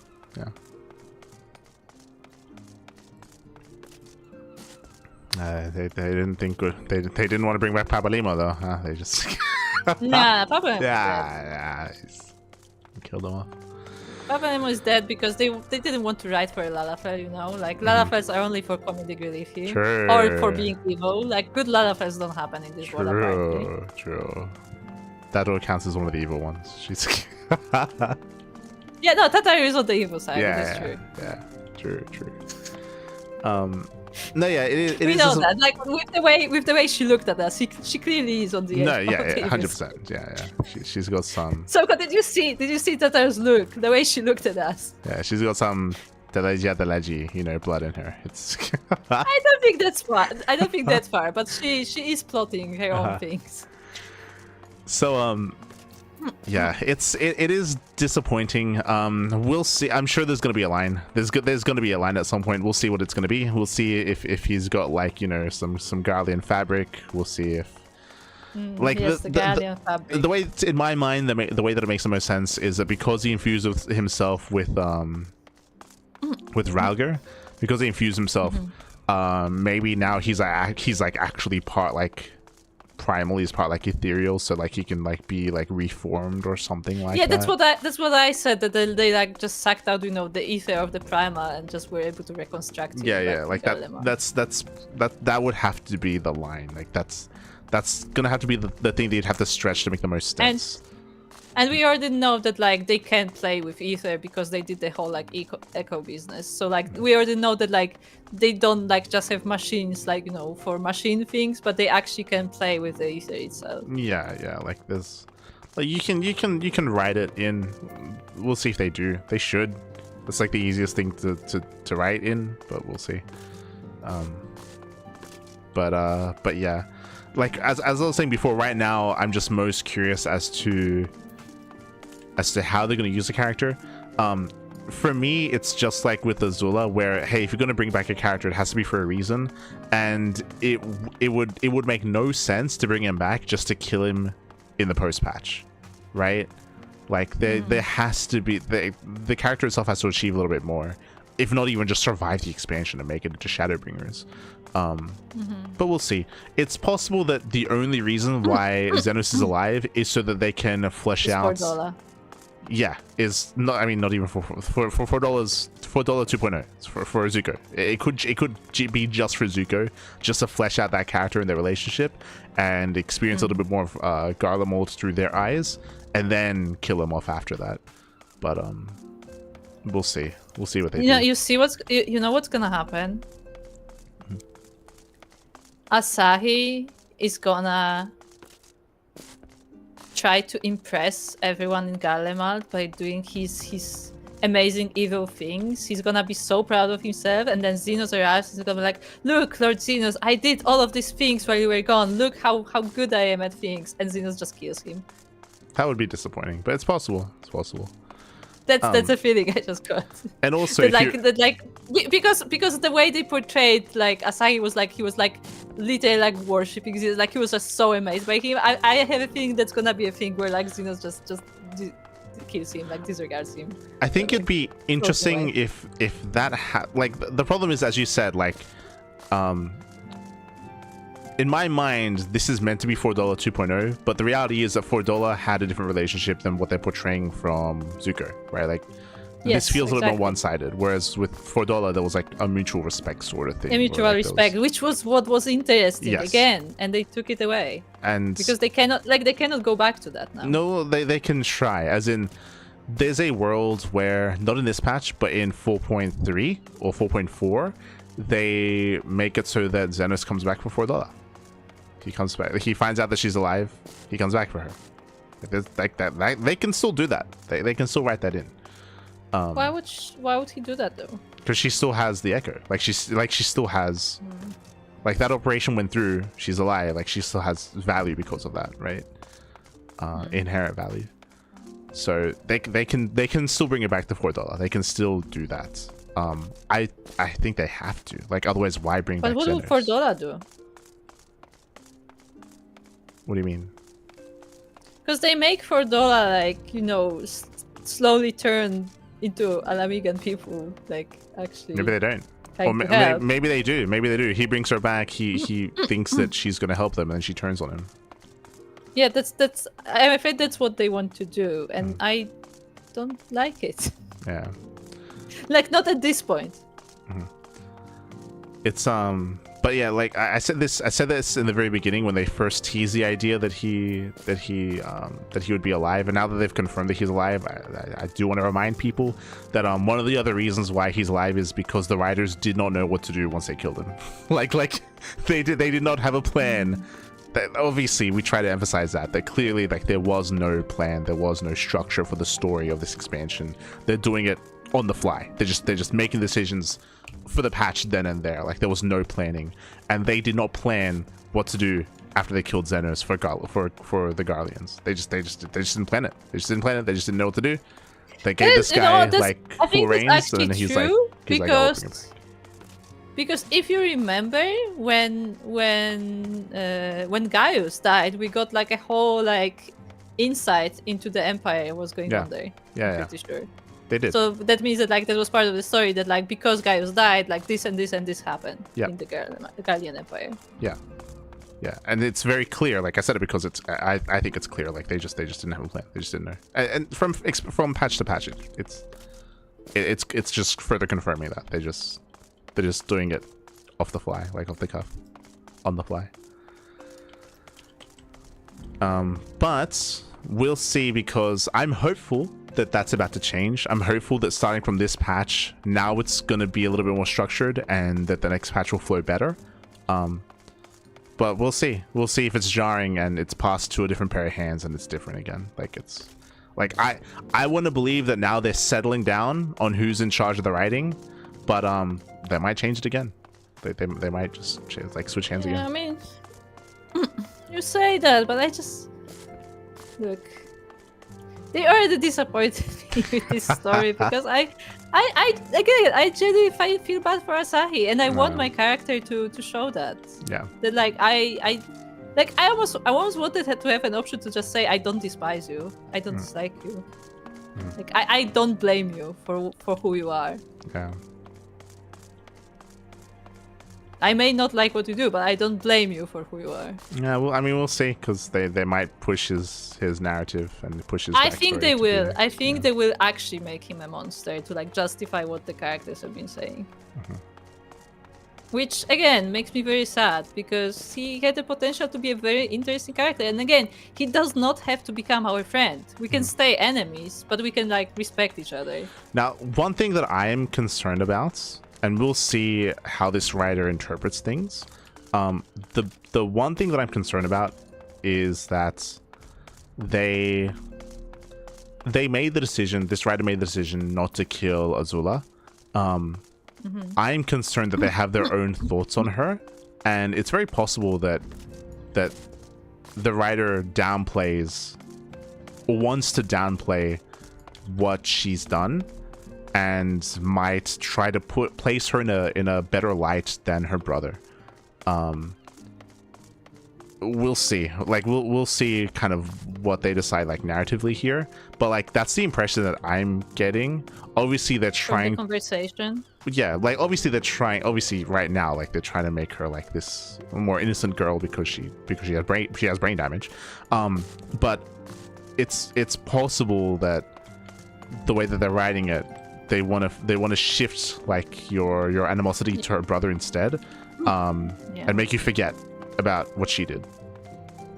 They didn't think good. They didn't want to bring back Pabalimo though. Huh? They just Nah, Pabalimo. Yeah, killed him off. Pabalimo is dead because they didn't want to write for a Lalafell, you know? Like, Lalafels are only for comedic relief here. True. Or for being evil. Like, good Lalafels don't happen in this world, apparently. True. That all counts as one of the evil ones. She's... Yeah, no, Tataru is on the evil side, that's true. Yeah, true. No, yeah, we know that. Like, with the way she looked at us, she clearly is on the edge. No, yeah, 100%. Yeah. She's got some... So, did you see Tataru's look? The way she looked at us? Yeah, she's got some Deleji, you know, blood in her. It's... I don't think that's far. But she is plotting her own things. So, yeah, it is disappointing. We'll see. I'm sure there's gonna be a line. There's gonna be a line at some point. We'll see what it's gonna be. We'll see if he's got like, you know, some Garlean fabric. We'll see if Like yes, the Guardian fabric. the way it's, in my mind, the way that it makes the most sense is that because he infused himself with Ralger, because he infused himself, maybe now he's like actually part like primal, he's part like ethereal, so like he can like be like reformed or something like that. Yeah, that's what I said, that they like just sucked out, you know, the ether of the primal and just were able to reconstruct it. Yeah, like that would have to be the line. Like that's gonna have to be the thing they'd have to stretch to make the most sense. And we already know that like they can't play with ether because they did the whole like echo business. So like we already know that like they don't like just have machines like, you know, for machine things, but they actually can play with the ether itself. Yeah, like there's like you can write it in. We'll see if they do. They should. It's like the easiest thing to write in, but we'll see. But yeah, like as I was saying before, right now I'm just most curious as to how they're going to use the character. For me, it's just like with Azula, where hey, if you're going to bring back a character, it has to be for a reason, and it would make no sense to bring him back just to kill him in the post patch, right? Like there has to be the character itself has to achieve a little bit more, if not even just survive the expansion and make it into Shadowbringers. But we'll see. It's possible that the only reason why Xenos is alive is so that they can flesh out. $4. Yeah, is not. I mean, not even for $4 2.0 for Zuko. It could be just for Zuko, just to flesh out that character and their relationship, and experience a little bit more of Garlemald through their eyes, and then kill him off after that. But we'll see. We'll see what they do. Yeah, you know what's gonna happen. Asahi is gonna try to impress everyone in Garlemald by doing his amazing evil things. He's gonna be so proud of himself, and then Xenos arrives and he's gonna be like, look, Lord Xenos, I did all of these things while you were gone. Look how good I am at things. And Xenos just kills him. That would be disappointing, but it's possible. It's possible. That's a feeling I just got. And also, because the way they portrayed like Asahi was like he was like literally like worshipping Xenos, like he was just so amazed by him. I have a feeling that's gonna be a thing where like Xenos just kills him, like disregards him. I think it'd be interesting if that like the problem is, as you said, like in my mind, this is meant to be $4 2.0, but the reality is that $4 had a different relationship than what they're portraying from Zuko, right? Like, this feels a little more one-sided, whereas with $4 there was like a mutual respect sort of thing. A mutual respect, which was what was interesting again, and they took it away. And because they cannot go back to that now. No, they can try. As in, there's a world where, not in this patch, but in 4.3 or 4.4, they make it so that Xenos comes back for $4. He comes back. He finds out that she's alive. He comes back for her. Like that. They can still do that. They can still write that in. Why would he do that though? Because she still has the echo. She still has. Like that operation went through. She's alive. Like she still has value because of that, right? Inherent value. So they can still bring it back to $4. They can still do that. I think they have to. Like otherwise, why bring back? But what would $4 do? What do you mean? Because they make $4 like, you know, slowly turn into Alamigan people, like actually. Maybe they don't. Or maybe they do. Maybe they do. He brings her back. He thinks that she's gonna help them, and then she turns on him. Yeah, that's. I'm afraid that's what they want to do, and I don't like it. Yeah. Like not at this point. It's but yeah, like I said this in the very beginning when they first teased the idea that he would be alive, and now that they've confirmed that he's alive, I do want to remind people that one of the other reasons why he's alive is because the writers did not know what to do once they killed him. like they did not have a plan. That obviously we try to emphasize that clearly like there was no plan, there was no structure for the story of this expansion. They're doing it on the fly. They're just making decisions for the patch then and there. Like there was no planning, and they did not plan what to do after they killed Xenos for the Garleans. They just didn't plan it. They just didn't plan it. They just didn't know what to do. They gave this guy like full reins, and then he's like, Because if you remember, when Gaius died, we got like a whole like insight into the Empire was going on there. Yeah, I'm pretty sure. They did. So that means that like that was part of the story, that like because Gaius died, like this and this and this happened in the Guardian Empire. Yeah, and it's very clear. Like I said it because it's. I think it's clear. Like they just didn't have a plan. They just didn't know. And from patch to patch, it's just further confirming that they're just doing it off the fly, like off the cuff, on the fly. But we'll see, because I'm hopeful that that's about to change. I'm hopeful that starting from this patch, now it's going to be a little bit more structured and that the next patch will flow better. But we'll see. We'll see if it's jarring and it's passed to a different pair of hands and it's different again. Like it's like I want to believe that now they're settling down on who's in charge of the writing, but they might change it again. They might just like switch hands again. I mean, you say that, but I just look. They already disappointed me with this story because I genuinely feel bad for Asahi, and I want my character to show that. Yeah. That like I almost wanted her to have an option to just say, I don't despise you, I don't dislike you. Like I don't blame you for who you are. Yeah. I may not like what you do, but I don't blame you for who you are. Yeah, well, I mean, we'll see, because they might push his narrative and push his. I think they will. Be, I think they will actually make him a monster to like justify what the characters have been saying. Which again makes me very sad, because he had the potential to be a very interesting character. And again, he does not have to become our friend. We can stay enemies, but we can like respect each other. Now, one thing that I am concerned about, and we'll see how this writer interprets things. The one thing that I'm concerned about is that they made the decision. This writer made the decision not to kill Azula. I'm concerned that they have their own thoughts on her, and it's very possible that the writer downplays or wants to downplay what she's done, and might try to place her in a better light than her brother. We'll see. Like we'll see kind of what they decide like narratively here, but like that's the impression that I'm getting. Obviously they're trying from the conversation. Yeah, like obviously they're trying. Obviously right now, like they're trying to make her like this more innocent girl because she has brain damage. But it's possible that the way that they're writing it, they want to shift like your animosity to her brother instead, and make you forget about what she did.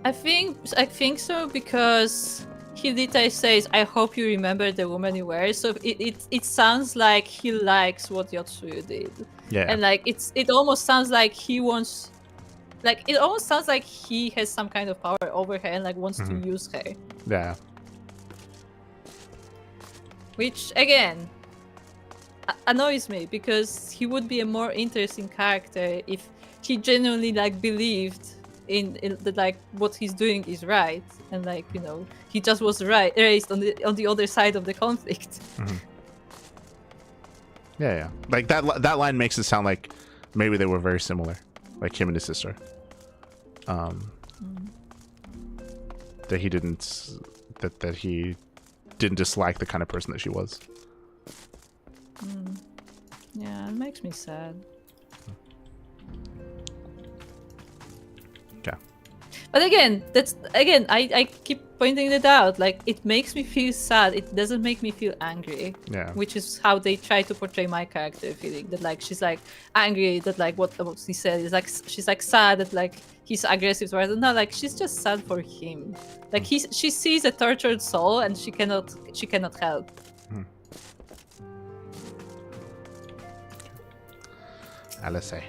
I think so, because Hideta says, "I hope you remember the woman you were." So it sounds like he likes what Yotsuyu did. Yeah. And like it almost sounds like he wants, like it almost sounds like he has some kind of power over her and like wants to use her. Yeah. Which again annoys me, because he would be a more interesting character if he genuinely like believed in that like what he's doing is right, and like, you know, he just was raised on the other side of the conflict. Yeah. Like that line makes it sound like maybe they were very similar, like him and his sister. That he didn't dislike the kind of person that she was. Yeah, it makes me sad. Okay. But again, I keep pointing it out. Like, it makes me feel sad. It doesn't make me feel angry. Yeah. Which is how they try to portray my character feeling. That like she's like angry. That like what he said is like she's like sad that like he's aggressive towards her. No, like she's just sad for him. Like she sees a tortured soul and she cannot help. Let's say.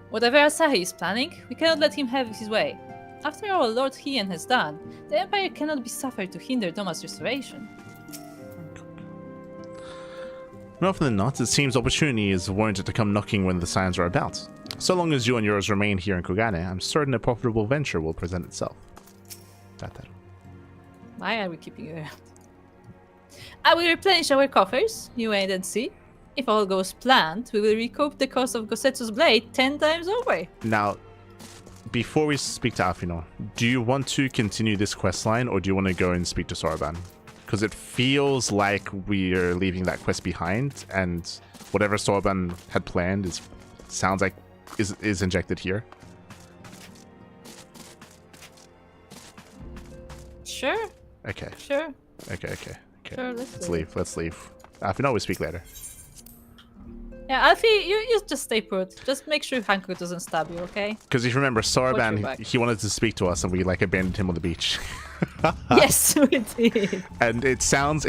Whatever Asahi is planning, we cannot let him have his way. After all Lord Hien has done, the Empire cannot be suffered to hinder Doma's restoration. More often than not, it seems opportunity is warranted to come knocking when the signs are about. So long as you and yours remain here in Kugane, I'm certain a profitable venture will present itself. Why are we keeping you around? I will replenish our coffers, you wait and see. If all goes planned, we will recoup the cost of Gosetsu's blade 10 times over. Now, before we speak to Afino, do you want to continue this quest line, or do you want to go and speak to Soroban? Because it feels like we're leaving that quest behind, and whatever Soroban had planned sounds like is injected here. Sure. Okay. Sure. Okay. Sure, Let's leave. Let's leave. Afino, we speak later. Yeah, Alfie, you just stay put. Just make sure Hanko doesn't stab you, okay? Because if you remember, Watch your Soroban, back. he wanted to speak to us, and we like abandoned him on the beach. Yes, we did. And it sounds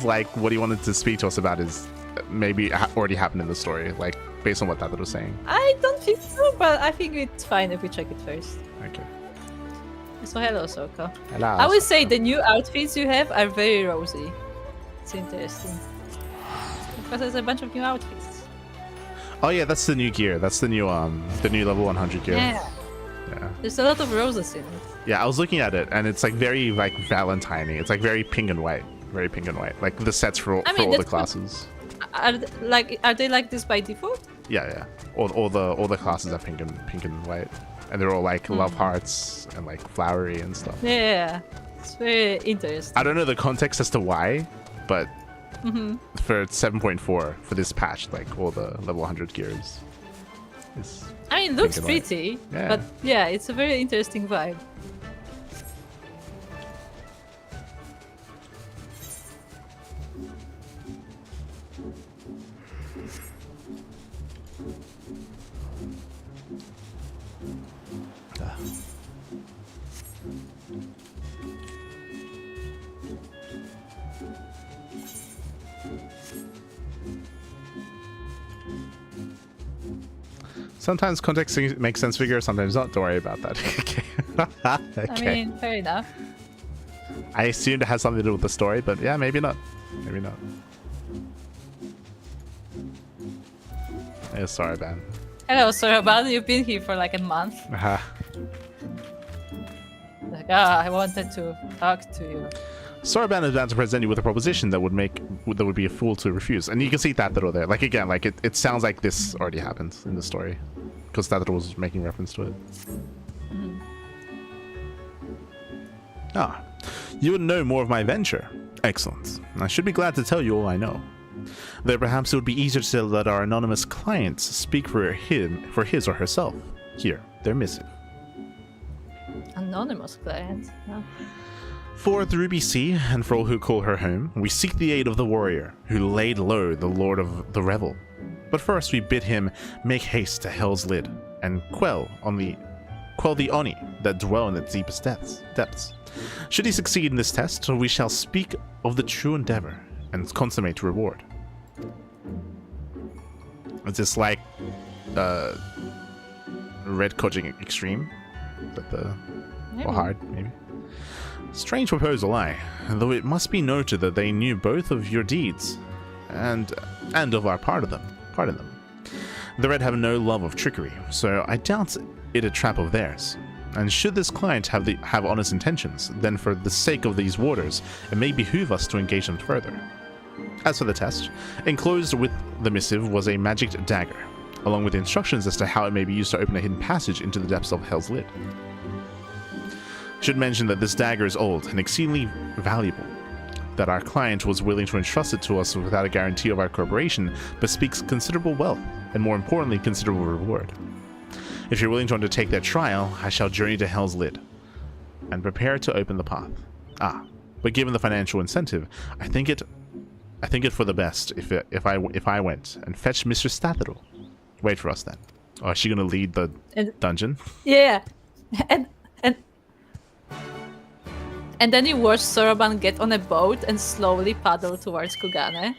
like what he wanted to speak to us about is maybe already happened in the story, like based on what Tata was saying. I don't think so, but I think it's fine if we check it first. Okay. So hello, Soko. Hello. I would say the new outfits you have are very rosy. It's interesting. Because there's a bunch of new outfits. Oh yeah, that's the new gear. That's the new level 100 gear. Yeah. Yeah. There's a lot of roses in it. Yeah, I was looking at it, and it's like very like Valentine-y. It's like very pink and white. Very pink and white. Like the sets for all the classes. Are they like this by default? Yeah. All the classes are pink and white, and they're all like love hearts and like flowery and stuff. Yeah. It's very interesting. I don't know the context as to why, but for 7.4 for this patch, like all the level 100 gears is. I mean, it looks pink and white. pretty, Yeah. but yeah, it's a very interesting vibe. Sometimes context makes sense figure, sometimes not. Don't worry about that. Okay. Okay. I mean, fair enough. I assumed it has something to do with the story, but yeah, maybe not. Maybe not. Yeah, sorry, Ben. Hello, Soroban. You've been here for like a month. Like, I wanted to talk to you. Soroban is about to present you with a proposition that would be a fool to refuse. And you can see Tataro there. Like again, like it sounds like this already happened in the story. Because Tataro was making reference to it. Ah, you would know more of my venture. Excellent. I should be glad to tell you all I know. Though perhaps it would be easier to let our anonymous clients speak for his or herself. Here, their missive. Anonymous client. No. For the Ruby Sea, and for all who call her home, we seek the aid of the warrior, who laid low the Lord of the Revel. But first we bid him make haste to Hell's Lid, and quell the Oni that dwell in its deepest depths. Should he succeed in this test, we shall speak of the true endeavor, and consummate reward. Is this like, Red Coaching Extreme? Or hard, maybe? Strange proposal, though it must be noted that they knew both of your deeds, and of our part in them. The Red have no love of trickery, so I doubt it a trap of theirs. And should this client have honest intentions, then for the sake of these warders, it may behoove us to engage them further. As for the test, enclosed with the missive was a magic dagger, along with instructions as to how it may be used to open a hidden passage into the depths of Hell's Lid. Should mention that this dagger is old and exceedingly valuable, that our client was willing to entrust it to us without a guarantee of our cooperation, but speaks considerable wealth, and more importantly, considerable reward. If you're willing to undertake that trial, I shall journey to Hell's Lid, and prepare to open the path. But given the financial incentive, I think it for the best if I went and fetched Mistress Stathidal. Wait for us then. Oh, is she gonna lead the dungeon? Yeah, and then you watch Soroban get on a boat and slowly paddle towards Kugane.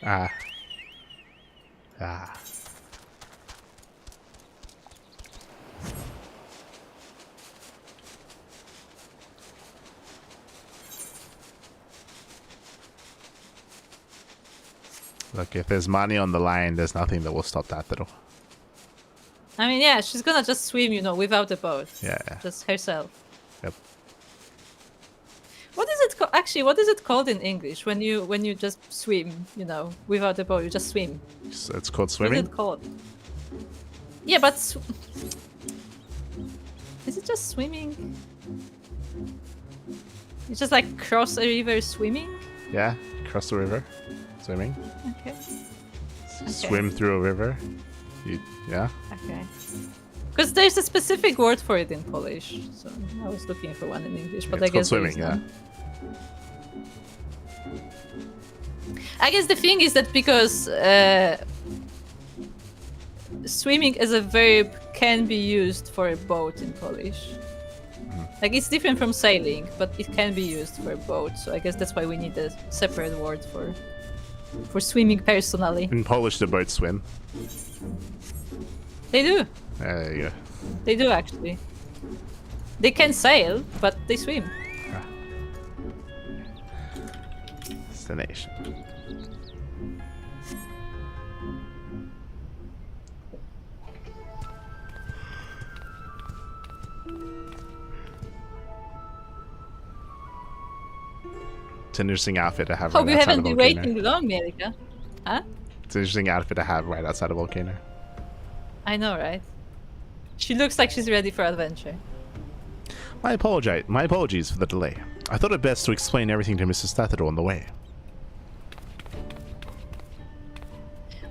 Look, if there's money on the line, there's nothing that will stop that, though. I mean, yeah, she's gonna just swim, without a boat. Yeah. Just herself. Yep. What is it actually? What is it called in English when you just swim? You know, without a boat, you just swim. It's called What swimming. is it called? Yeah, but is it just swimming? You just like cross a river swimming? Yeah, cross the river, swimming. Okay. Swim through a river. Yeah. Okay. Because there's a specific word for it in Polish, so I was looking for one in English, but It's I guess called there is swimming. Yeah. none. I guess the thing is that because swimming as a verb can be used for a boat in Polish. Like it's different from sailing, but it can be used for a boat. So I guess that's why we need a separate word for swimming personally. In Polish, the boats swim. They do. There you go. They do actually. They can sail, but they swim. Destination. It's an interesting outfit to have Hope right you outside haven't the been volcano. waiting long, America. Huh? It's an interesting outfit to have right outside a volcano. I know, right? She looks like she's ready for adventure. My apologies for the delay. I thought it best to explain everything to Mrs. Stather on the way.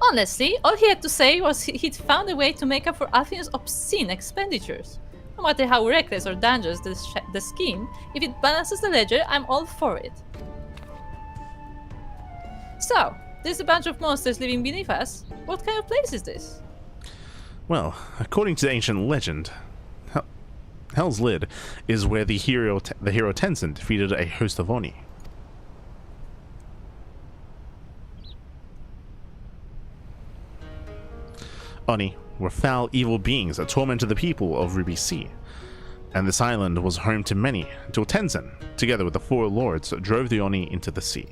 Honestly, all he had to say was he'd found a way to make up for Athena's obscene expenditures. No matter how reckless or dangerous the scheme, if it balances the ledger, I'm all for it. So, there's a bunch of monsters living beneath us. What kind of place is this? Well, according to the ancient legend, Hell's Lid is where the hero Tenzin defeated a host of Oni. Oni were foul, evil beings that tormented the people of Ruby Sea, and this island was home to many until Tenzin, together with the four lords, drove the Oni into the sea.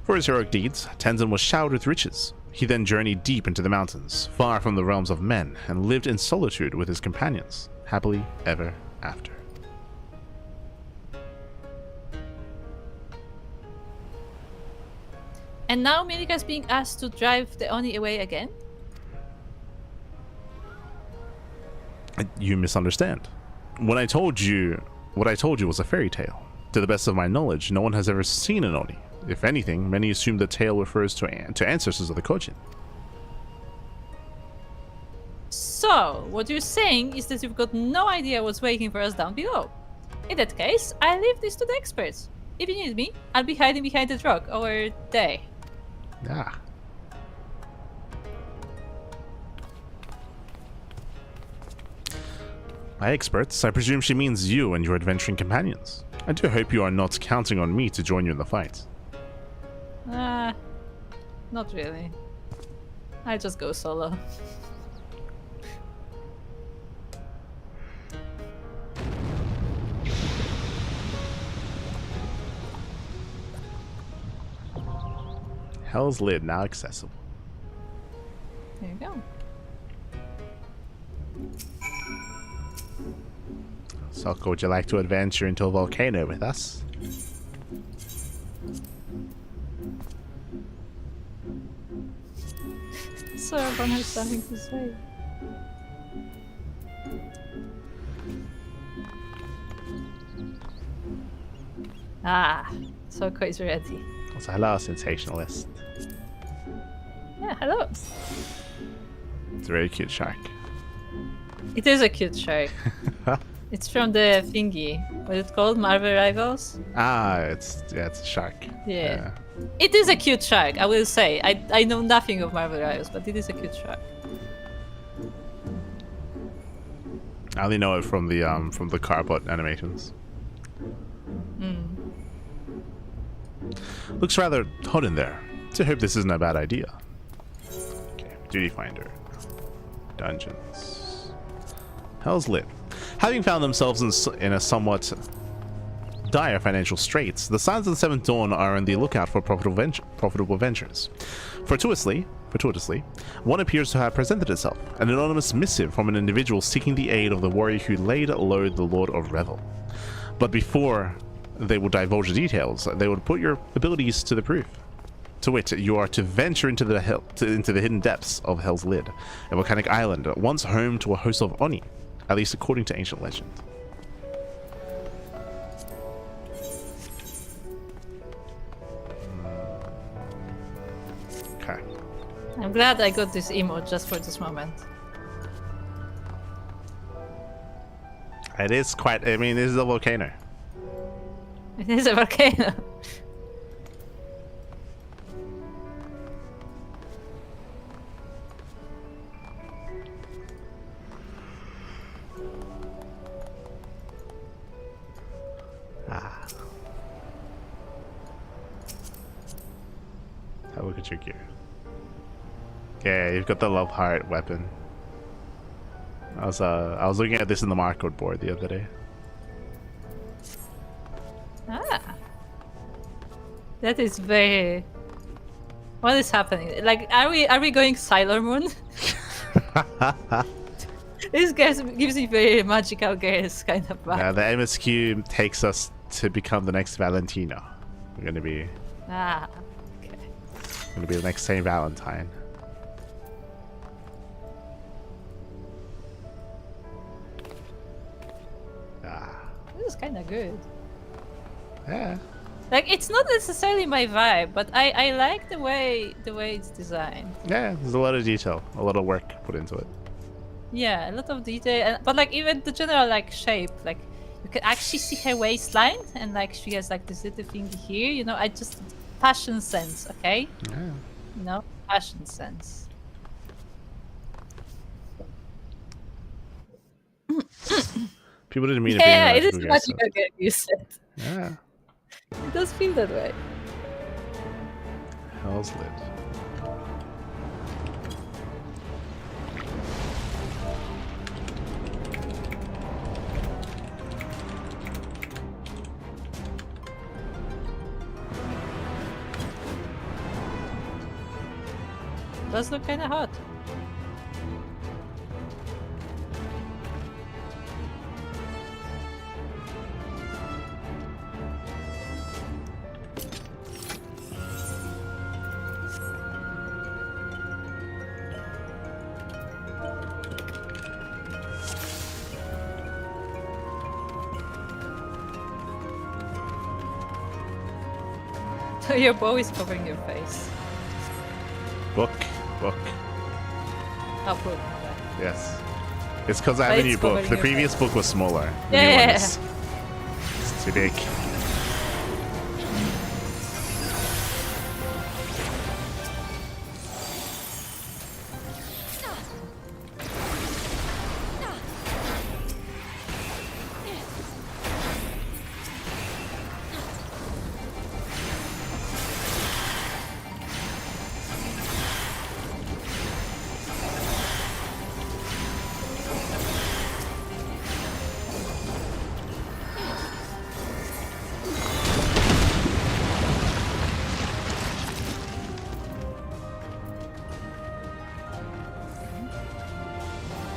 For his heroic deeds, Tenzin was showered with riches. He then journeyed deep into the mountains, far from the realms of men, and lived in solitude with his companions, happily ever after. And now Mirika's being asked to drive the Oni away again? You misunderstand. What I told you was a fairy tale. To the best of my knowledge, no one has ever seen an Oni. If anything, many assume the tale refers to ancestors of the Kojin. So, what you're saying is that you've got no idea what's waiting for us down below. In that case, I leave this to the experts. If you need me, I'll be hiding behind the rock, or they. Ah. By experts, I presume she means you and your adventuring companions. I do hope you are not counting on me to join you in the fight. Not really. I just go solo. Hell's Lid now accessible. There you go. Sokka, would you like to adventure into a volcano with us? So everyone has something to say. Ah, Soko is ready. So hello, sensationalist. Yeah, hello. It's a very cute shark. It is a cute shark. It's from the thingy. What is it called? Marvel Rivals? Ah, it's a shark. Yeah. It is a cute shark, I will say. I know nothing of Marvel Rivals, but it is a cute shark. I only know it from the Carbot animations. Looks rather hot in there. So I hope this isn't a bad idea. Okay, Duty Finder. Dungeons. Hell's Lid. Having found themselves in a somewhat dire financial straits, the Sons of the Seventh Dawn are on the lookout for profitable ventures. Fortuitously, one appears to have presented itself, an anonymous missive from an individual seeking the aid of the warrior who laid low the Lord of Revel. But before they will divulge the details. They will put your abilities to the proof. To wit, you are to venture into the hidden depths of Hell's Lid, a volcanic island once home to a host of Oni, at least according to ancient legend. Okay. I'm glad I got this emote just for this moment. It is quite. I mean, this is a volcano. It is a volcano. Ah. Have a look at your gear. Yeah, you've got the love heart weapon. I was looking at this in the Marcode board the other day. Ah. That is very... What is happening? Like, are we going Sailor Moon? This gives me very magical girls kind of vibe. The MSQ takes us to become the next Valentino. We're gonna be Okay. the next Saint Valentine. This is kind of good. Yeah. Like, it's not necessarily my vibe, but I like the way it's designed. Yeah, there's a lot of detail, a lot of work put into it. Yeah, a lot of detail, but like even the general like shape, like you can actually see her waistline, and like she has like this little thing here. You know, I just fashion sense, okay? Yeah. You know, fashion sense. People didn't mean Yeah, to it be is magical girl, you said. Yeah. It does feel that way. Hell's Lid. Does look kind of hot. Your bow is covering your face. Book. Oh, book. Okay. Yes. It's because I But have a it's new book. covering The your previous face. book was smaller. The new Yeah. one is it's too big.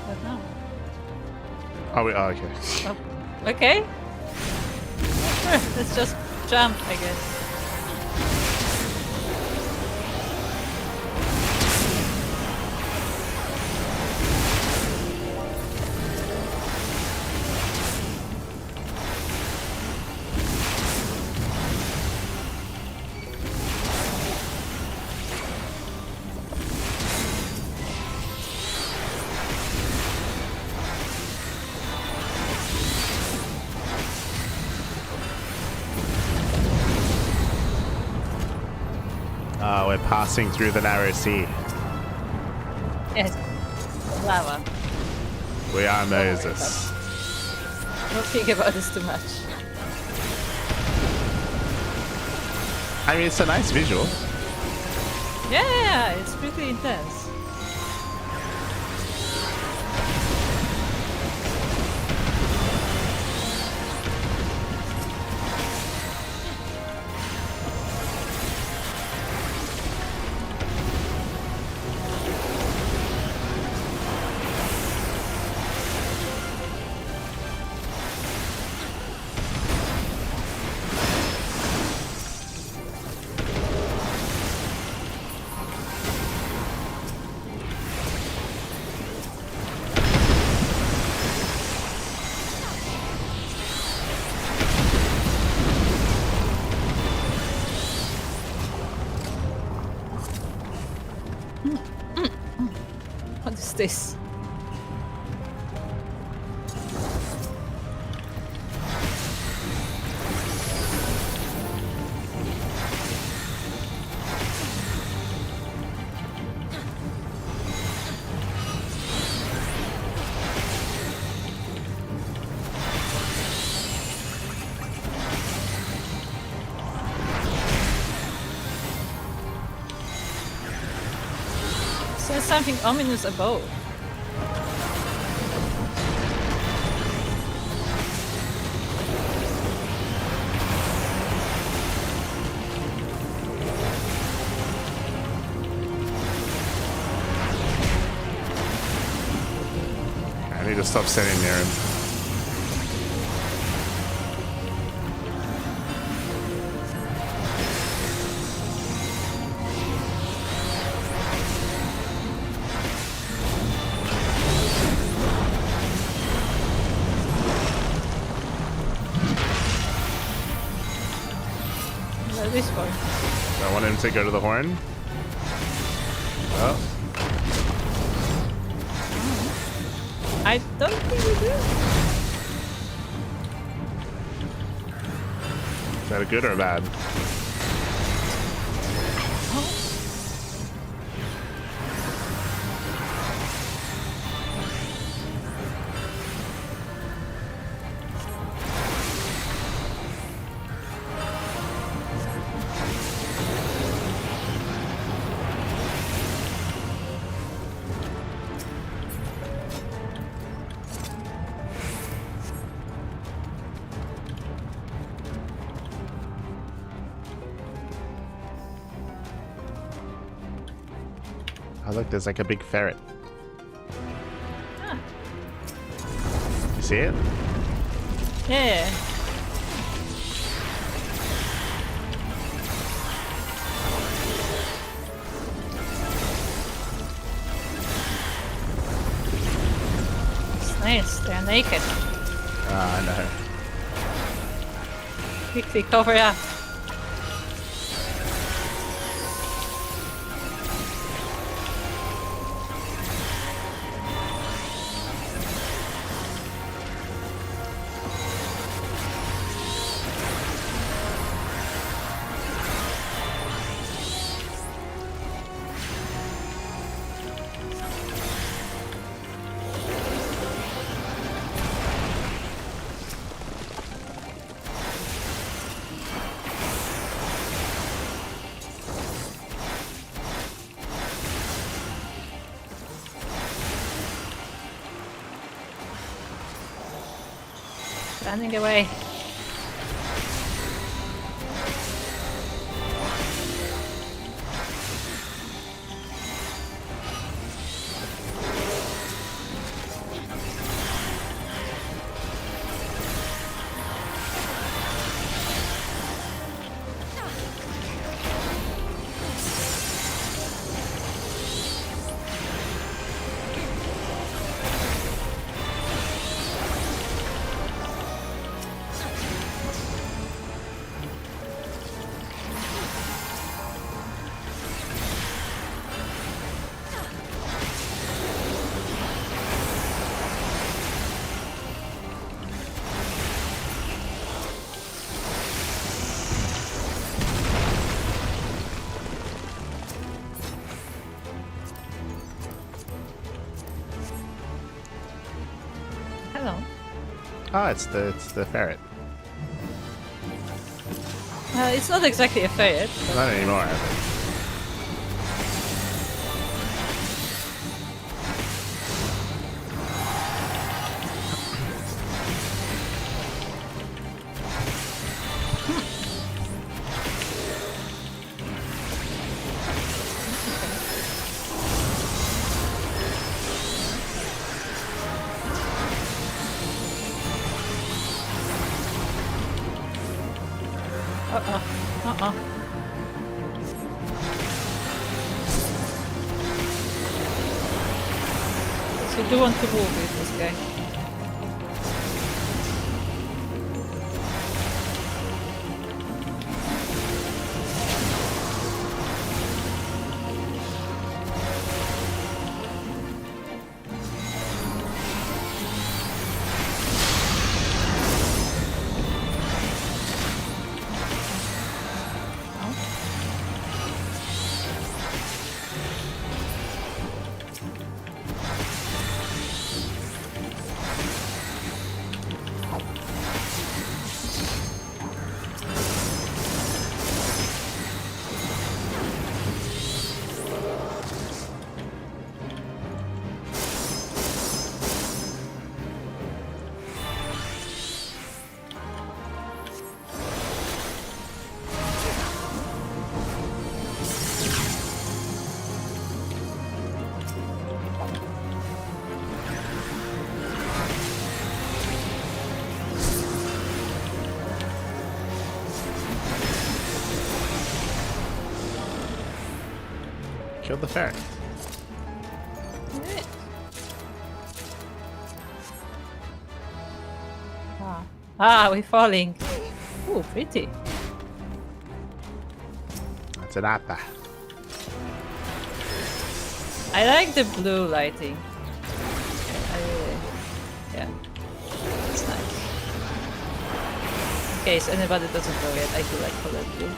What now? Okay. Oh, okay. Sure, let's just jump, I guess. We're passing through the narrow sea. Yes. Lava. We are Moses. Don't think about this too much. I mean, it's a nice visual. Yeah, it's pretty intense. this? There's something ominous above. I need to stop standing near him. What is this for? I want him to go to the horn. Oh. I don't think we do. Is that a good or a bad? Oh look, there's like a big ferret. Ah. You see it? Yeah. It's nice, they're naked. Ah, I know. Quickly cover up. Running away. Hello. Oh, it's the ferret. It's not exactly a ferret. Not anymore. So you do want to move with this guy. Killed the ferret. We're falling. Ooh, pretty. That's an appa. I like the blue lighting. Yeah, it's nice. In case anybody doesn't know yet, I do like color blue.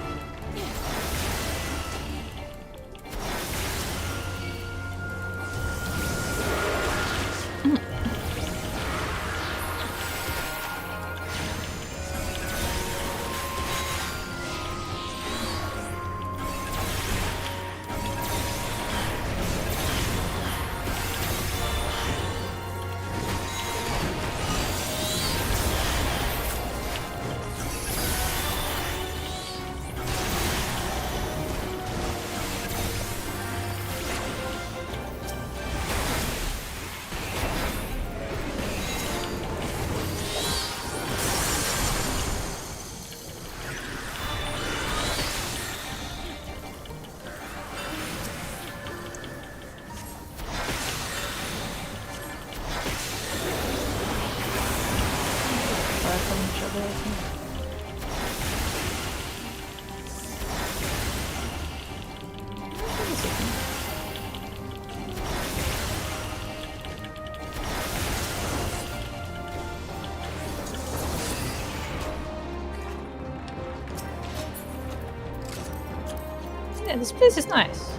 Yeah, this place is nice.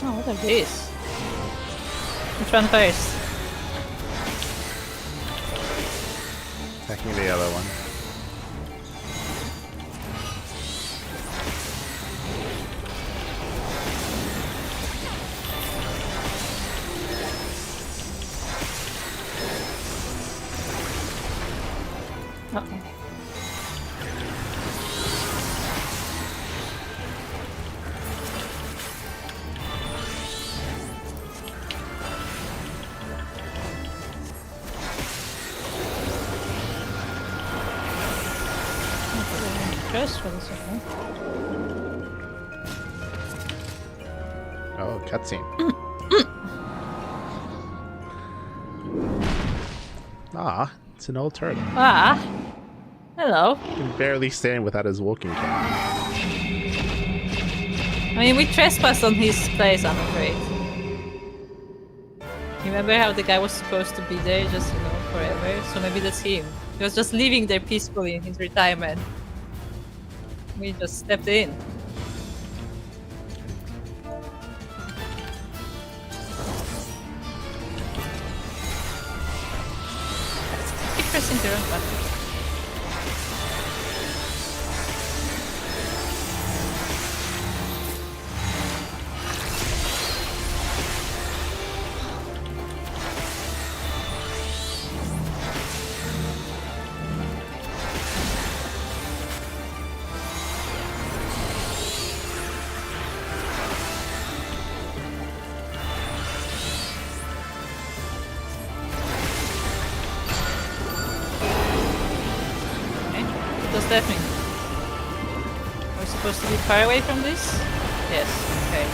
Oh, what are these? Which one first? Attacking the other one. Uh-oh. Just for the second. Oh, cutscene. Ah, it's an old turtle. Ah, hello. He can barely stand without his walking cane. I mean, we trespassed on his place, I'm afraid. You remember how the guy was supposed to be there just, you know, forever? So maybe that's him. He was just living there peacefully in his retirement. We just stepped in. Keep pressing the wrong button. What's that mean? Are we supposed to be far away from this? Yes, okay.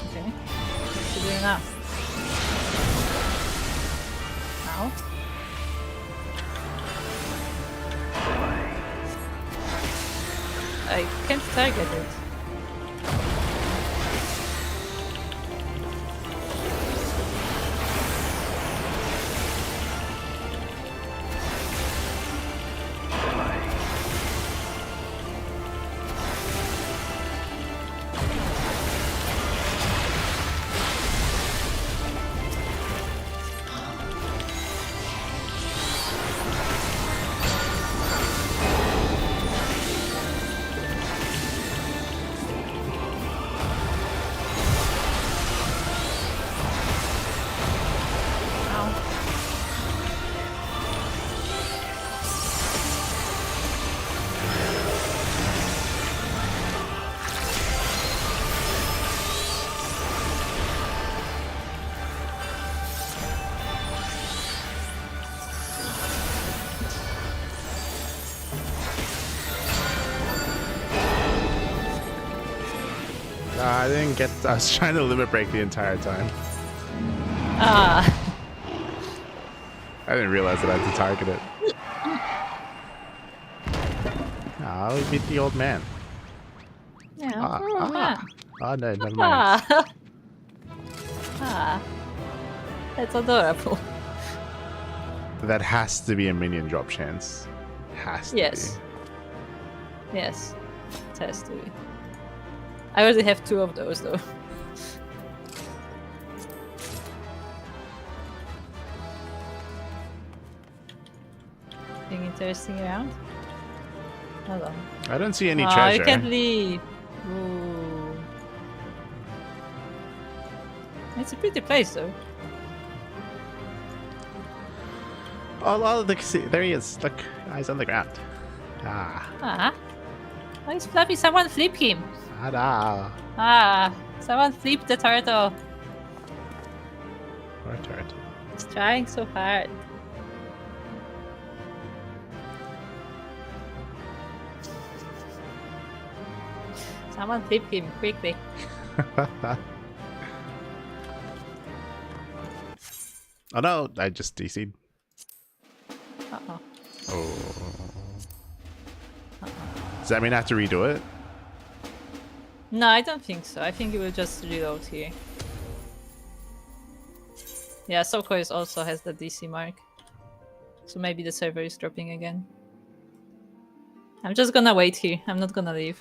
Okay, what's he doing now? Now? I can't target it. I didn't get. I was trying to limit break the entire time. Ah. I didn't realize that I had to target it. Ah, we beat the old man. Yeah, poor old man. Oh no, never mind. Ah. Ah. That's adorable. That has to be a minion drop chance. Has to Yes. Yes. It has to be. I already have 2 of those though. Anything interesting around? Hold on. be. I don't see any Oh, treasure. you can't leave. Ooh. It's a pretty place though. Oh, look, see, there he is. Look, he's on the ground. Ah, Ah. Why is Fluffy? Someone flip him. da. Ah. Someone flip the turtle. Poor turret. He's trying so hard. Someone flip him quickly. Oh no, I just DC'd. Uh-oh. Oh. Does that mean I have to redo it? No, I don't think so. I think it will just reload here. Yeah, Sokois also has the DC mark. So maybe the server is dropping again. I'm just gonna wait here. I'm not gonna leave.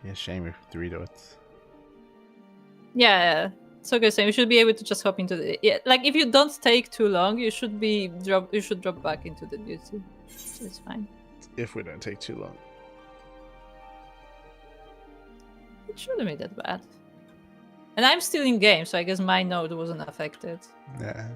Be a shame if to redo it. Yeah, so good saying we should be able to just hop into the like if you don't take too long, you should drop back into the duty. So it's fine. If we don't take too long. It shouldn't be that bad. And I'm still in game, so I guess my node wasn't affected. Yeah.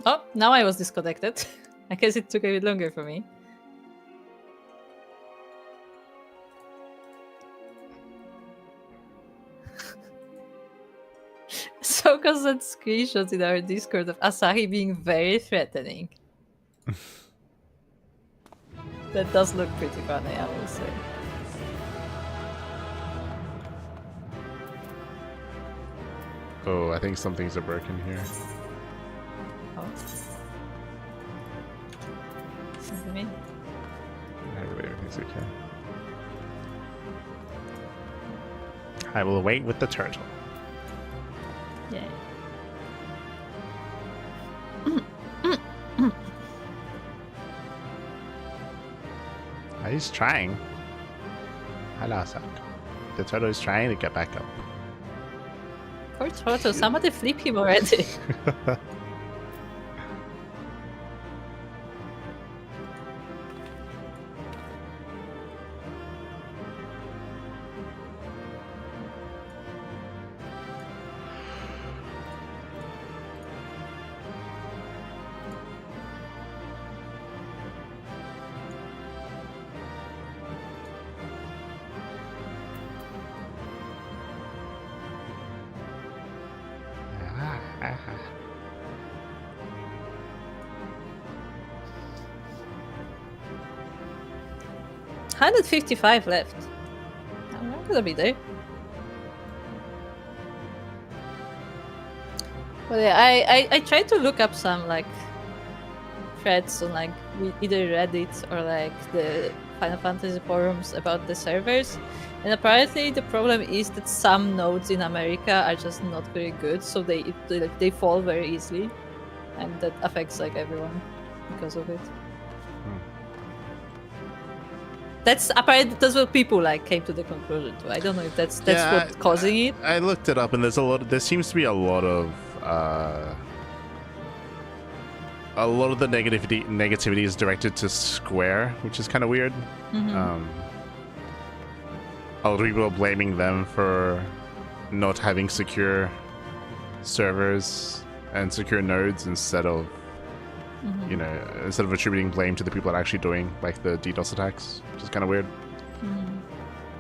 Oh, now I was disconnected. I guess it took a bit longer for me. Soko sent screenshots in our Discord of Asahi being very threatening. That does look pretty funny, I will say. Oh, I think some things are broken here. Oh. What do you mean? I believe everything's okay. I will wait with the turtle. Yeah. He's trying. Hello, Sak. The turtle is trying to get back up. Poor Toto, somebody flip him already. $155 left. I'm not gonna be there. But yeah, I tried to look up some like threads on like either Reddit or like the Final Fantasy forums about the servers, and apparently the problem is that some nodes in America are just not very good, so they fall very easily, and that affects like everyone because of it. That's apparently that's what people like came to the conclusion to. I don't know if that's what's causing it. I looked it up, and there seems to be a lot of the negativity is directed to Square, which is kind of weird. Mm-hmm. A lot of people are blaming them for not having secure servers and secure nodes instead of instead of attributing blame to the people that are actually doing like the DDoS attacks, which is kind of weird.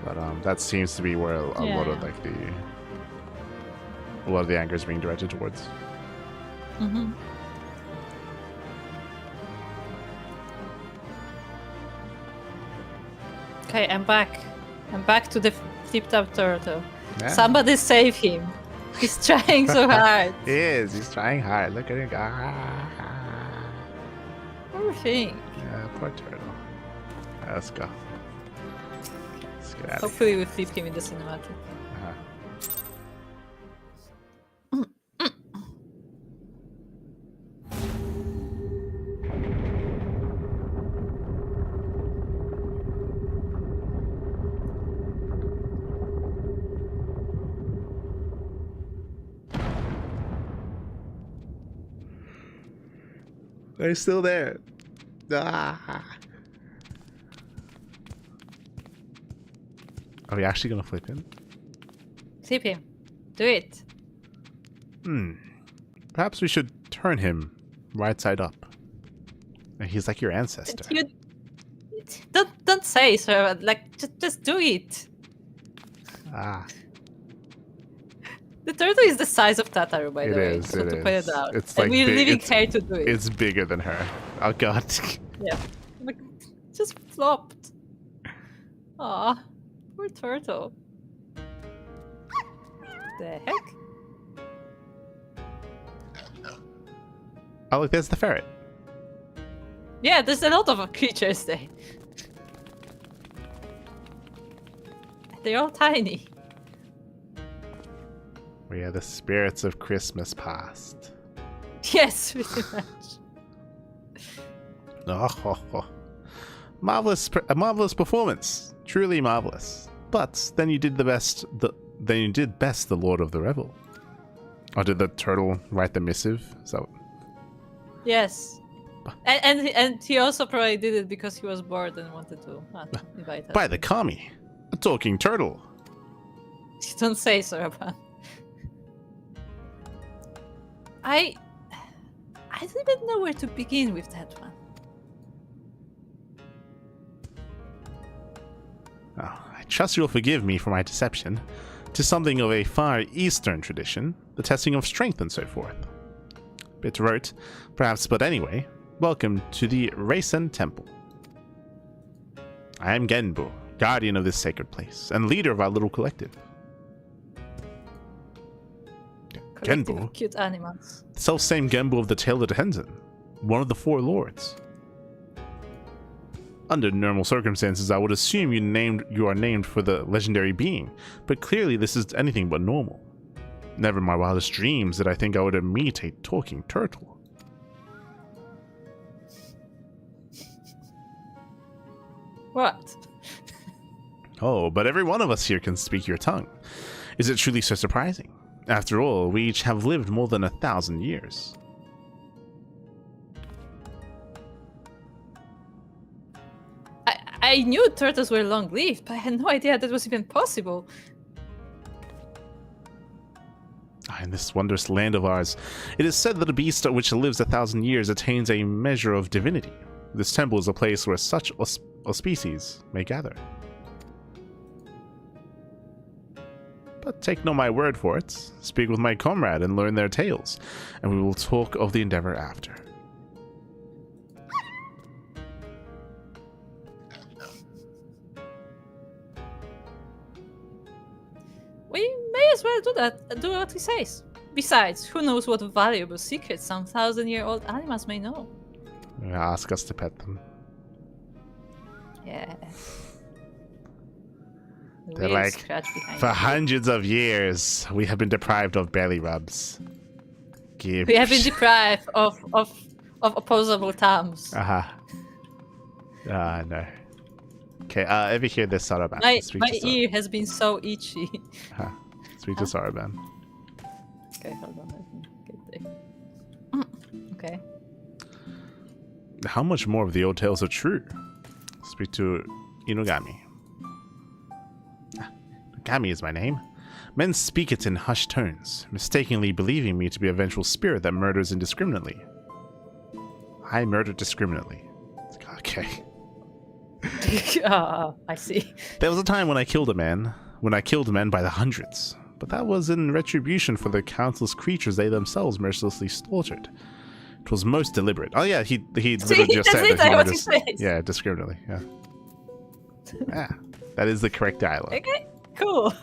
But that seems to be where a lot of like a lot of the anger is being directed towards. Mm-hmm. Okay, I'm back. I'm back to the flipped-up turtle. Yeah. Somebody save him. He's trying so hard. He is. He's trying hard. Look at him go. Poor thing. Yeah, poor turtle. Alright, let's go. Let's get out of here. Hopefully we flip him in the cinematic. Uh-huh. They're still there. Ah. Are we actually gonna flip him? Flip him. Do it. Perhaps we should turn him right side up. He's like your ancestor. You don't say so. Like just do it. Ah, The turtle is the size of Tataru, by it the way. is. So It to is. point it out. It's And like we're big- leaving it's- her to do it. It's bigger than her. Oh god. Yeah. Like, just flopped. Aw. Poor turtle. The heck? Oh look, there's the ferret. Yeah, there's a lot of creatures there. They're all tiny. We are the spirits of Christmas past. Yes, pretty much. Oh, marvelous, a marvelous performance, truly marvelous. But then you did the best. Then you did best, the Lord of the Revel. Or did the turtle write the missive? So Yes. And he also probably did it because he was bored and wanted to invite us. by the kami, a talking turtle. Don't say so, Raban. I don't even know where to begin with that one. Oh, I trust you'll forgive me for my deception. 'Tis something of a far eastern tradition, the testing of strength and so forth. Bit rote, perhaps, but anyway, welcome to the Reisen Temple. I am Genbu, guardian of this sacred place, and leader of our little collective. Collective Genbu? Cute animals. The self-same Genbu of the Tale of the Tenzin, one of the four lords. Under normal circumstances, I would assume you are named for the legendary being, but clearly this is anything but normal. Never in my wildest dreams did I think I would meet a talking turtle. What? Oh, but every one of us here can speak your tongue. Is it truly so surprising? After all, we each have lived more than 1,000 years. I knew turtles were long-lived, but I had no idea that was even possible. In this wondrous land of ours, it is said that a beast which lives 1,000 years attains a measure of divinity. This temple is a place where such species may gather. But take no my word for it. Speak with my comrade and learn their tales, and we will talk of the endeavor after. We may as well do that. Do what he says. Besides, who knows what valuable secrets some 1,000-year-old animals may know? Ask us to pet them. Yeah. They're We'll like, scratch behind for you. hundreds of years, we have been deprived of belly rubs. We have been deprived of opposable thumbs. Ah, no. Okay, over here, there's Saraban. My Speak to Sar- ear has been so itchy. Speak to Saraban. Okay, hold on. Let me get there. Okay. How much more of the old tales are true? Speak to Inugami. Inugami is my name. Men speak it in hushed tones, mistakenly believing me to be a vengeful spirit that murders indiscriminately. I murder discriminately. Okay. I see. There was a time when I killed men by the hundreds, but that was in retribution for the countless creatures they themselves mercilessly slaughtered. It was most deliberate. Oh yeah, he literally just said that he wanted yeah, discriminately. Yeah. Yeah, that is the correct dialogue. Okay, cool.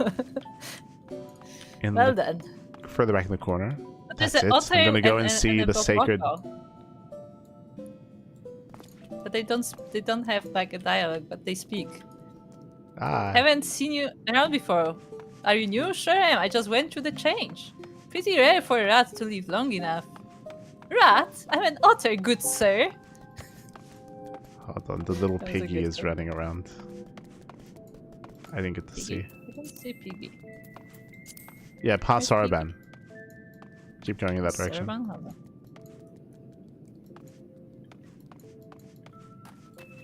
Well then. Further back in the corner. There's That's an it. otter I'm gonna go and and see a the sacred. But they don't have like a dialogue, but they speak. Ah. Haven't seen you around before. Are you new? Sure am. I just went through the change. Pretty rare for a rat to live long enough. Rat? I'm an otter, good sir. Hold on, the little That was a piggy good is one. running around. I didn't get to see. I don't see piggy. Yeah, past Where's Saraban. Keep going in that direction. Servan? Hold on.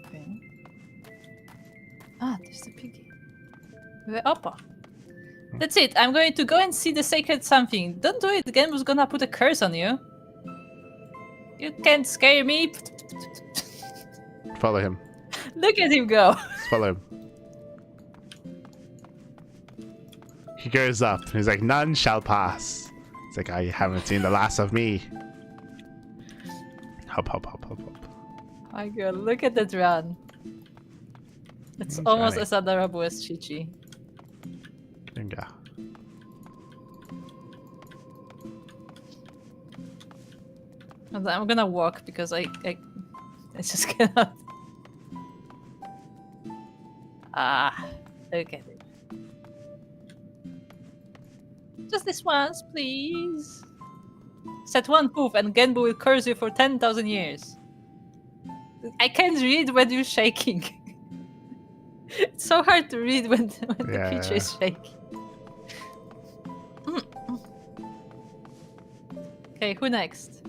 Okay. Ah, there's the piggy. The upper. That's it. I'm going to go and see the sacred something. Don't do it. Genbu's gonna put a curse on you. You can't scare me. Follow him. Look at him go. Just follow him. He goes up. He's like, none shall pass. It's like, I haven't seen the last of me. Hop, hop, hop, hop, hop. My god, look at that run. It's He's almost running. as adorable as Chi-Chi. Gunga. I'm gonna walk because I just cannot. Ah, look at it. Just this once, please. Set one poof and Genbu will curse you for 10,000 years. I can't read when you're shaking. It's so hard to read when the creature is shaking. Okay, who next?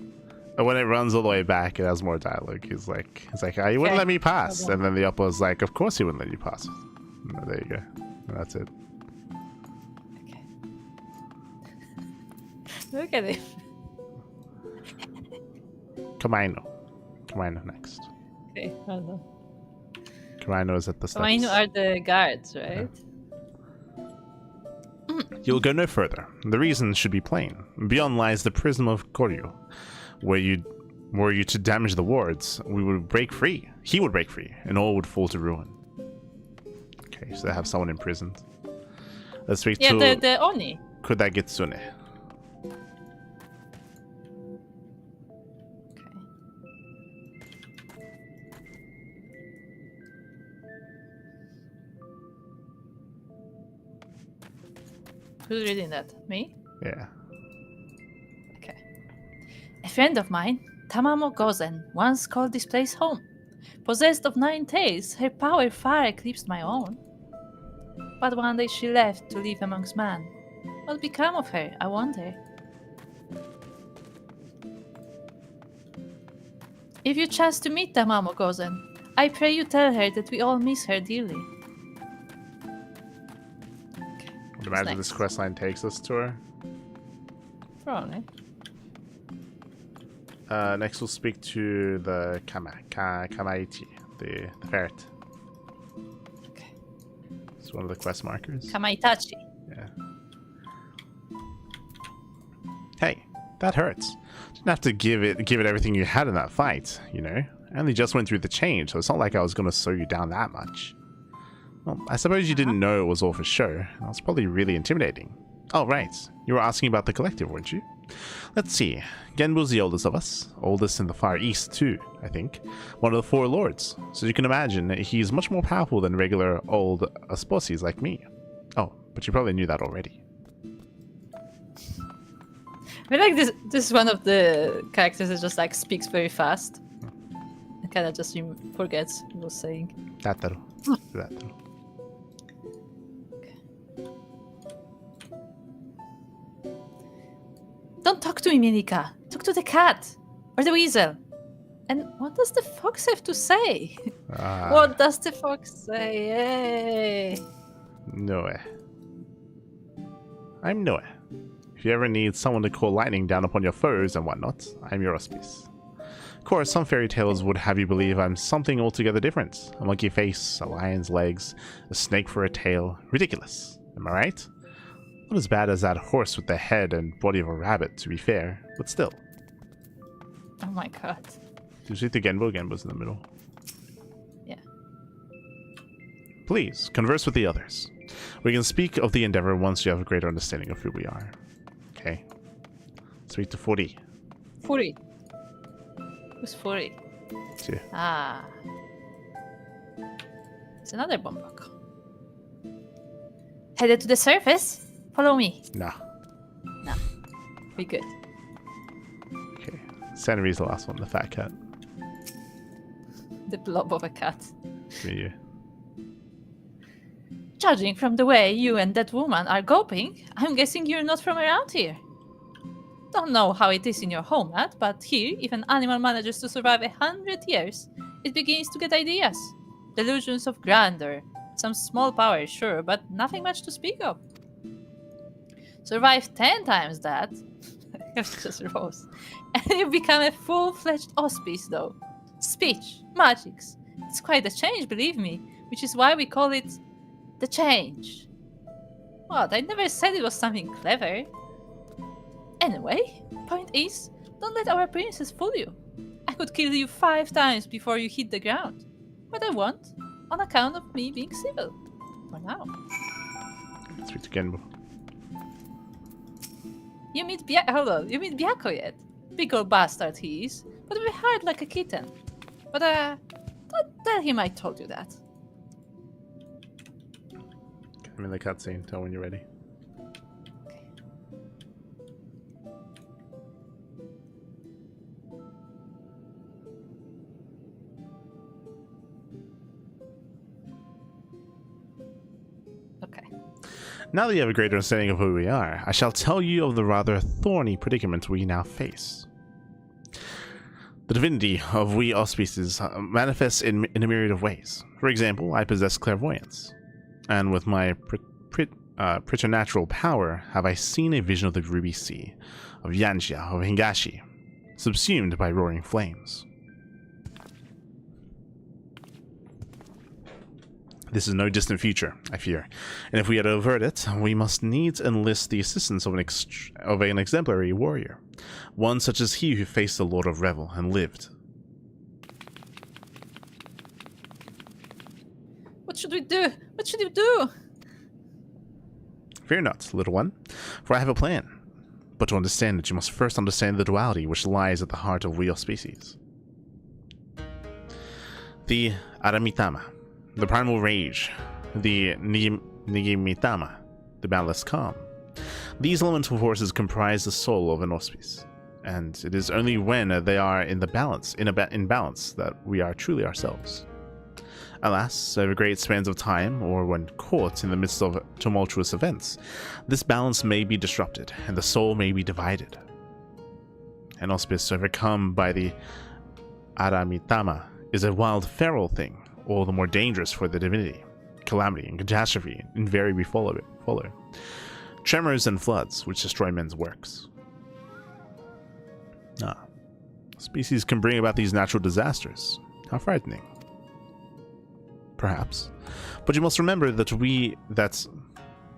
And when it runs all the way back, it has more dialogue. He's like, you wouldn't Okay. let me pass. Hold on. And then the upper was like, of course he wouldn't let you pass. And there you go. And that's it. Okay. Look at him. Kamaino next. Okay, hold on. Kamaino is at the steps. Mine are the guards, right? You'll go no further. The reason should be plain. Beyond lies the prism of Koryu. Were you to damage the wards, we would break free. He would break free, and all would fall to ruin. Okay, so they have someone imprisoned. Let's speak Yeah, to the Oni. Kudagitsune. Okay. Who's reading that? Me? Yeah. Okay. A friend of mine, Tamamo Gozen, once called this place home. Possessed of 9 tails, her power far eclipsed my own. But one day she left to live amongst man. What became of her, I wonder? If you chance to meet Tamamo Gozen, I pray you tell her that we all miss her dearly. I'd imagine next? this quest line takes us to her. Probably. Next we'll speak to the Kamaiti, the ferret. Okay. It's one of the quest markers. Kamaitachi. Yeah. Hey, that hurts. Didn't have to give it everything you had in that fight, you know? I only just went through the change, so it's not like I was gonna slow you down that much. Well, I suppose you didn't know it was all for show. That's probably really intimidating. Oh, right. You were asking about the collective, weren't you? Let's see. Genbu's the oldest of us. Oldest in the Far East, too, I think. One of the 4 lords. So you can imagine he's much more powerful than regular old Asposis like me. Oh, but you probably knew that already. I feel like this is one of the characters that just like speaks very fast. And kind of just forgets what he was saying. Tataru. Tataru. Don't talk to me, Minika. Talk to the cat or the weasel. And what does the fox have to say? What does the fox say? Hey. Noe. I'm Noe. If you ever need someone to call lightning down upon your foes and whatnot, I'm your auspice. Of course, some fairy tales would have you believe I'm something altogether different. A monkey face, a lion's legs, a snake for a tail. Ridiculous. Am I right? Not as bad as that horse with the head and body of a rabbit, to be fair, but still. Oh my god. Did you see the Genbo? Genbo's in the middle. Yeah. Please, converse with the others. We can speak of the endeavor once you have a greater understanding of who we are. Okay. Speak to 40. 40. Who's 40? Yeah. Ah. It's another Bombok. Headed to the surface? Follow me. Nah. No. Be good. Okay. Sanry's the last one, the fat cat. The blob of a cat. Yeah. Judging from the way you and that woman are gulping, I'm guessing you're not from around here. Don't know how it is in your homeland, but here, if an animal manages to survive 100 years, it begins to get ideas. Delusions of grandeur. Some small power, sure, but nothing much to speak of. Survive 10 times that. It's just rose. And you become a full-fledged auspice, though. Speech, magics. It's quite a change, believe me, which is why we call it the change. What? I never said it was something clever. Anyway, point is, don't let our princess fool you. I could kill you 5 times before you hit the ground. But I won't, on account of me being civil. For now. Speak to Genbo. You meet Byako yet? Big old bastard he is, but with heart like a kitten. But don't tell him I told you that. I'm in the cutscene. Tell when you're ready. Okay. Now that you have a greater understanding of who we are, I shall tell you of the rather thorny predicament we now face. The divinity of we auspices manifests in a myriad of ways. For example, I possess clairvoyance, and with my preternatural power have I seen a vision of the Ruby Sea, of Yanjia, of Hingashi, subsumed by roaring flames. This is no distant future, I fear, and if we are to avert it, we must needs enlist the assistance of an exemplary warrior, one such as he who faced the Lord of Revel and lived. What should we do? What should you do? Fear not, little one, for I have a plan. But to understand it, you must first understand the duality which lies at the heart of we species. The Aramitama, the primal rage, the Nigimitama, the boundless calm. These elemental forces comprise the soul of an auspice, and it is only when they are in balance that we are truly ourselves. Alas, over great spans of time, or when caught in the midst of tumultuous events, this balance may be disrupted, and the soul may be divided. An auspice overcome by the Aramitama is a wild, feral thing, all the more dangerous for the divinity. Calamity and catastrophe invariably follow. Tremors and floods, which destroy men's works. Species can bring about these natural disasters. How frightening. Perhaps. But you must remember that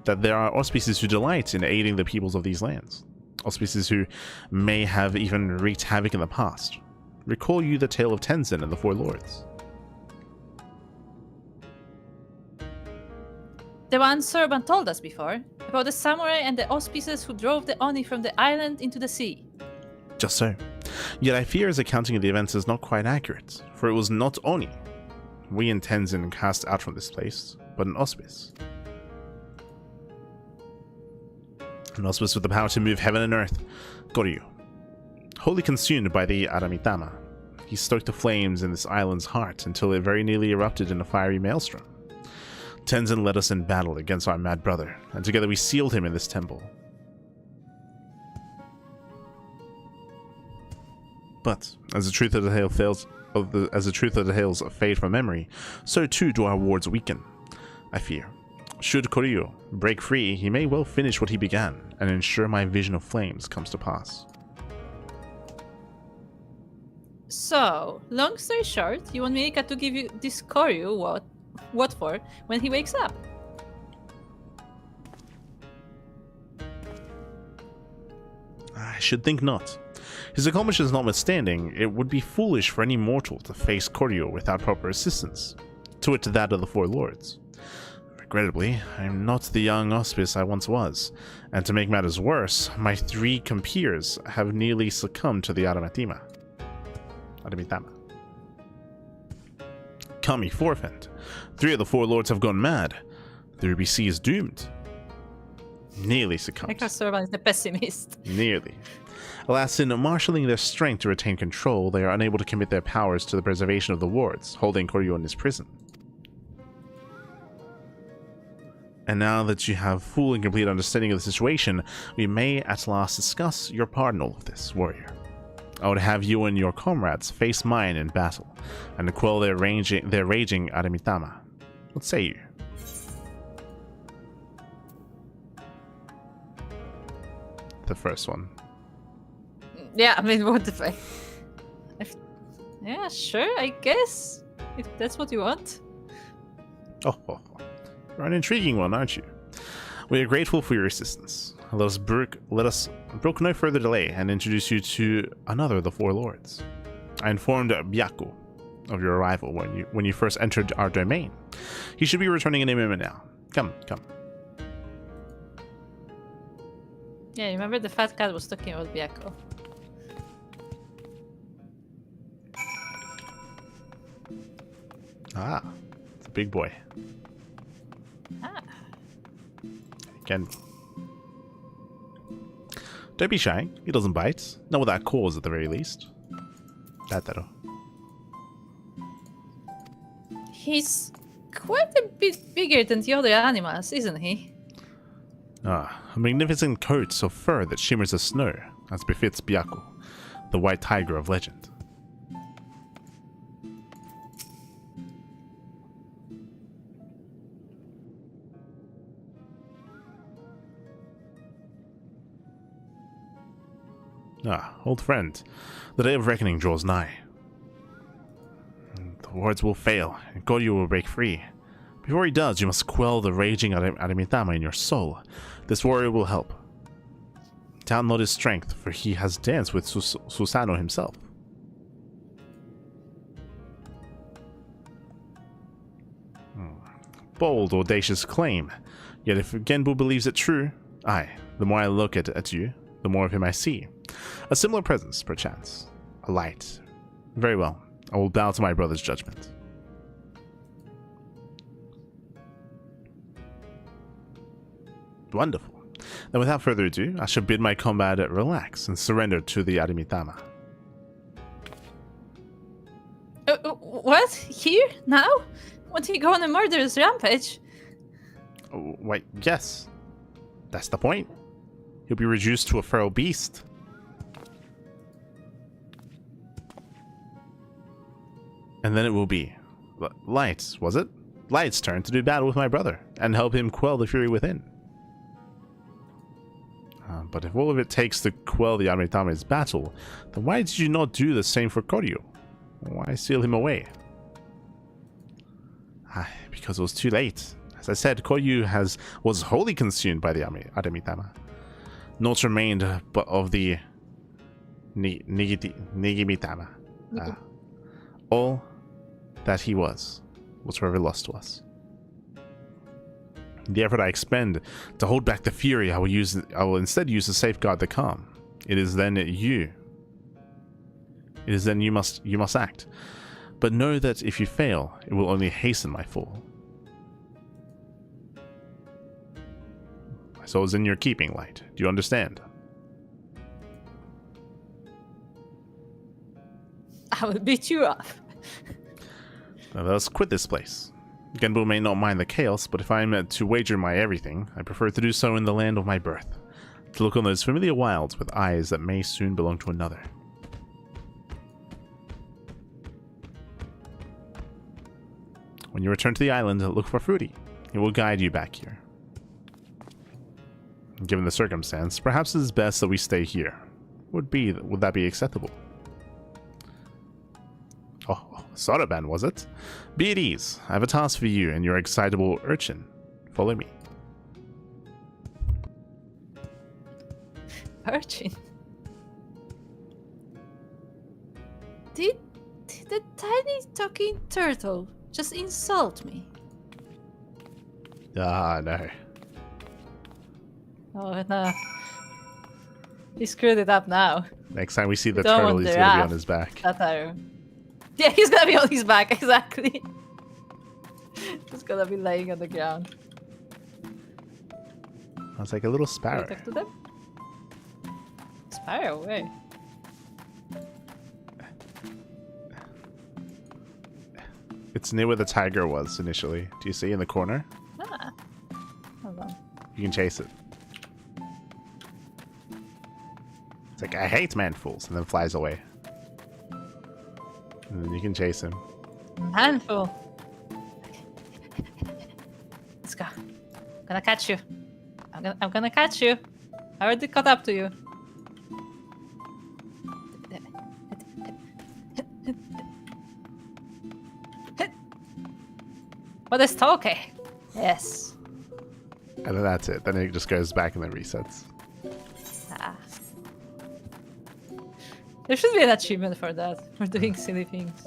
there are auspices who delight in aiding the peoples of these lands. Auspices who may have even wreaked havoc in the past. Recall you the tale of Tenzin and the Four Lords. The one Serban told us before, about the samurai and the auspices who drove the Oni from the island into the sea. Just so. Yet I fear his accounting of the events is not quite accurate, for it was not Oni we in Tenzin cast out from this place, but an auspice. An auspice with the power to move heaven and earth, Goryu. Wholly consumed by the Aramitama, he stoked the flames in this island's heart until it very nearly erupted in a fiery maelstrom. Tenzin led us in battle against our mad brother, and together we sealed him in this temple. But as the truth of the tales fade from memory, so too do our wards weaken, I fear. Should Koryu break free, he may well finish what he began, and ensure my vision of flames comes to pass. So, long story short, you want Mika to give you this Koryu, what for, when he wakes up? I should think not. His accomplishments notwithstanding, it would be foolish for any mortal to face Koryu without proper assistance, to wit that of the Four Lords. Regrettably, I am not the young auspice I once was, and to make matters worse, my 3 compeers have nearly succumbed to the Adamitama. Kami forfeit. 3 of the Four Lords have gone mad. The Ruby Sea is doomed. Nearly succumbed. Mika Sorban is the pessimist. Nearly. Alas, in marshalling their strength to retain control, they are unable to commit their powers to the preservation of the wards, holding Koryu in his prison. And now that you have full and complete understanding of the situation, we may at last discuss your part in all of this, warrior. I would have you and your comrades face mine in battle, and to quell their raging Adamitama. What say you? The first one. Yeah, I mean, what the fuck? Yeah, sure, I guess. If that's what you want. Oh, you're an intriguing one, aren't you? We are grateful for your assistance. Let us brook no further delay and introduce you to another of the Four Lords. I informed Byaku of your arrival when you first entered our domain. He should be returning any moment now. Come. Yeah, remember the fat cat was talking about Byako. Ah, it's a big boy. Ah. Again. Don't be shy. He doesn't bite. Not without cause, at the very least. Tataro. He's quite a bit bigger than the other animals, isn't he? Ah, a magnificent coat of fur that shimmers as snow, as befits Byaku, the white tiger of legend. Ah, old friend, the day of reckoning draws nigh. The wards will fail, and Koryu will break free. Before he does, you must quell the raging Adamitama in your soul. This warrior will help. Download his strength, for he has danced with Susanoo himself. Bold, audacious claim. Yet if Genbu believes it true, the more I look at you, the more of him I see. A similar presence, perchance. A light. Very well. I will bow to my brother's judgment. Wonderful. Then without further ado, I shall bid my comrade relax and surrender to the Adamitama. What? Here? Now? Want he go on a murderous rampage? Wait, yes. That's the point. He'll be reduced to a feral beast. And then it will be Light's, was it? Light's turn to do battle with my brother and help him quell the fury within. But if all of it takes to quell the Adamitama's battle, then why did you not do the same for Koryu? Why seal him away? Because it was too late. As I said, Koryu was wholly consumed by the Adamitama. Naught remained but of the Nigimitama. All that he was forever lost to us. The effort I expend to hold back the fury, I will instead use to safeguard the calm. It is then you must act. But know that if you fail, it will only hasten my fall. So it's in your keeping, Light. Do you understand? I will beat you up. Now let us quit this place. Genbu may not mind the chaos, but if I am to wager my everything, I prefer to do so in the land of my birth. To look on those familiar wilds with eyes that may soon belong to another. When you return to the island, look for Fruity. He will guide you back here. Given the circumstance, perhaps it is best that we stay here. Would that be acceptable? Oh, Sodaban, was it? Be at ease. I have a task for you and your excitable urchin. Follow me. Urchin. Did the tiny talking turtle just insult me? Ah, no. Oh no. He screwed it up now. Next time we see the Don't turtle, want he's the gonna be raft. on his back. That time. Yeah, he's gonna be on his back, exactly. He's gonna be laying on the ground. I was like a little Can sparrow. you talk to them? Sparrow, where? It's near where the tiger was initially. Do you see in the corner? Ah. Hold on. You can chase it. It's like, I hate man-fools, and then flies away. And then you can chase him. Handful. Let's go. I'm gonna catch you. I'm gonna catch you. I already caught up to you. What is Toke? Yes. And then that's it. Then it just goes back and then resets. Ah. There should be an achievement for that, for doing silly things.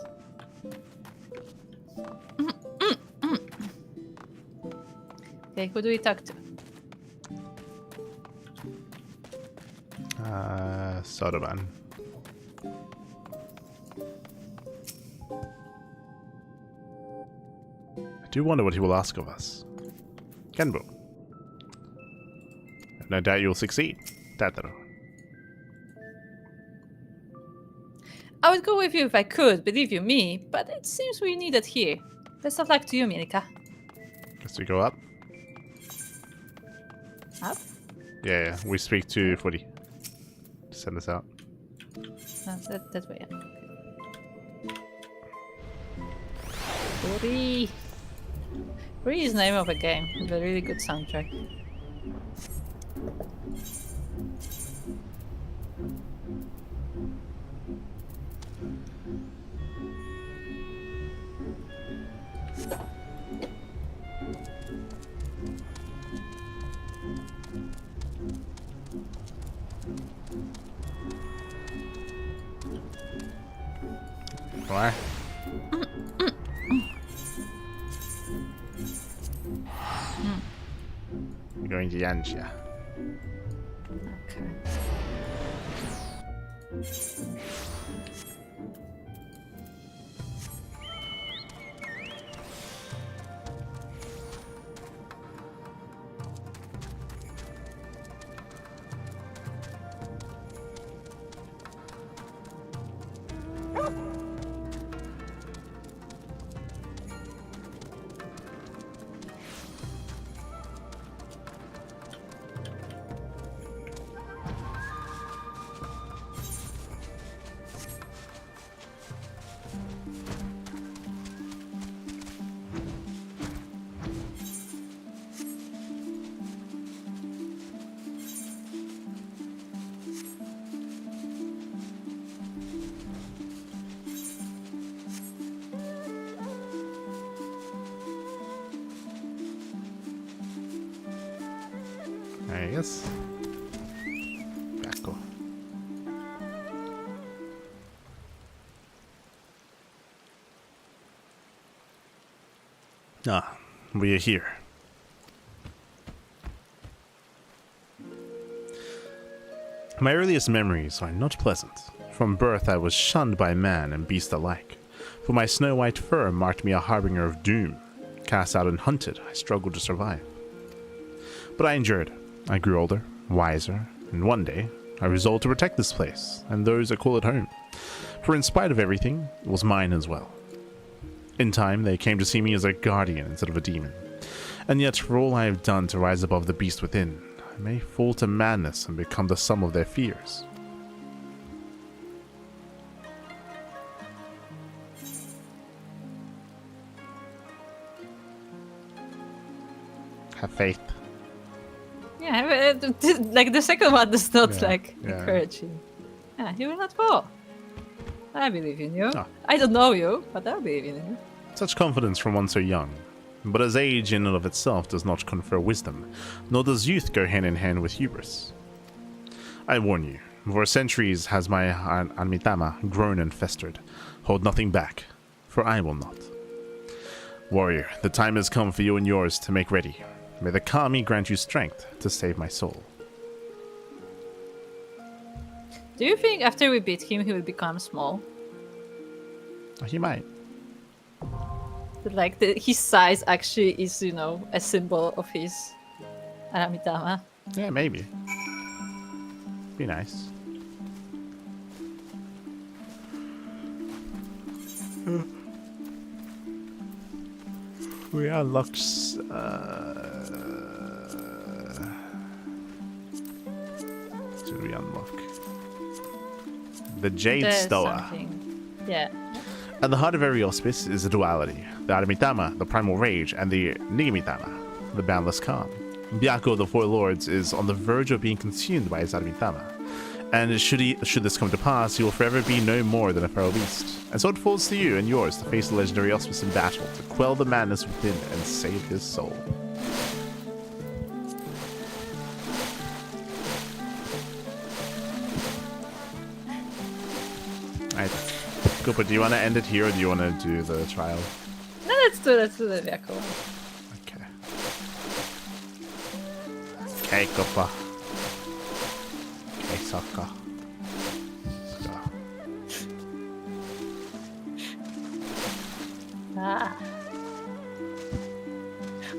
Okay, who do we talk to? Sodaban. I do wonder what he will ask of us. Kenbo. No doubt you'll succeed. Tataro. I would go with you if I could, believe you me, but it seems we need it here. Best of luck to you, Milika. Guess we go up. Up? Yeah, we speak to Footy. Send us out. That way. Footy. Footy is the name of a game with a really good soundtrack. Why? We're going to Yanxia. Okay. I guess. Ecco. Ah, we are here. My earliest memories are not pleasant. From birth I was shunned by man and beast alike, for my snow-white fur marked me a harbinger of doom. Cast out and hunted, I struggled to survive. But I endured. I grew older, wiser, and one day, I resolved to protect this place, and those that call it home. For in spite of everything, it was mine as well. In time, they came to see me as a guardian instead of a demon. And yet, for all I have done to rise above the beast within, I may fall to madness and become the sum of their fears. Have faith. Yeah, like the second one does not Yeah, like yeah. encourage you. Yeah, you will not fall. I believe in you. Ah. I don't know you, but I believe in you. Such confidence from one so young. But as age in and of itself does not confer wisdom, nor does youth go hand in hand with hubris. I warn you, for centuries has my Anmitama grown and festered. Hold nothing back, for I will not. Warrior, the time has come for you and yours to make ready. May the Kami grant you strength to save my soul. Do you think after we beat him, he will become small? He might. That, like, his size actually is, you know, a symbol of his Aramitama. Yeah, maybe. Be nice. We unlocked. Did we unlock? The Jade There's Stoa. something. Yeah. At the heart of every auspice is a duality: the Aramitama, the primal rage, and the Nigamitama, the boundless calm. Byakko, the Four Lords, is on the verge of being consumed by his Aramitama. And should this come to pass, he will forever be no more than a feral beast. And so it falls to you and yours to face the legendary auspice in battle, to quell the madness within and save his soul. Alright. Cooper, do you want to end it here or do you want to do the trial? No, let's do the vehicle. Okay. Okay, Cooper. Okay, Sokka. Let's go. Ah.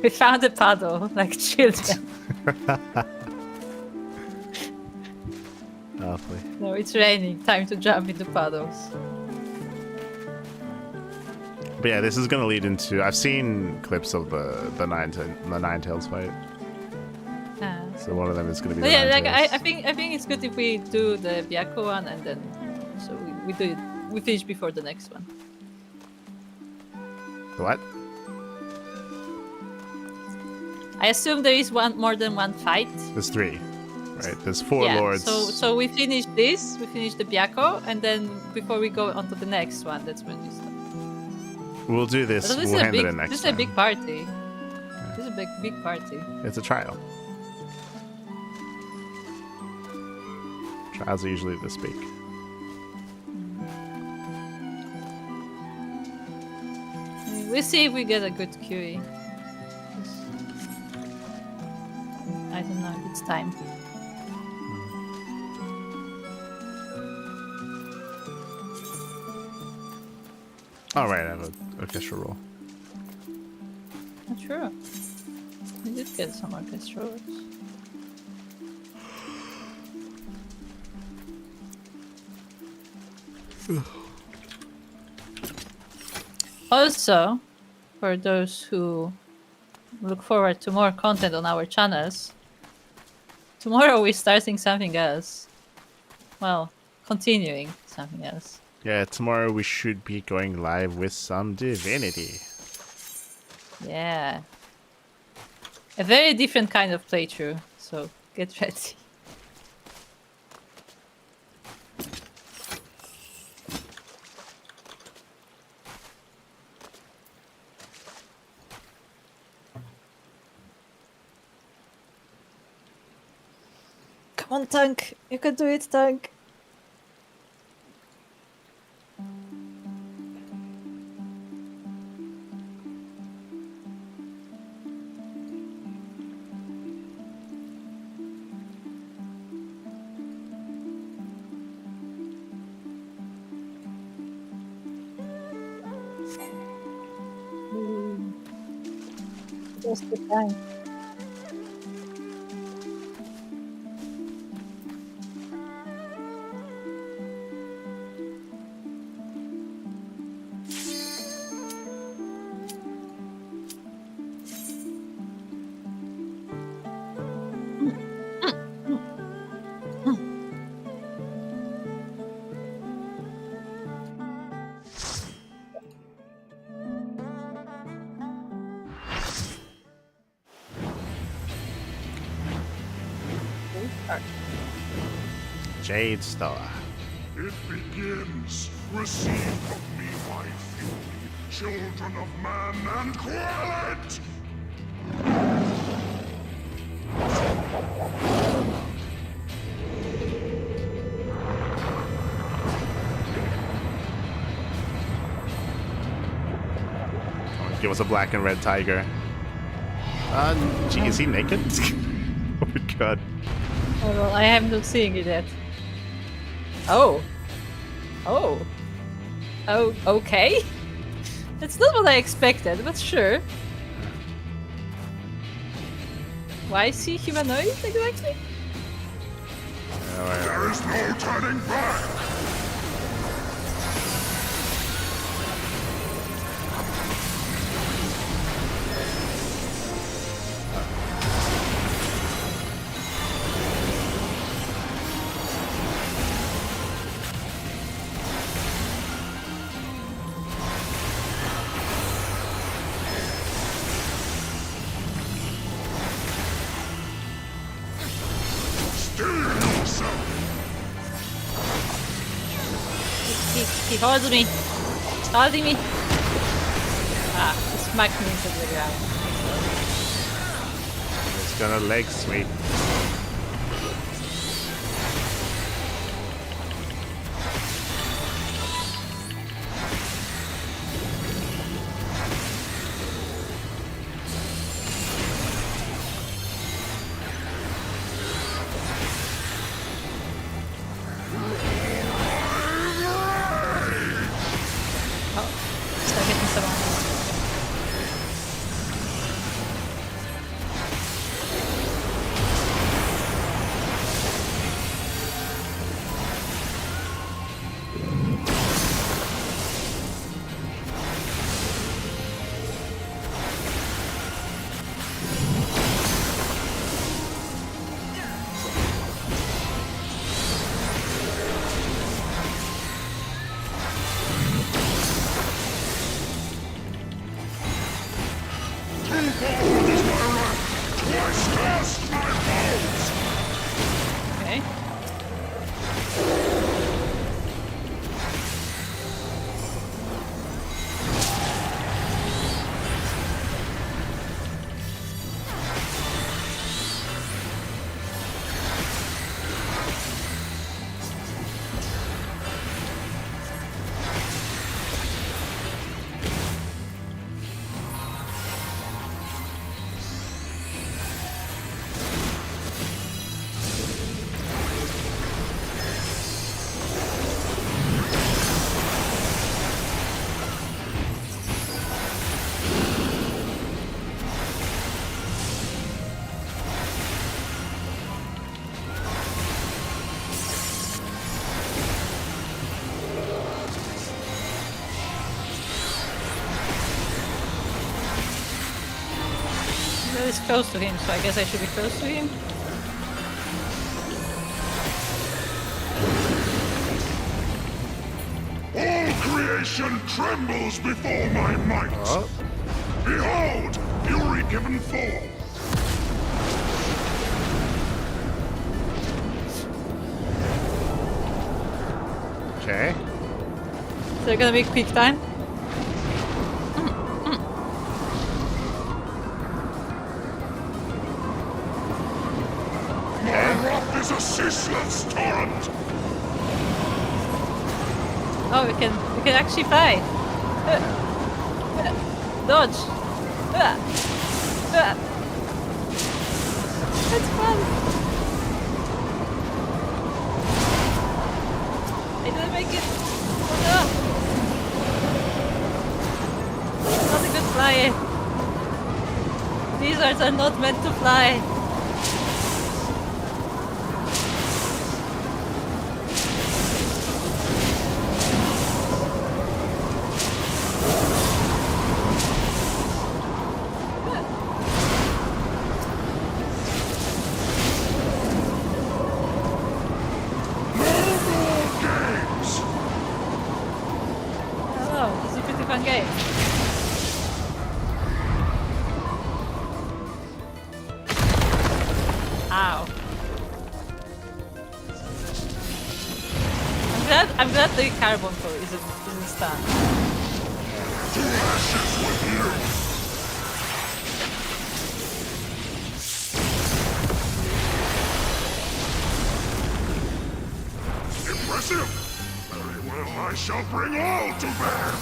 We found a puddle, like children. Lovely. No, it's raining. Time to jump into puddles. But yeah, this is going to lead into... I've seen clips of the Ninetales fight. Ah. So one of them is going to be But the yeah, like Ninetales. I think it's good if we do the Byakko one and then so we do it. We finish before the next one. What? I assume there is more than one fight. There's 3. Right? There's 4 Yeah, lords. so we finish this, we finish the Byakko, and then before we go on to the next one, that's when we start. We'll do this. So We'll handle it next this is time. a big party. This is a big party. It's a trial. Trials are usually this big. We'll see if we get a good QE. I don't know, it's time. Alright, I have an orchestra roll. Not sure. We did get some orchestras. Also, for those who look forward to more content on our channels, tomorrow we're starting something else. Well, continuing something else. Yeah, tomorrow we should be going live with some Divinity. Yeah. A very different kind of playthrough, so get ready. Come on, Tank! You can do it, Tank! Just the time. Jade Stoa. It begins. Receive from me my fury, children of man, and quell it! Give us a black and red tiger. Gee, is he naked? Oh my god. Oh, well, I am not seeing it yet. Oh. Oh. Oh, okay. That's not what I expected, but sure. Why is he humanoid exactly? There is no turning back! He holds me. He's holding me. Ah, he smacked me into the ground. It's gonna leg sweep. Start getting some on. Okay. It's close to him, so I guess I should be close to him. All creation trembles before my might. Behold, fury given forth. Okay. Is there gonna be quick time? My wrath is a ceaseless torrent. Oh, we can actually fly. Dodge. That's fun. I didn't make it. Oh no. Not a good flyer. Lizards are not meant to fly. Oh, this is a pretty fun game. I'm glad the carbon core isn't stunned. To ashes with you! Impressive! Very well, I shall bring all to bear!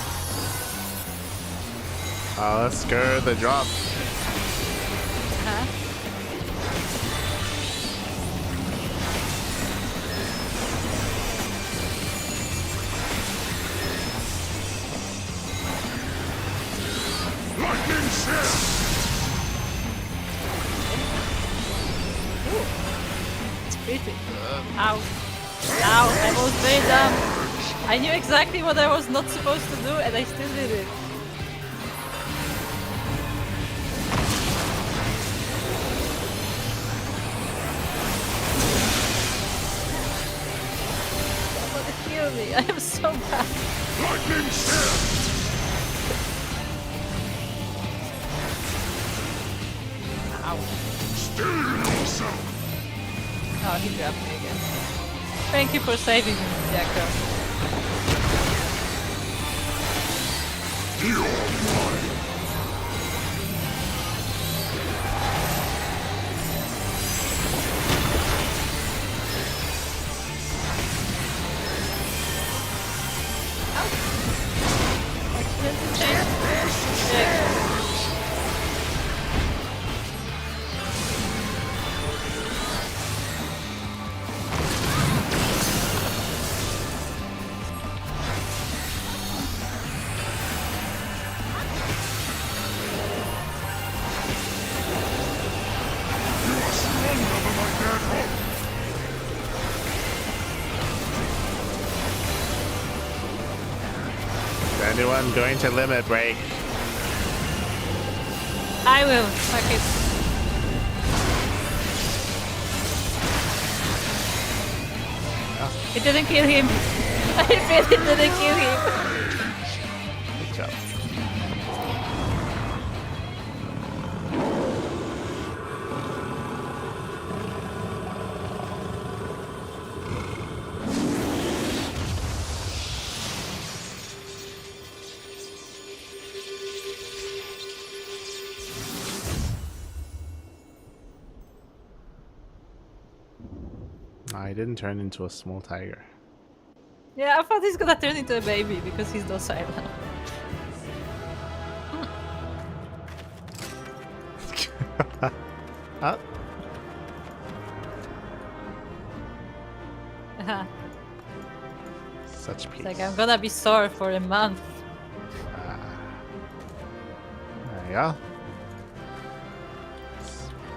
Let's go the drop. Huh? Lightning shell! It's pretty. Ow. Ow, I was very dumb. I knew exactly what I was not supposed to do and I still did it. Somebody heal me, I am so bad. Lightning shell! Ow. Still yourself! Oh, he grabbed me again. Thank you for saving me, Jacob. You're mine! Anyone going to limit break? I will. Fuck it. It didn't kill him. I bet it didn't kill him. Good job. I didn't turn into a small tiger. Yeah, I thought he's gonna turn into a baby because he's docile now. Huh? Such peace. It's like I'm gonna be sore for a month. There you go.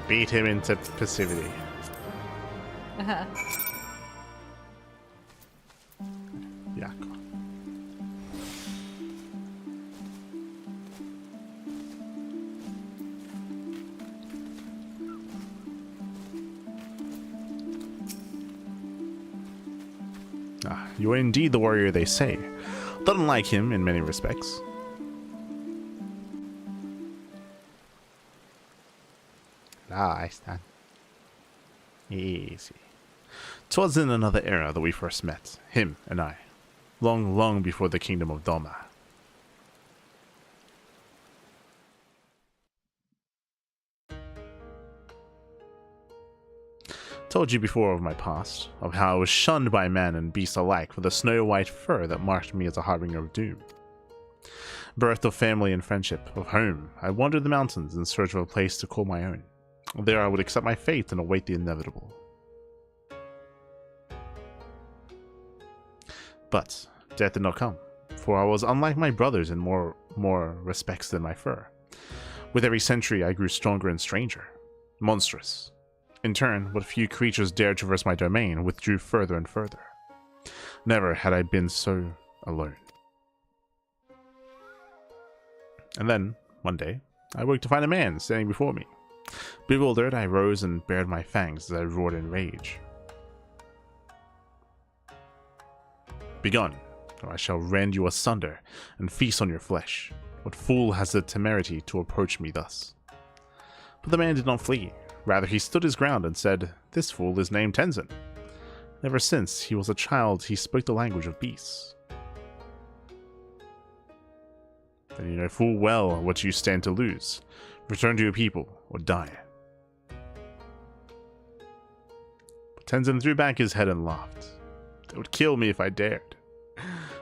Beat him into passivity. Yeah. You are indeed the warrior they say. Not unlike him in many respects. I stand. Easy. 'Twas in another era that we first met, him and I. Long, long before the kingdom of Doma. Told you before of my past, of how I was shunned by man and beast alike for the snow-white fur that marked me as a harbinger of doom. Birth of family and friendship, of home, I wandered the mountains in search of a place to call my own. There I would accept my fate and await the inevitable. But death did not come, for I was unlike my brothers in more respects than my fur. With every century I grew stronger and stranger, monstrous. In turn, what few creatures dared traverse my domain withdrew further and further. Never had I been so alone. And then, one day, I woke to find a man standing before me. Bewildered, I rose and bared my fangs as I roared in rage. Begone, or I shall rend you asunder and feast on your flesh. What fool has the temerity to approach me thus? But the man did not flee. Rather, he stood his ground and said, "This fool is named Tenzin." Ever since he was a child, he spoke the language of beasts. Then you know full well what you stand to lose. Return to your people, or die. But Tenzin threw back his head and laughed. They would kill me if I dared.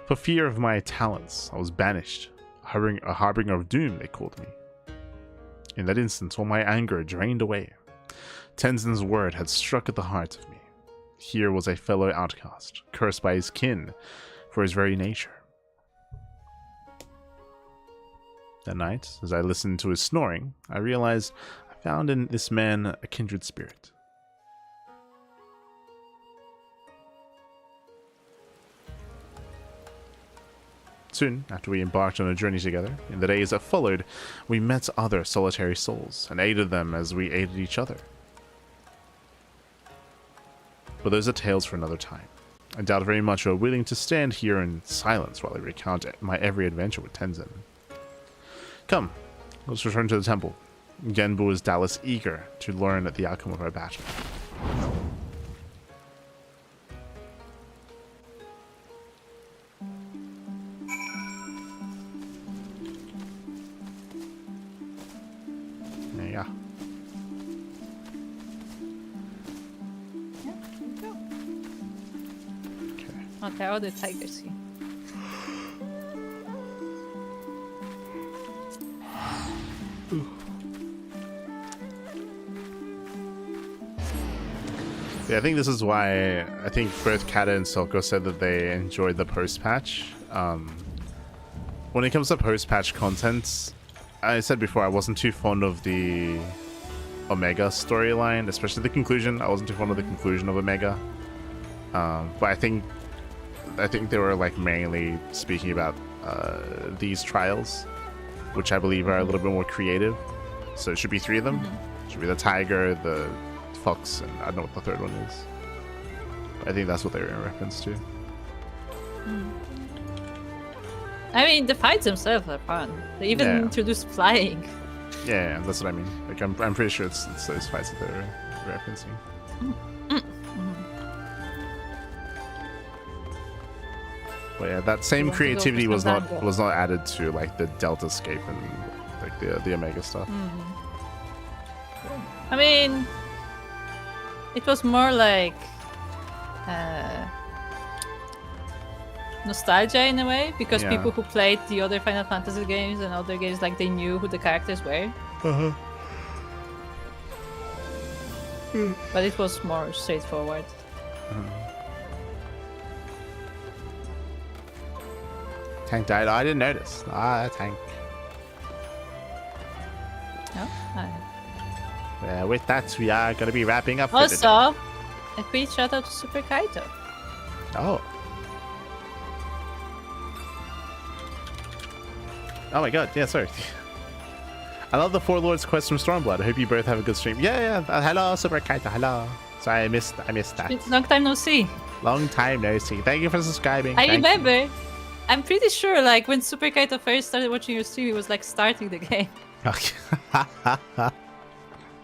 For fear of my talents, I was banished. A harbinger of doom, they called me. In that instant, all my anger drained away. Tenzin's word had struck at the heart of me. Here was a fellow outcast, cursed by his kin for his very nature. That night, as I listened to his snoring, I realized I found in this man a kindred spirit. Soon, after we embarked on a journey together, in the days that followed, we met other solitary souls and aided them as we aided each other. But those are tales for another time. I doubt very much you are willing to stand here in silence while I recount my every adventure with Tenzin. Come, let's return to the temple. Genbu is doubtless eager to learn the outcome of our battle. There you go. Okay, all the tigers here. Yeah, I think this is why I think both Kata and Silko said that they enjoyed the post-patch. When it comes to post-patch content, I said before I wasn't too fond of the Omega storyline, especially the conclusion. I wasn't too fond of the conclusion of Omega. But I think they were like mainly speaking about these trials, which I believe are a little bit more creative. So it should be 3 of them. It should be the tiger, the fox, and I don't know what the third one is. I think that's what they were in reference to. I mean, the fights themselves are fun. They even introduced flying. Yeah, that's what I mean. Like I'm pretty sure it's those fights that they're referencing. But yeah, that same creativity was not added to like the Delta Scape and like the Omega stuff. I mean, it was more like nostalgia in a way, because people who played the other Final Fantasy games and other games, like they knew who the characters were. But it was more straightforward. Tank died. Oh, I didn't notice. Tank. No? With that, we are going to be wrapping up. Also, a quick shout out to Super Kaito. Oh. Oh my god, yeah, sorry. I love the Four Lords quest from Stormblood. I hope you both have a good stream. Yeah. Hello, Super Kaito. Hello. Sorry, I missed that. It's long time no see. Long time no see. Thank you for subscribing. I remember. I'm pretty sure, like, when Super Kaito first started watching your stream, he was, like, starting the game. Okay.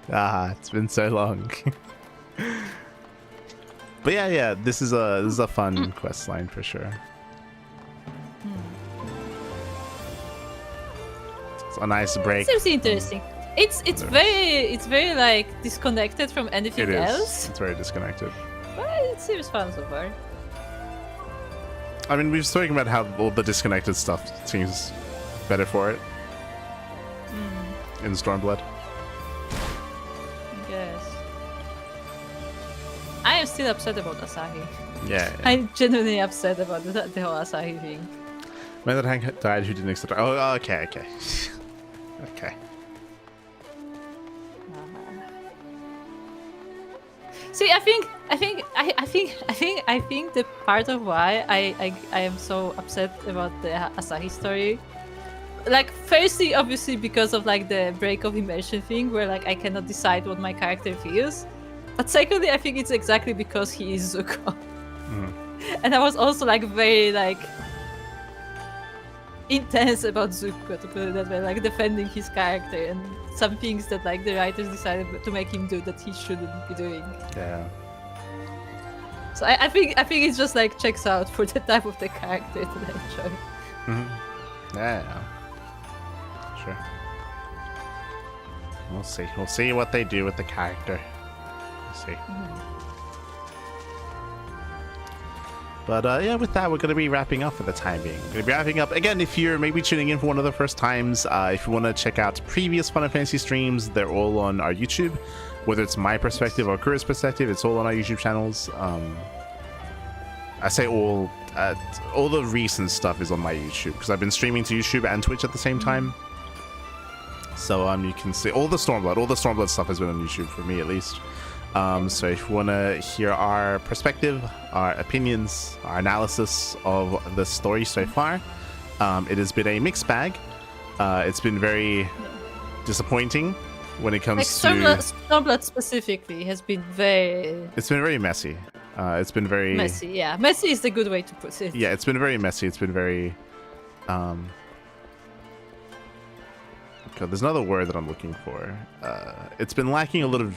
It's been so long. But yeah, this is a fun quest line for sure. It's a nice break. It seems interesting. It's very like disconnected from anything else. It's very disconnected. But it seems fun so far. I mean, we've spoken about how all the disconnected stuff seems better for it in Stormblood. I guess. I am still upset about Asahi. Yeah. I'm genuinely upset about the whole Asahi thing. Man, that Hank died who didn't accept. Oh, okay. Okay. See, I think the part of why I am so upset about the Asahi story, like, firstly, obviously because of like the break of immersion thing, where like I cannot decide what my character feels, but secondly, I think it's exactly because he is Zuko, and I was also like very like intense about Zuko, to put it that way, like defending his character and some things that like the writers decided to make him do that he shouldn't be doing. Yeah. So I think it's just like checks out for the type of the character that I enjoy. Yeah. Sure. We'll see. We'll see what they do with the character. We'll see. But yeah, with that, we're going to be wrapping up for the time being. We're going to be wrapping up. Again, if you're maybe tuning in for one of the first times, if you want to check out previous Final Fantasy streams, they're all on our YouTube. Whether it's my perspective or Kura's perspective, it's all on our YouTube channels. I say all the recent stuff is on my YouTube, because I've been streaming to YouTube and Twitch at the same time. So you can see all the Stormblood stuff has been on YouTube for me at least. So if you want to hear our perspective, our opinions, our analysis of the story so far, it has been a mixed bag. It's been very disappointing when it comes to Stormblood specifically has been very. It's been very messy. It's been very messy. Yeah, messy is the good way to put it. Yeah, it's been very messy. It's been very. God, there's another word that I'm looking for. It's been lacking a little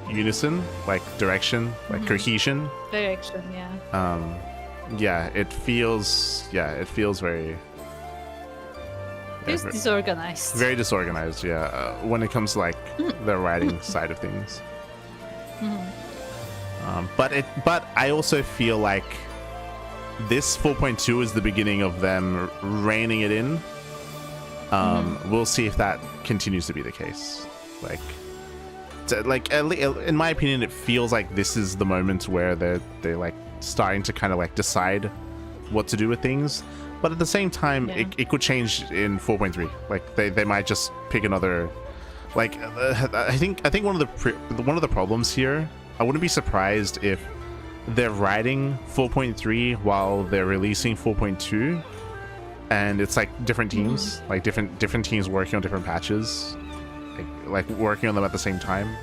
unison, like direction, like cohesion. Direction, yeah. Yeah, it feels very. It's disorganized. Very disorganized, yeah. When it comes to like the writing side of things. But I also feel like this 4.2 is the beginning of them reining it in. We'll see if that continues to be the case. Like in my opinion, it feels like this is the moment where they're like starting to kind of like decide what to do with things. But at the same time, it could change in 4.3. Like they might just pick another. Like I think one of the problems here. I wouldn't be surprised if they're writing 4.3 while they're releasing 4.2, and it's like different teams, like different teams working on different patches, like working on them at the same time.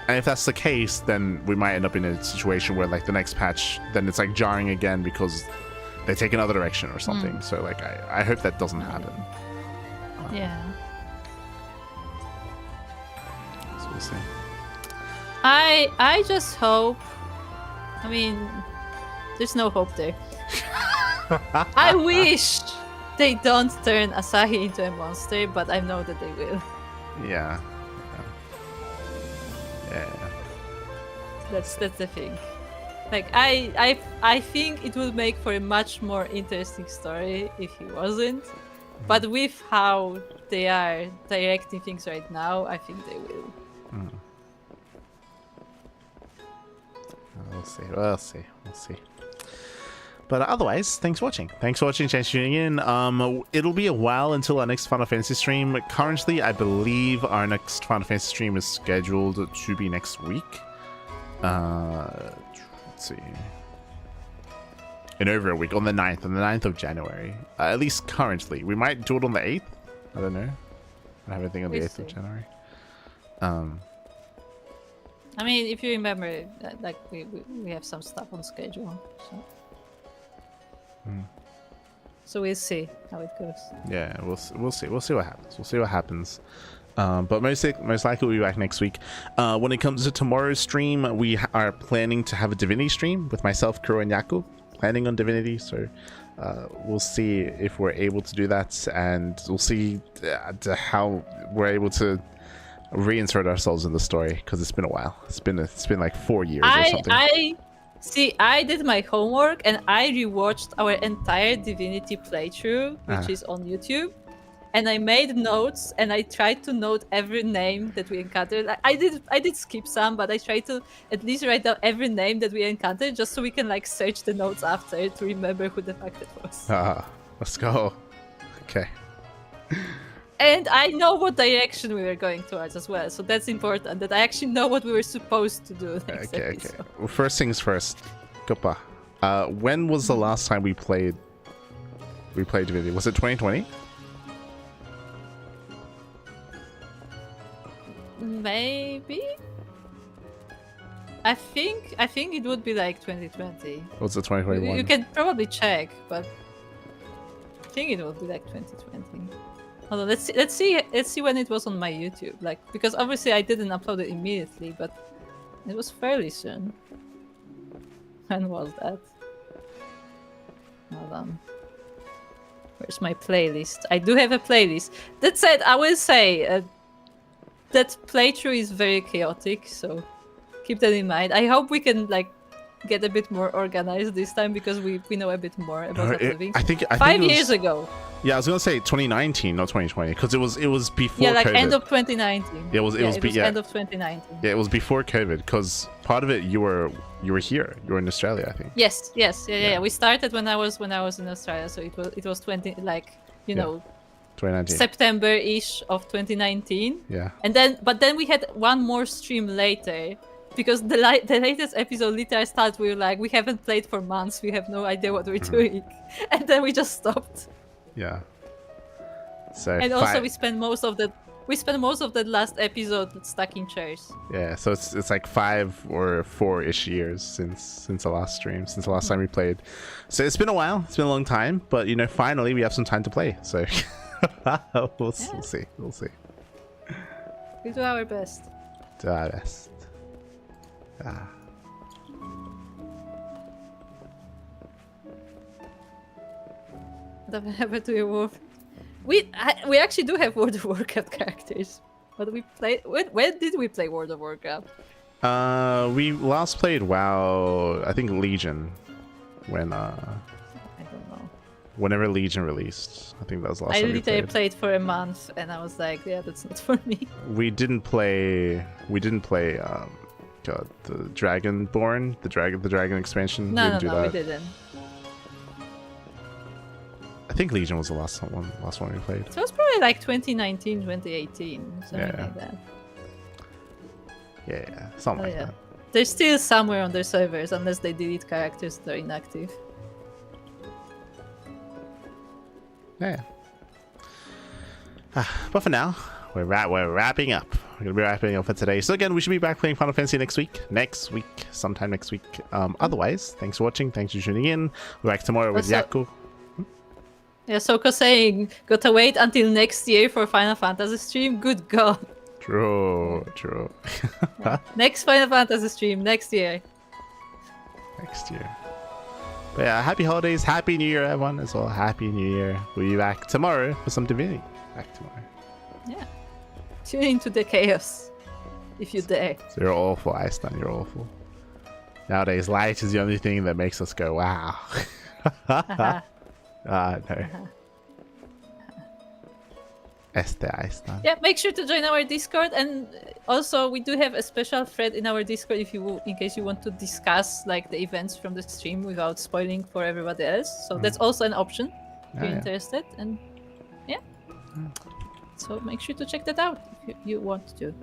And if that's the case, then we might end up in a situation where like the next patch, then it's like jarring again because they take another direction or something. So like I hope that doesn't happen. Yeah. So we'll see. I just hope. I mean, there's no hope there. I wish they don't turn Asahi into a monster, but I know that they will. Yeah. That's the thing. Like I think it would make for a much more interesting story if he wasn't. But with how they are directing things right now, I think they will. We'll see. But otherwise, thanks for watching. Thanks for tuning in. It'll be a while until our next Final Fantasy stream. Currently, I believe our next Final Fantasy stream is scheduled to be next week. Let's see. In over a week, on the 9th of January. At least currently. We might do it on the 8th. I don't know. I have anything on the 8th of January. I mean, if you remember, like we have some stuff on schedule, so. So we'll see how it goes. Yeah, we'll see what happens. We'll see what happens. But most likely we'll be back next week. When it comes to tomorrow's stream, we are planning to have a Divinity stream with myself, Kuro, and Yaku. Planning on Divinity, so we'll see if we're able to do that, and we'll see how we're able to reinsert ourselves in the story, because it's been a while. It's been like 4 years or something. I did my homework and I rewatched our entire Divinity playthrough, which is on YouTube, and I made notes and I tried to note every name that we encountered. I did skip some, but I tried to at least write down every name that we encountered, just so we can like search the notes after to remember who the fuck that was. Let's go. Okay. And I know what direction we were going towards as well, so that's important, that I actually know what we were supposed to do next episode. Okay. Well, first things first. Kuppa. When was the last time we played Divinity? Was it 2020? Maybe. I think it would be like 2020. Was it 2021? You can probably check, but I think it would be like 2020. Hold on, let's see when it was on my YouTube. Like, because obviously I didn't upload it immediately, but it was fairly soon. When was that? Hold on. Where's my playlist? I do have a playlist. That said, I will say that playthrough is very chaotic, so keep that in mind. I hope we can like get a bit more organized this time because we know a bit more about DUCKLINGS. I think 5 it was, years ago. Yeah, I was gonna say 2019, not 2020, because it was before. Yeah, like COVID. end of 2019. It was end of 2019. Yeah, it was before COVID, because part of it you were here. You were in Australia, I think. Yes, yeah. We started when I was in Australia, so it was 20 like you know 2019. September-ish of 2019. Yeah. And then we had one more stream later. Because the latest episode literally started, we were like, we haven't played for months, we have no idea what we're doing. And then we just stopped. Yeah. So and also we spent most of that last episode stuck in chairs. Yeah, so it's like 5 or 4-ish years since the last stream, since the last time we played. So it's been a while, it's been a long time, but you know, finally we have some time to play. So we'll see. We do our best. Do our best. Whatever happened to your wolf? We actually do have World of Warcraft characters, but we played. When did we play World of Warcraft? We last played WoW, I think Legion, when I don't know. Whenever Legion released, I think that was the last time we literally played. played for a month, and I was like, yeah, that's not for me. We didn't play. God, the Dragonborn, the dragon expansion. No, we didn't do that. we didn't. I think Legion was the last one we played. So it was probably like 2019, 2018, something like that. Yeah, something like that. They're still somewhere on their servers, unless they delete characters that are inactive. Yeah. But for now, we're wrapping up. We're gonna be wrapping up for today. So again, we should be back playing Final Fantasy next week, sometime next week. Otherwise, thanks for watching. Thanks for tuning in. We're back tomorrow with Yaku. Yeah, Soko saying, gotta wait until next year for Final Fantasy stream. Good God. True. Next Final Fantasy stream next year. But yeah, happy holidays, happy New Year, everyone, as well. Happy New Year. We'll be back tomorrow for some Divinity. Back tomorrow. Yeah. Tune into the chaos, if you dare. So you're awful, Iceland. You're awful. Nowadays, light is the only thing that makes us go, wow. No. Iceland. Yeah, make sure to join our Discord, and also we do have a special thread in our Discord in case you want to discuss like the events from the stream without spoiling for everybody else. So that's also an option if you're interested. And yeah, so make sure to check that out if you want to.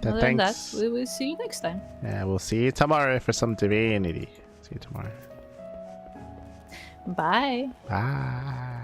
Other than that, we will see you next time. Yeah, we'll see you tomorrow for some Divinity. See you tomorrow. Bye. Bye.